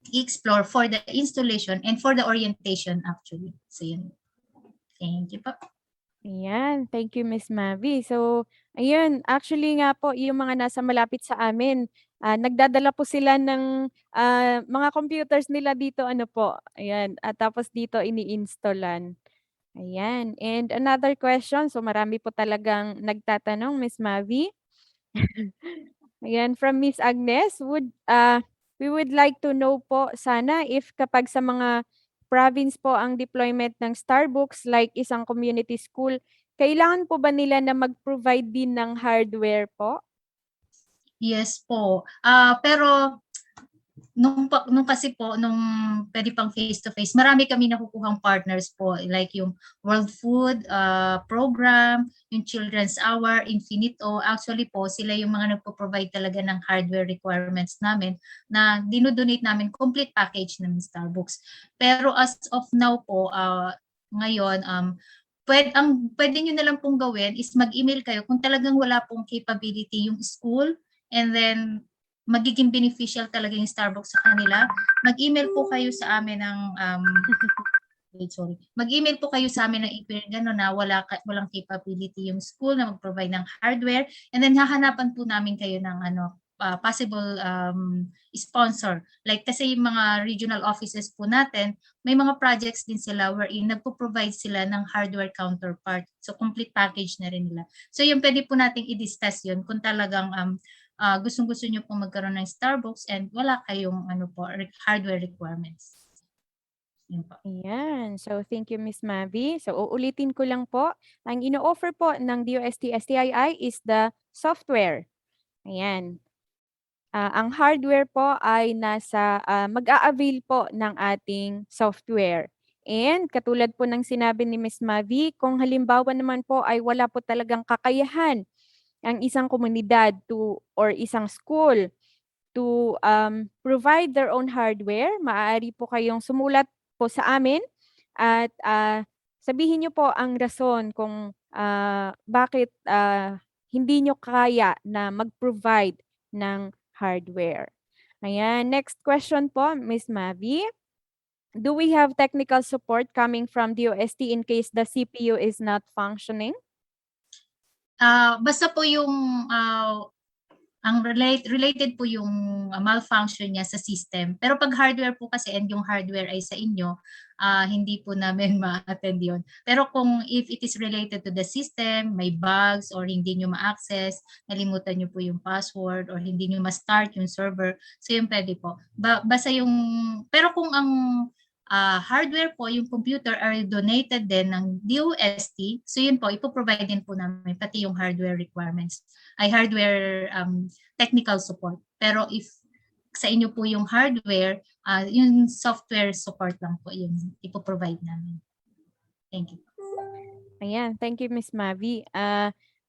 i-explore for the installation and for the orientation actually. So yun. Thank you po. Ayan, thank you, Miss Mavi. So, ayun, actually nga po, yung mga nasa malapit sa amin, nagdadala po sila ng mga computers nila dito, ano po, ayan, at tapos dito ini-installan. Ayan, and another question, so marami po talagang nagtatanong, Miss Mavi. Ayan, from Miss Agnes, we would like to know po sana if kapag sa mga province po ang deployment ng STARBOOKS like isang community school, kailangan po ba nila na mag-provide din ng hardware po? Yes po. Pero nung kasi po, nung pwede pang face-to-face, marami kami nakukuhang partners po. Like yung World Food Program, yung Children's Hour, Infinito. Actually po, sila yung mga nagpo-provide talaga ng hardware requirements namin na dinodonate namin complete package ng Starbucks. Pero as of now po, ngayon, pwede nyo na lang pong gawin is mag-email kayo kung talagang wala pong capability yung school, and then magiging beneficial talaga yung Starbucks sa kanila. Mag-email po kayo sa amin ng Mag-email po kayo sa amin ng gano'n na walang capability yung school na mag-provide ng hardware, and then hahanapan po namin kayo ng possible sponsor. Like kasi yung mga regional offices po natin, may mga projects din sila wherein nagpo-provide sila ng hardware counterpart. So complete package na rin nila. So yung pwede po nating i-discuss yun kung talagang gustong-gusto nyo pong magkaroon ng Starbucks and wala kayong hardware requirements. Yun po. Ayan. So, thank you, Miss Mavi. So, uulitin ko lang po. Ang ino-offer po ng DOST-STII is the software. Ayan. Ang hardware po ay mag-a-avail po ng ating software. And katulad po ng sinabi ni Miss Mavi, kung halimbawa naman po ay wala po talagang kakayahan ang isang komunidad or isang school to provide their own hardware, maaari po kayong sumulat po sa amin at sabihin niyo po ang rason kung bakit hindi nyo kaya na mag-provide ng hardware. Ayan, next question po, Ms. Mavi. Do we have technical support coming from DOST in case the CPU is not functioning? Basta po yung related po yung malfunction niya sa system. Pero pag hardware po kasi and yung hardware ay sa inyo, hindi po namin ma-attend yun. Pero kung if it is related to the system, may bugs or hindi nyo ma-access, nalimutan nyo po yung password or hindi nyo ma-start yung server, so yun pwede po. Basta yung, pero kung ang hardware po, yung computer are donated din ng DOST, so yun po, ipoprovide din po namin pati yung hardware requirements, ay hardware technical support. Pero if sa inyo po yung hardware, yung software support lang po yung ipoprovide namin. Thank you. Ayan, thank you, Miss Mavi.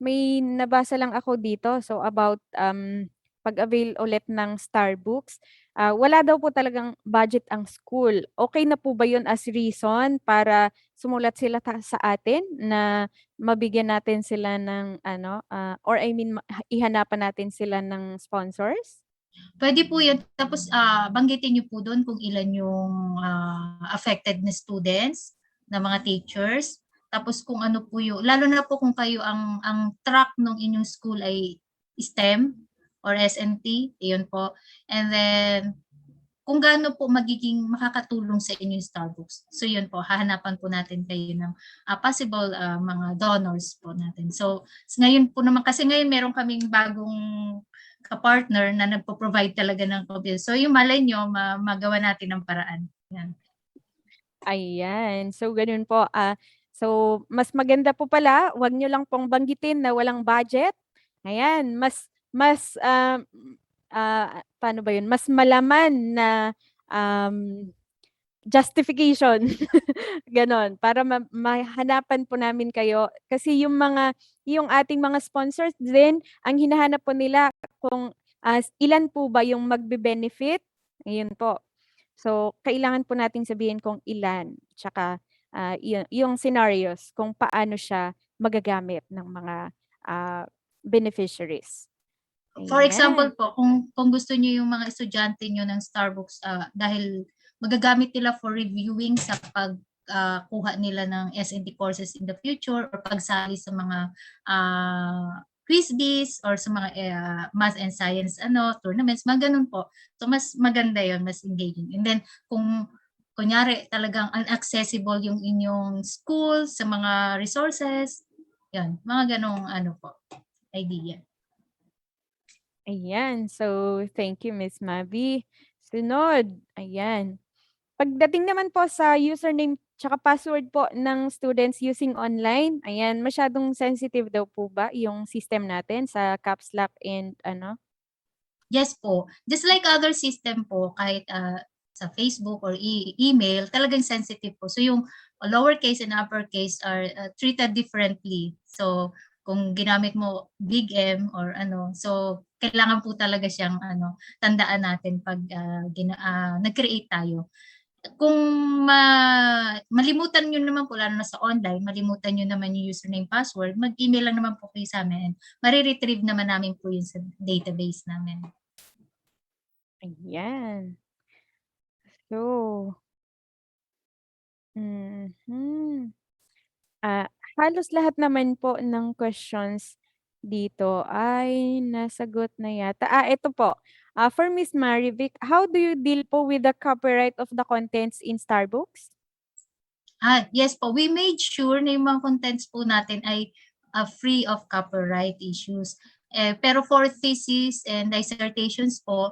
May nabasa lang ako dito, so about pag-avail ulit ng STARBOOKS. Wala daw po talagang budget ang school. Okay na po ba yun as reason para sumulat sila sa atin na mabigyan natin sila ng ihanapan natin sila ng sponsors? Pwede po yun. Tapos banggitin niyo po doon kung ilan yung affected na students, na mga teachers. Tapos kung ano po yung, lalo na po kung kayo ang track ng inyong school ay STEM or SNT, yun po. And then, kung gaano po magiging makakatulong sa inyong Starbucks. So yun po, hahanapan po natin kayo ng possible mga donors po natin. So ngayon po naman, kasi ngayon meron kaming bagong ka-partner na nagpo-provide talaga ng computer. So yung malay nyo, magawa natin ng paraan. Yan. Ayan. So, ganun po. So, mas maganda po pala, wag nyo lang pong banggitin na walang budget. Ayan. Paano ba yun? Mas malaman na justification. Ganon. Para mahanapan po namin kayo. Kasi yung ating mga sponsors din, ang hinahanap po nila kung ilan po ba yung magbe-benefit. Ayun po. So, kailangan po nating sabihin kung ilan, tsaka yung scenarios kung paano siya magagamit ng mga beneficiaries. For Ayan. example po, kung gusto niyo yung mga estudyante niyo ng Starbucks, dahil magagamit nila for reviewing sa pagkuha nila ng S&T courses in the future or pagsali sa mga quiz bees or sa mga math and science tournaments, mga ganun po. So mas maganda yon, mas engaging. And then kung kunyari talagang inaccessible yung inyong school sa mga resources, yan, mga ganong po, idea. Ayan. So, thank you, Miss Mavi. Sunod. Ayan. Pagdating naman po sa username tsaka password po ng students using online, ayan, masyadong sensitive daw po ba yung system natin sa caps lock and ano? Yes po. Just like other system po, kahit sa Facebook or email, talagang sensitive po. So yung lowercase and uppercase are treated differently. So kung ginamit mo big M or ano, so kailangan po talaga siyang tandaan natin pag nag-create tayo. Kung malimutan nyo naman po, lalo na sa online, malimutan nyo naman yung username, password, mag-email lang naman po kayo sa amin. Mariretrieve naman namin po yun sa database namin. Ayan. So, halos lahat naman po ng questions dito ay nasagot na yata. Ito po. For Miss Marievic, how do you deal po with the copyright of the contents in STARBOOKS? Yes po. We made sure na yung mga contents po natin ay free of copyright issues. Pero for thesis and dissertations po,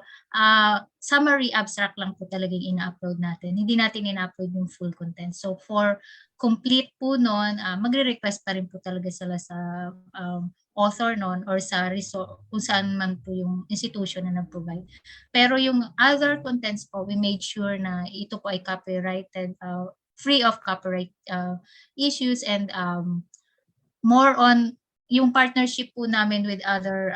summary abstract lang po talaga yung ina-upload natin. Hindi natin ina-upload yung full content. So for complete po nun, magre-request pa rin po talaga sila sa author nun or sa kung saan man po yung institution na nag-provide. Pero yung other contents po, we made sure na ito po ay copyrighted, free of copyright issues, and more on yung partnership po namin with other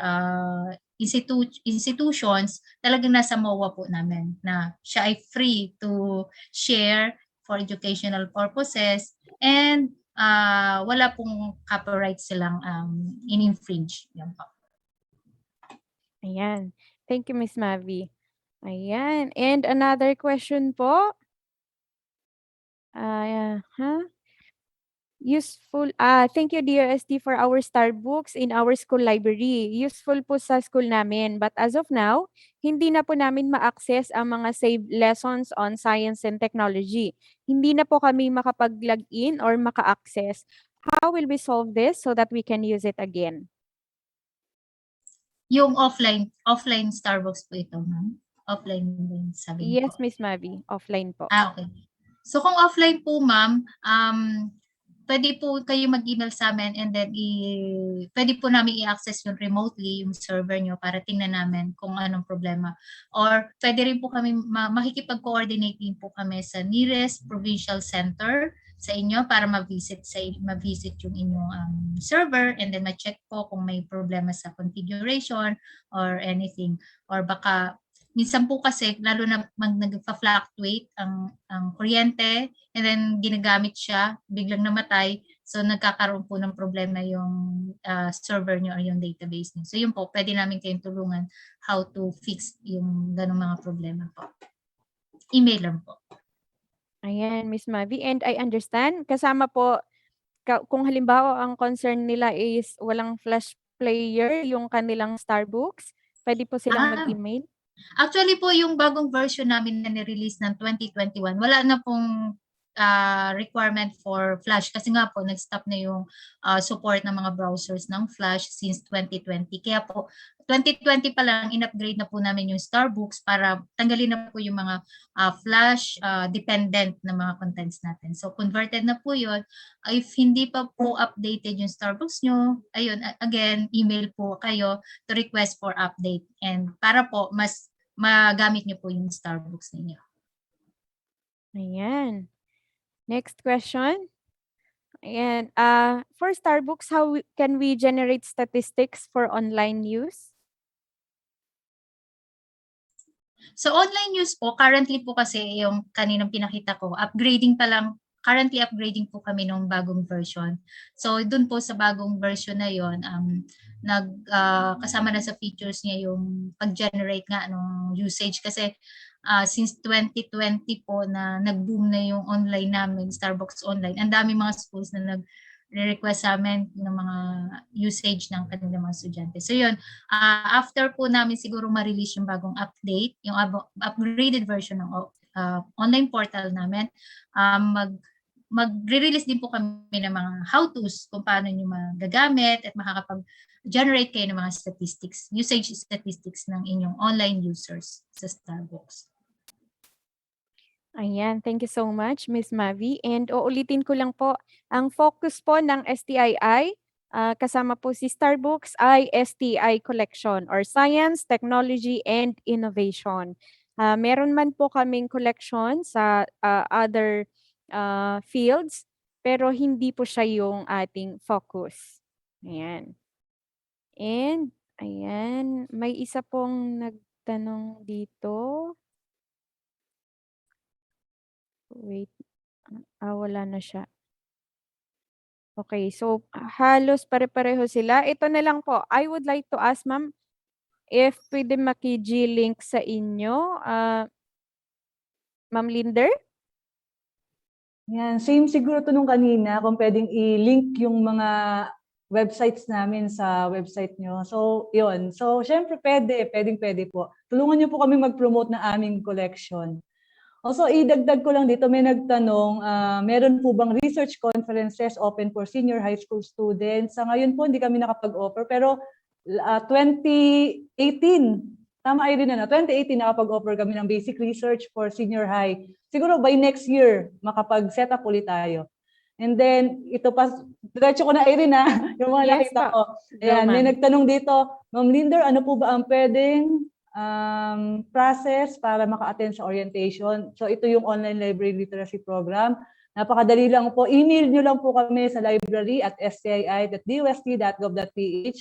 institutions, talagang nasa MOA po namin na siya ay free to share for educational purposes and wala pong copyright silang in-infringe. Yan po. Ayan. Thank you, Miss Mavi. Ayan. And another question po. Thank you DOST for our STARBOOKS in our school library. Useful po sa school namin. But as of now, hindi na po namin ma-access ang mga saved lessons on science and technology. Hindi na po kami makapag-login or maka-access. How will we solve this so that we can use it again? Yung offline STARBOOKS po ito, ma'am? Offline din sabi niyo Yes, po. Miss Mavi. Offline po. Okay. So kung offline po, ma'am, pwede po kayo mag-email sa amin and then pwede po namin i-access yung remotely yung server nyo para tingnan namin kung anong problema. Or pwede rin po kami makikipag-coordinate din po kami sa nearest provincial center sa inyo para ma-visit yung inyong server and then ma-check po kung may problema sa configuration or anything. Or baka minsan po kasi lalo na nagfa-fluctuate ang kuryente and then ginagamit siya, biglang namatay, so nagkakaroon po ng problema yung server nyo or yung database nyo. So yun po, pwede namin kayong tulungan how to fix yung ganong mga problema po. Email lang po. Ayan, Miss Mavi. And I understand, kasama po, kung halimbawa ang concern nila is walang flash player yung kanilang STARBOOKS, pwede po silang mag-email? Actually po, yung bagong version namin na ni-release ng 2021, wala na pong requirement for Flash kasi nga po nag-stop na yung support ng mga browsers ng Flash since 2020. Kaya po 2020 pa lang in-upgrade na po namin yung STARBOOKS para tanggalin na po yung mga Flash dependent na mga contents natin. So converted na po yun. If hindi pa po updated yung STARBOOKS nyo, ayun, again, email po kayo to request for update and para po mas magamit nyo po yung STARBOOKS ninyo. Ayan. Next question. Ayan. For STARBOOKS, how can we generate statistics for online use? So online use po, currently po kasi yung kaninang pinakita ko, upgrading pa lang, currently upgrading po kami ng bagong version. So dun po sa bagong version na yon, kasama na sa features niya yung pag-generate nga ng usage kasi since 2020 po na nag-boom na yung online namin, STARBOOKS Online, ang dami mga schools na nag-request sa amin ng mga usage ng kanilang mga estudyante. So yun, after po namin siguro ma-release yung bagong update, yung upgraded version ng online portal namin, mag-release din po kami ng mga how-tos kung paano nyo magagamit at makakapag mag-generate kayo ng mga statistics, usage statistics ng inyong online users sa STARBOOKS. Ayan, thank you so much, Miss Mavi. And uulitin ko lang po, ang focus po ng STII, kasama po si STARBOOKS, ay STI Collection or Science, Technology, and Innovation. Meron man po kaming collection sa other fields, pero hindi po siya yung ating focus. Ayan. And, ayan, may isa pong nagtanong dito. Wait. Wala na siya. Okay, so halos pare-pareho sila. Ito na lang po. I would like to ask, ma'am, if pwede maki-G-link sa inyo. Ma'am Linder? Yan, same siguro to nung kanina, kung pwedeng i-link yung mga websites namin sa website nyo. So, yun. So, syempre pwede po. Tulungan nyo po kami mag-promote ng aming collection. Also, idagdag ko lang dito, may nagtanong, meron po bang research conferences open for senior high school students? Sa ngayon po, hindi kami nakapag-offer, pero 2018, tama ay rin 2018 nakapag-offer kami ng basic research for senior high. Siguro by next year, makapag-set up ulit tayo. And then, ito pa, diretso ko na Irene yung mga Yes, nakita ko. Go, Ayan, may ma'am. nagtanong dito, Ma'am Linder, ano po ba ang pwedeng process para maka-attend sa orientation? So ito yung online library literacy program. Napakadali lang po. Email nyo lang po kami sa library@stii.dost.gov.ph.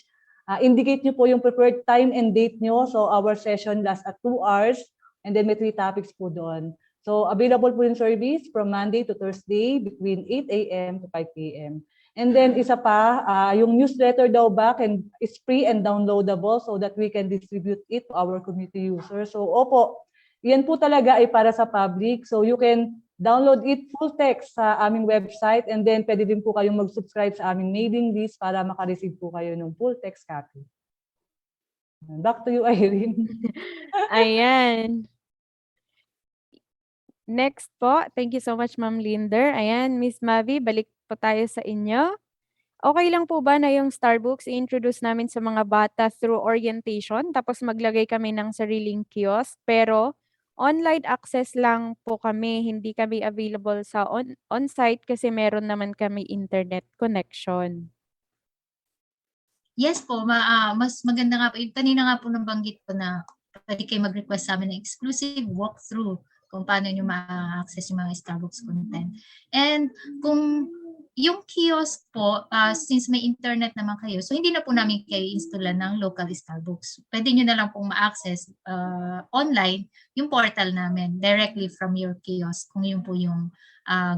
Indicate nyo po yung preferred time and date nyo. So our session lasts at 2 hours and then may 3 topics po doon. So available po yung service from Monday to Thursday between 8 a.m. to 5 p.m. And then isa pa, yung newsletter daw ba is free and downloadable so that we can distribute it to our community users. So opo, yan po talaga ay para sa public. So you can download it full text sa aming website and then pwede din po kayong mag-subscribe sa aming mailing list para makareceive po kayo ng full text copy. Back to you, Irene. Ayan. Next po, thank you so much, Ma'am Linder. Ayan, Miss Mavi, balik po tayo sa inyo. Okay lang po ba na yung STARBOOKS i-introduce namin sa mga bata through orientation tapos maglagay kami ng sariling kiosk pero online access lang po kami, hindi kami available sa on-site kasi meron naman kami internet connection. Yes po, mas maganda nga po. Kanina nga po nabanggit ko na pwede kayo mag-request sa amin ng exclusive walkthrough kung paano nyo ma-access yung mga STARBOOKS content. And kung yung kiosk po, since may internet naman kayo, so hindi na po namin kayo installan ng local STARBOOKS. Pwede nyo na lang pong ma-access online yung portal namin directly from your kiosk kung yun po yung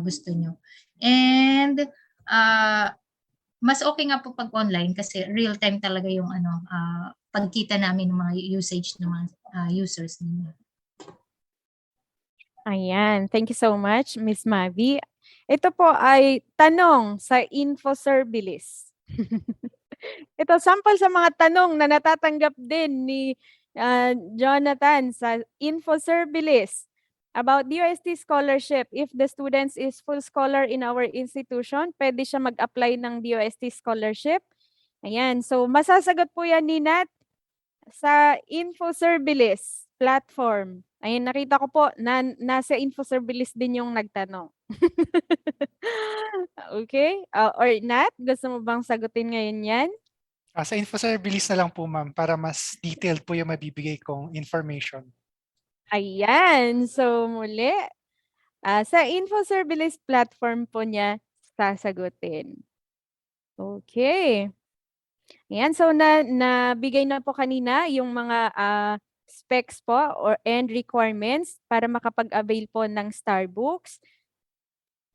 gusto nyo. And mas okay nga po pag online kasi real time talaga yung pagkita namin ng mga usage ng mga users ninyo. Ayan, thank you so much, Miss Mavi. Ito po ay tanong sa InfoSerbilis. Ito, sample sa mga tanong na natatanggap din ni Jonathan sa InfoSerbilis about DOST scholarship. If the students is full scholar in our institution, pwede siya mag-apply ng DOST scholarship. Ayan, so masasagot po yan ni Nat sa InfoSerbilis platform. Ayun, nakita ko po na nasa InfoSerbilis din yung nagtanong. Okay? Or Nat, gusto mo bang sagutin ngayon yan? Sa InfoSerbilis na lang po, ma'am, para mas detailed po yung mabibigay kong information. Ayan. So muli, sa InfoSerbilis platform po niya sasagutin. Okay. Ayan. So nabigay na po kanina yung mga specs po and requirements para makapag-avail po ng STARBOOKS.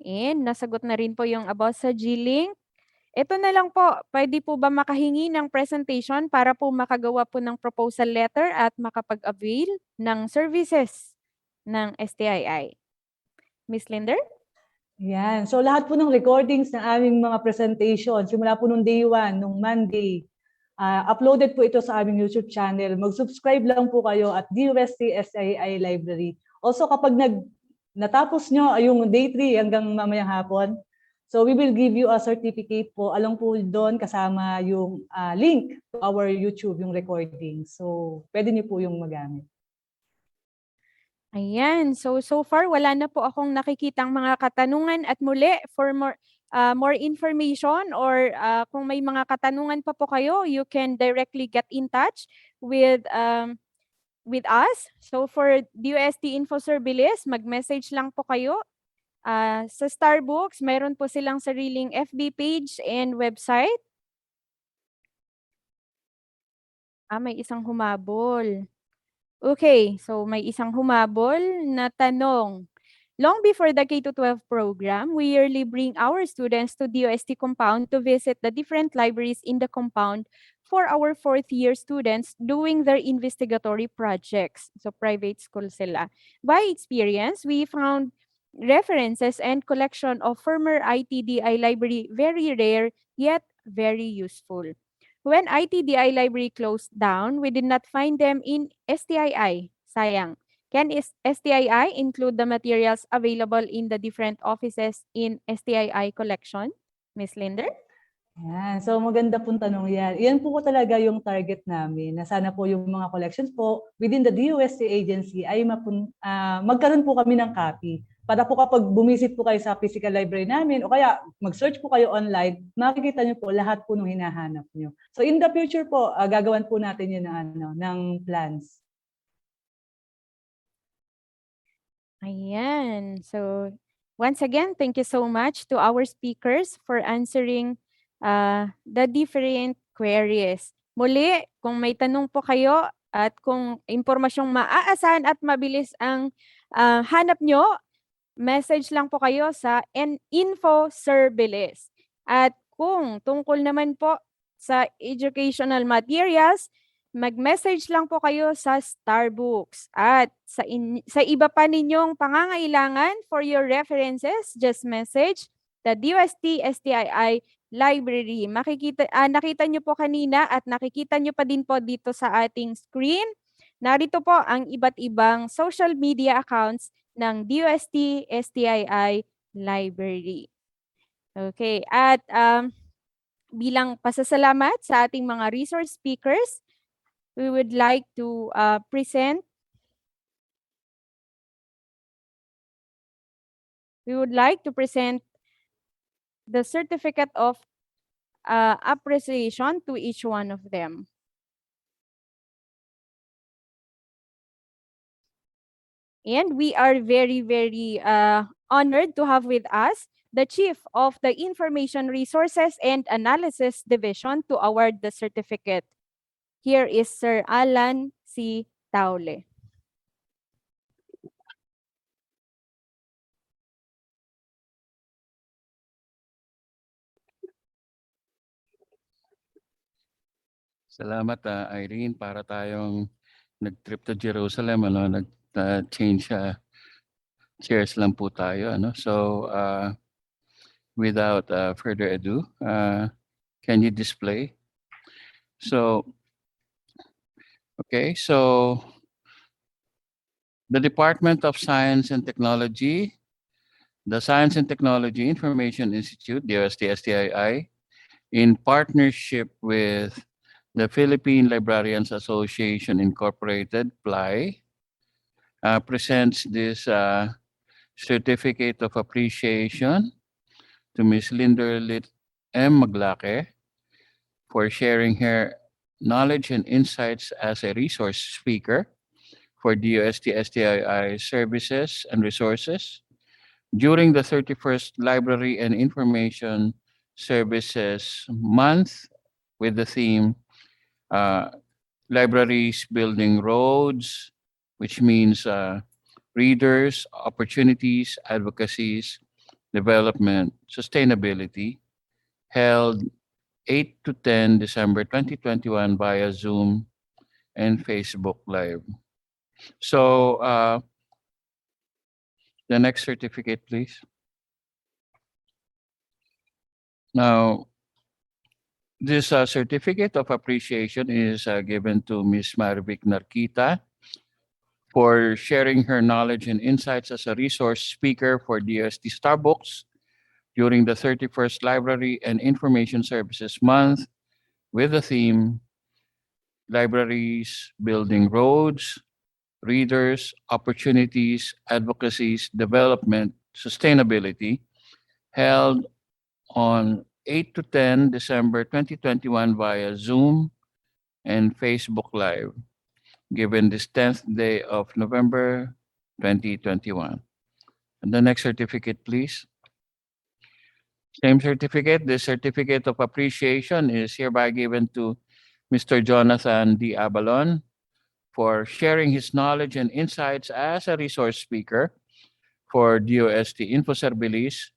And nasagot na rin po yung about sa G-Link. Ito na lang po, pwede po ba makahingi ng presentation para po makagawa po ng proposal letter at makapag-avail ng services ng STII? Miss Linder? Yan. So lahat po ng recordings ng aming mga presentation, simula po nung day 1, nung Monday, uploaded po ito sa aming YouTube channel. Mag-subscribe lang po kayo at DOST-STII Library. Also kapag natapos nyo yung day 3 hanggang mamayang hapon, So we will give you a certificate po, along po doon kasama yung link to our YouTube, yung recording. So pwede niyo po yung magamit. Ayan. So far, wala na po akong nakikitang mga katanungan at muli, for more information or kung may mga katanungan pa po kayo, you can directly get in touch with us. So for DOST-InfoSerbilis, mag-message lang po kayo. Sa STARBOOKS, mayroon po silang sariling FB page and website. May isang humabol. Okay, so may isang humabol na tanong. Long before the K-12 program, we yearly bring our students to DOST compound to visit the different libraries in the compound for our fourth-year students doing their investigatory projects. So private school sila. By experience, we found references and collection of former ITDI library very rare yet very useful. When ITDI library closed down, we did not find them in STII. Sayang. Can STII include the materials available in the different offices in STII collection? Miss Linder? Yan. So maganda pong tanong yan. Yan po talaga yung target namin, na sana po yung mga collections po within the DOST agency ay magkaroon po kami ng copy. Para po kapag bumisit po kayo sa physical library namin o kaya mag-search po kayo online, makikita niyo po lahat po ng hinahanap niyo. So in the future po, gagawan po natin yun ng plans. Ayan. So once again, thank you so much to our speakers for answering the different queries. Muli, kung may tanong po kayo at kung impormasyong maaasahan at mabilis ang hanap nyo, message lang po kayo sa InfoSerbilis. At kung tungkol naman po sa educational materials, mag-message lang po kayo sa STARBOOKS. At sa iba pa ninyong pangangailangan for your references, just message the DOST-STII library. Nakita nyo po kanina at nakikita nyo pa din po dito sa ating screen. Narito po ang iba't ibang social media accounts ng DOST-STII library. Okay, at bilang pasasalamat sa ating mga resource speakers, we would like to present the certificate of appreciation to each one of them. And we are very, very honored to have with us the Chief of the Information Resources and Analysis Division to award the certificate. Here is Sir Alan C. Taule. Salamat Irene, para tayong nag-trip to Jerusalem, nag-change chairs lang po tayo, So without further ado, can you display? So okay, so the Department of Science and Technology, the Science and Technology Information Institute, DOST-STII, in partnership with the Philippine Librarians Association Incorporated, PLAI, presents this certificate of appreciation to Ms. Lynderlitte M. Maglaque for sharing her knowledge and insights as a resource speaker for DOST-STII services and resources during the 31st Library and Information Services Month with the theme Libraries Building Roads, which means readers, opportunities, advocacies, development, sustainability, held 8 to 10 December 2021 via Zoom and Facebook Live. So the next certificate, please. Now, this certificate of appreciation is given to Ms. Marievic Narquita for sharing her knowledge and insights as a resource speaker for DOST STARBOOKS during the 31st Library and Information Services Month with the theme Libraries Building Roads, Readers, Opportunities, Advocacies, Development, Sustainability, held on 8 to 10 December 2021 via Zoom and Facebook Live, given this 10th day of November 2021. And the next certificate, please. Same certificate. This certificate of appreciation is hereby given to Mr. Jonathan D. Abalon for sharing his knowledge and insights as a resource speaker for DOST-InfoSerbilis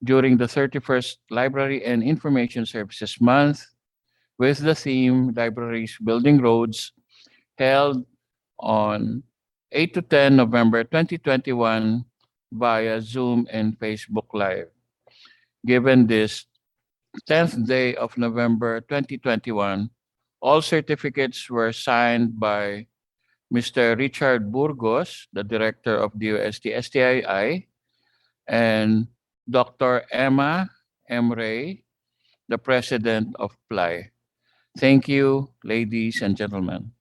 during the 31st Library and Information Services Month with the theme Libraries Building Roads, held on 8 to 10 November 2021 via Zoom and Facebook Live. Given this 10th day of November 2021, all certificates were signed by Mr. Richard Burgos, the Director of DOST-STII, and Dr. Emma M. Ray, the President of PLAI. Thank you, ladies and gentlemen.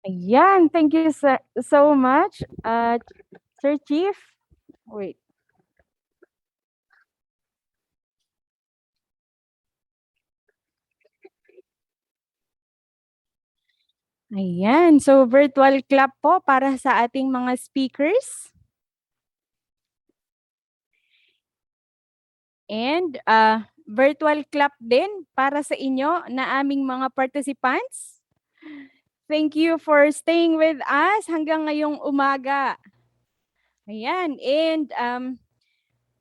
Ayan, thank you so much, Sir Chief. Wait. Ayan, so virtual clap po para sa ating mga speakers. And virtual clap din para sa inyo na aming mga participants. Thank you for staying with us hanggang ngayong umaga. Ayan, and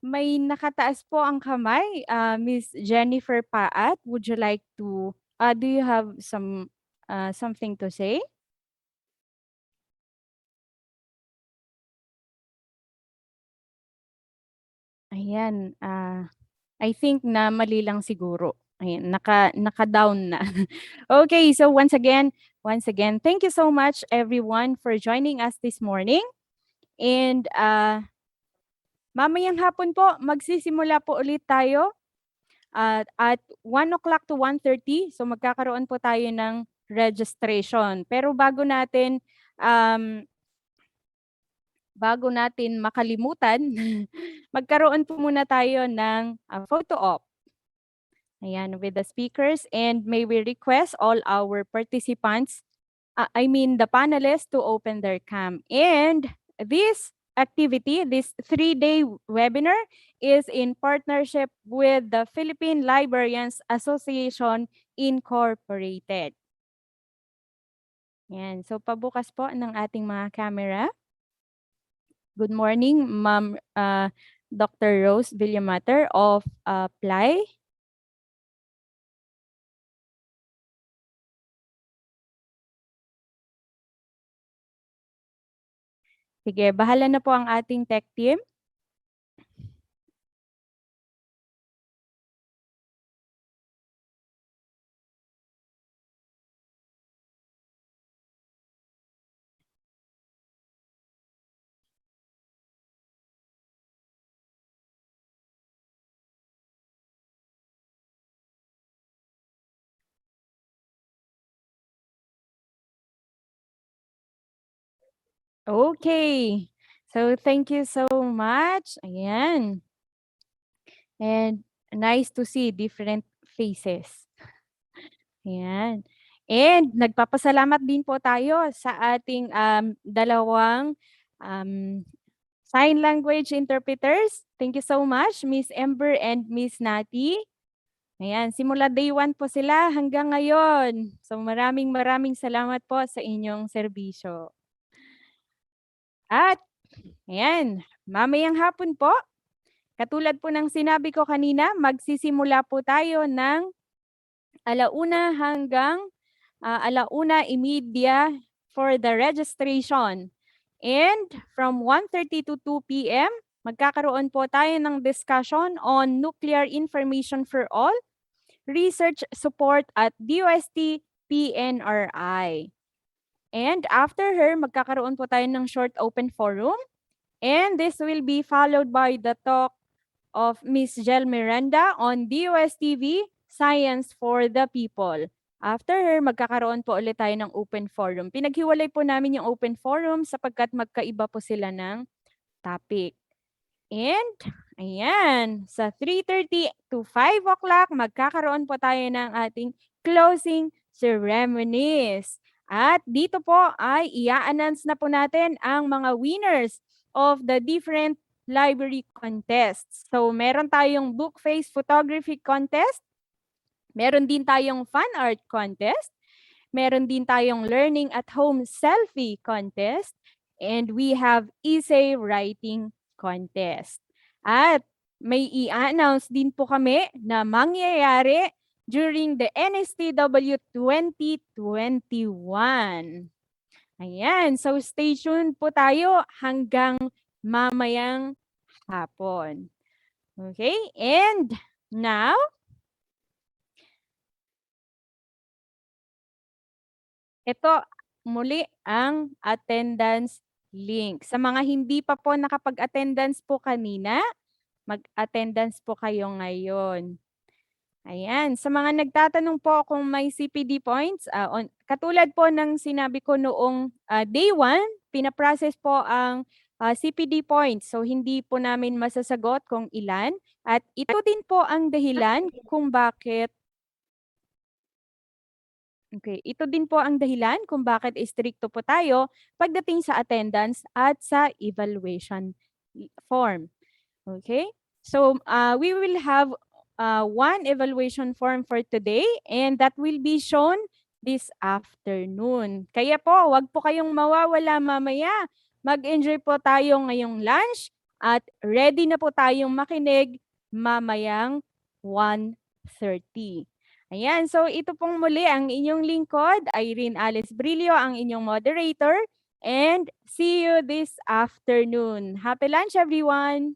may nakataas po ang kamay, Miss Jennifer Paat. Would you like to, do you have something to say? Ayan, I think na mali lang siguro. Ayan, naka-down na. Okay, so once again, thank you so much everyone for joining us this morning. And mamayang hapon po, magsisimula po ulit tayo at 1 o'clock to 1:30. So magkakaroon po tayo ng registration. Pero bago natin makalimutan, magkaroon po muna tayo ng photo op. Ayan, with the speakers, and may we request all our participants, the panelists, to open their cam. And this activity, this 3-day webinar, is in partnership with the Philippine Librarians Association Incorporated. Yan, so pabukas po ng ating mga camera. Good morning, Ma'am Dr. Rose Villamater of PLAI. Sige, bahala na po ang ating tech team. Okay. So thank you so much. Ayan. And nice to see different faces. Ayan. And nagpapasalamat din po tayo sa ating dalawang sign language interpreters. Thank you so much, Miss Ember and Miss Nati. Ayan, simula day 1 po sila hanggang ngayon. So maraming salamat po sa inyong serbisyo. At ayan, mamayang hapon po, katulad po ng sinabi ko kanina, magsisimula po tayo ng 1:00 hanggang 1:30 for the registration. And from 1:30 to 2 p.m., magkakaroon po tayo ng discussion on nuclear information for all research support at DOST-PNRI. And after her, magkakaroon po tayo ng short open forum. And this will be followed by the talk of Ms. Jel Miranda on DOST-TV, Science for the People. After her, magkakaroon po ulit tayo ng open forum. Pinaghiwalay po namin yung open forum sapagkat magkaiba po sila ng topic. And, ayan, sa 3:30 to 5 o'clock, magkakaroon po tayo ng ating closing ceremonies. At dito po ay i-announce na po natin ang mga winners of the different library contests. So, meron tayong book face photography contest, meron din tayong fan art contest, meron din tayong learning at home selfie contest, and we have essay writing contest. At may i-announce din po kami na mangyayari during the NSTW 2021. Ayan, so stay tuned po tayo hanggang mamayang hapon. Okay, and now, ito muli ang attendance link. Sa mga hindi pa po nakapag-attendance po kanina, mag-attendance po kayo ngayon. Ayan, sa mga nagtatanong po kung may CPD points, katulad po ng sinabi ko noong day 1, pinaprocess po ang CPD points. So hindi po namin masasagot kung ilan. At ito din po ang dahilan kung bakit ito din po ang dahilan kung bakit istrikto po tayo pagdating sa attendance at sa evaluation form. Okay? So, we will have one evaluation form for today and that will be shown this afternoon. Kaya po, wag po kayong mawawala mamaya. Mag-enjoy po tayo ngayong lunch at ready na po tayong makinig mamayang 1:30. Ayan, so ito pong muli ang inyong lingkod, Irene Alice Brillo, ang inyong moderator. And see you this afternoon. Happy lunch, everyone!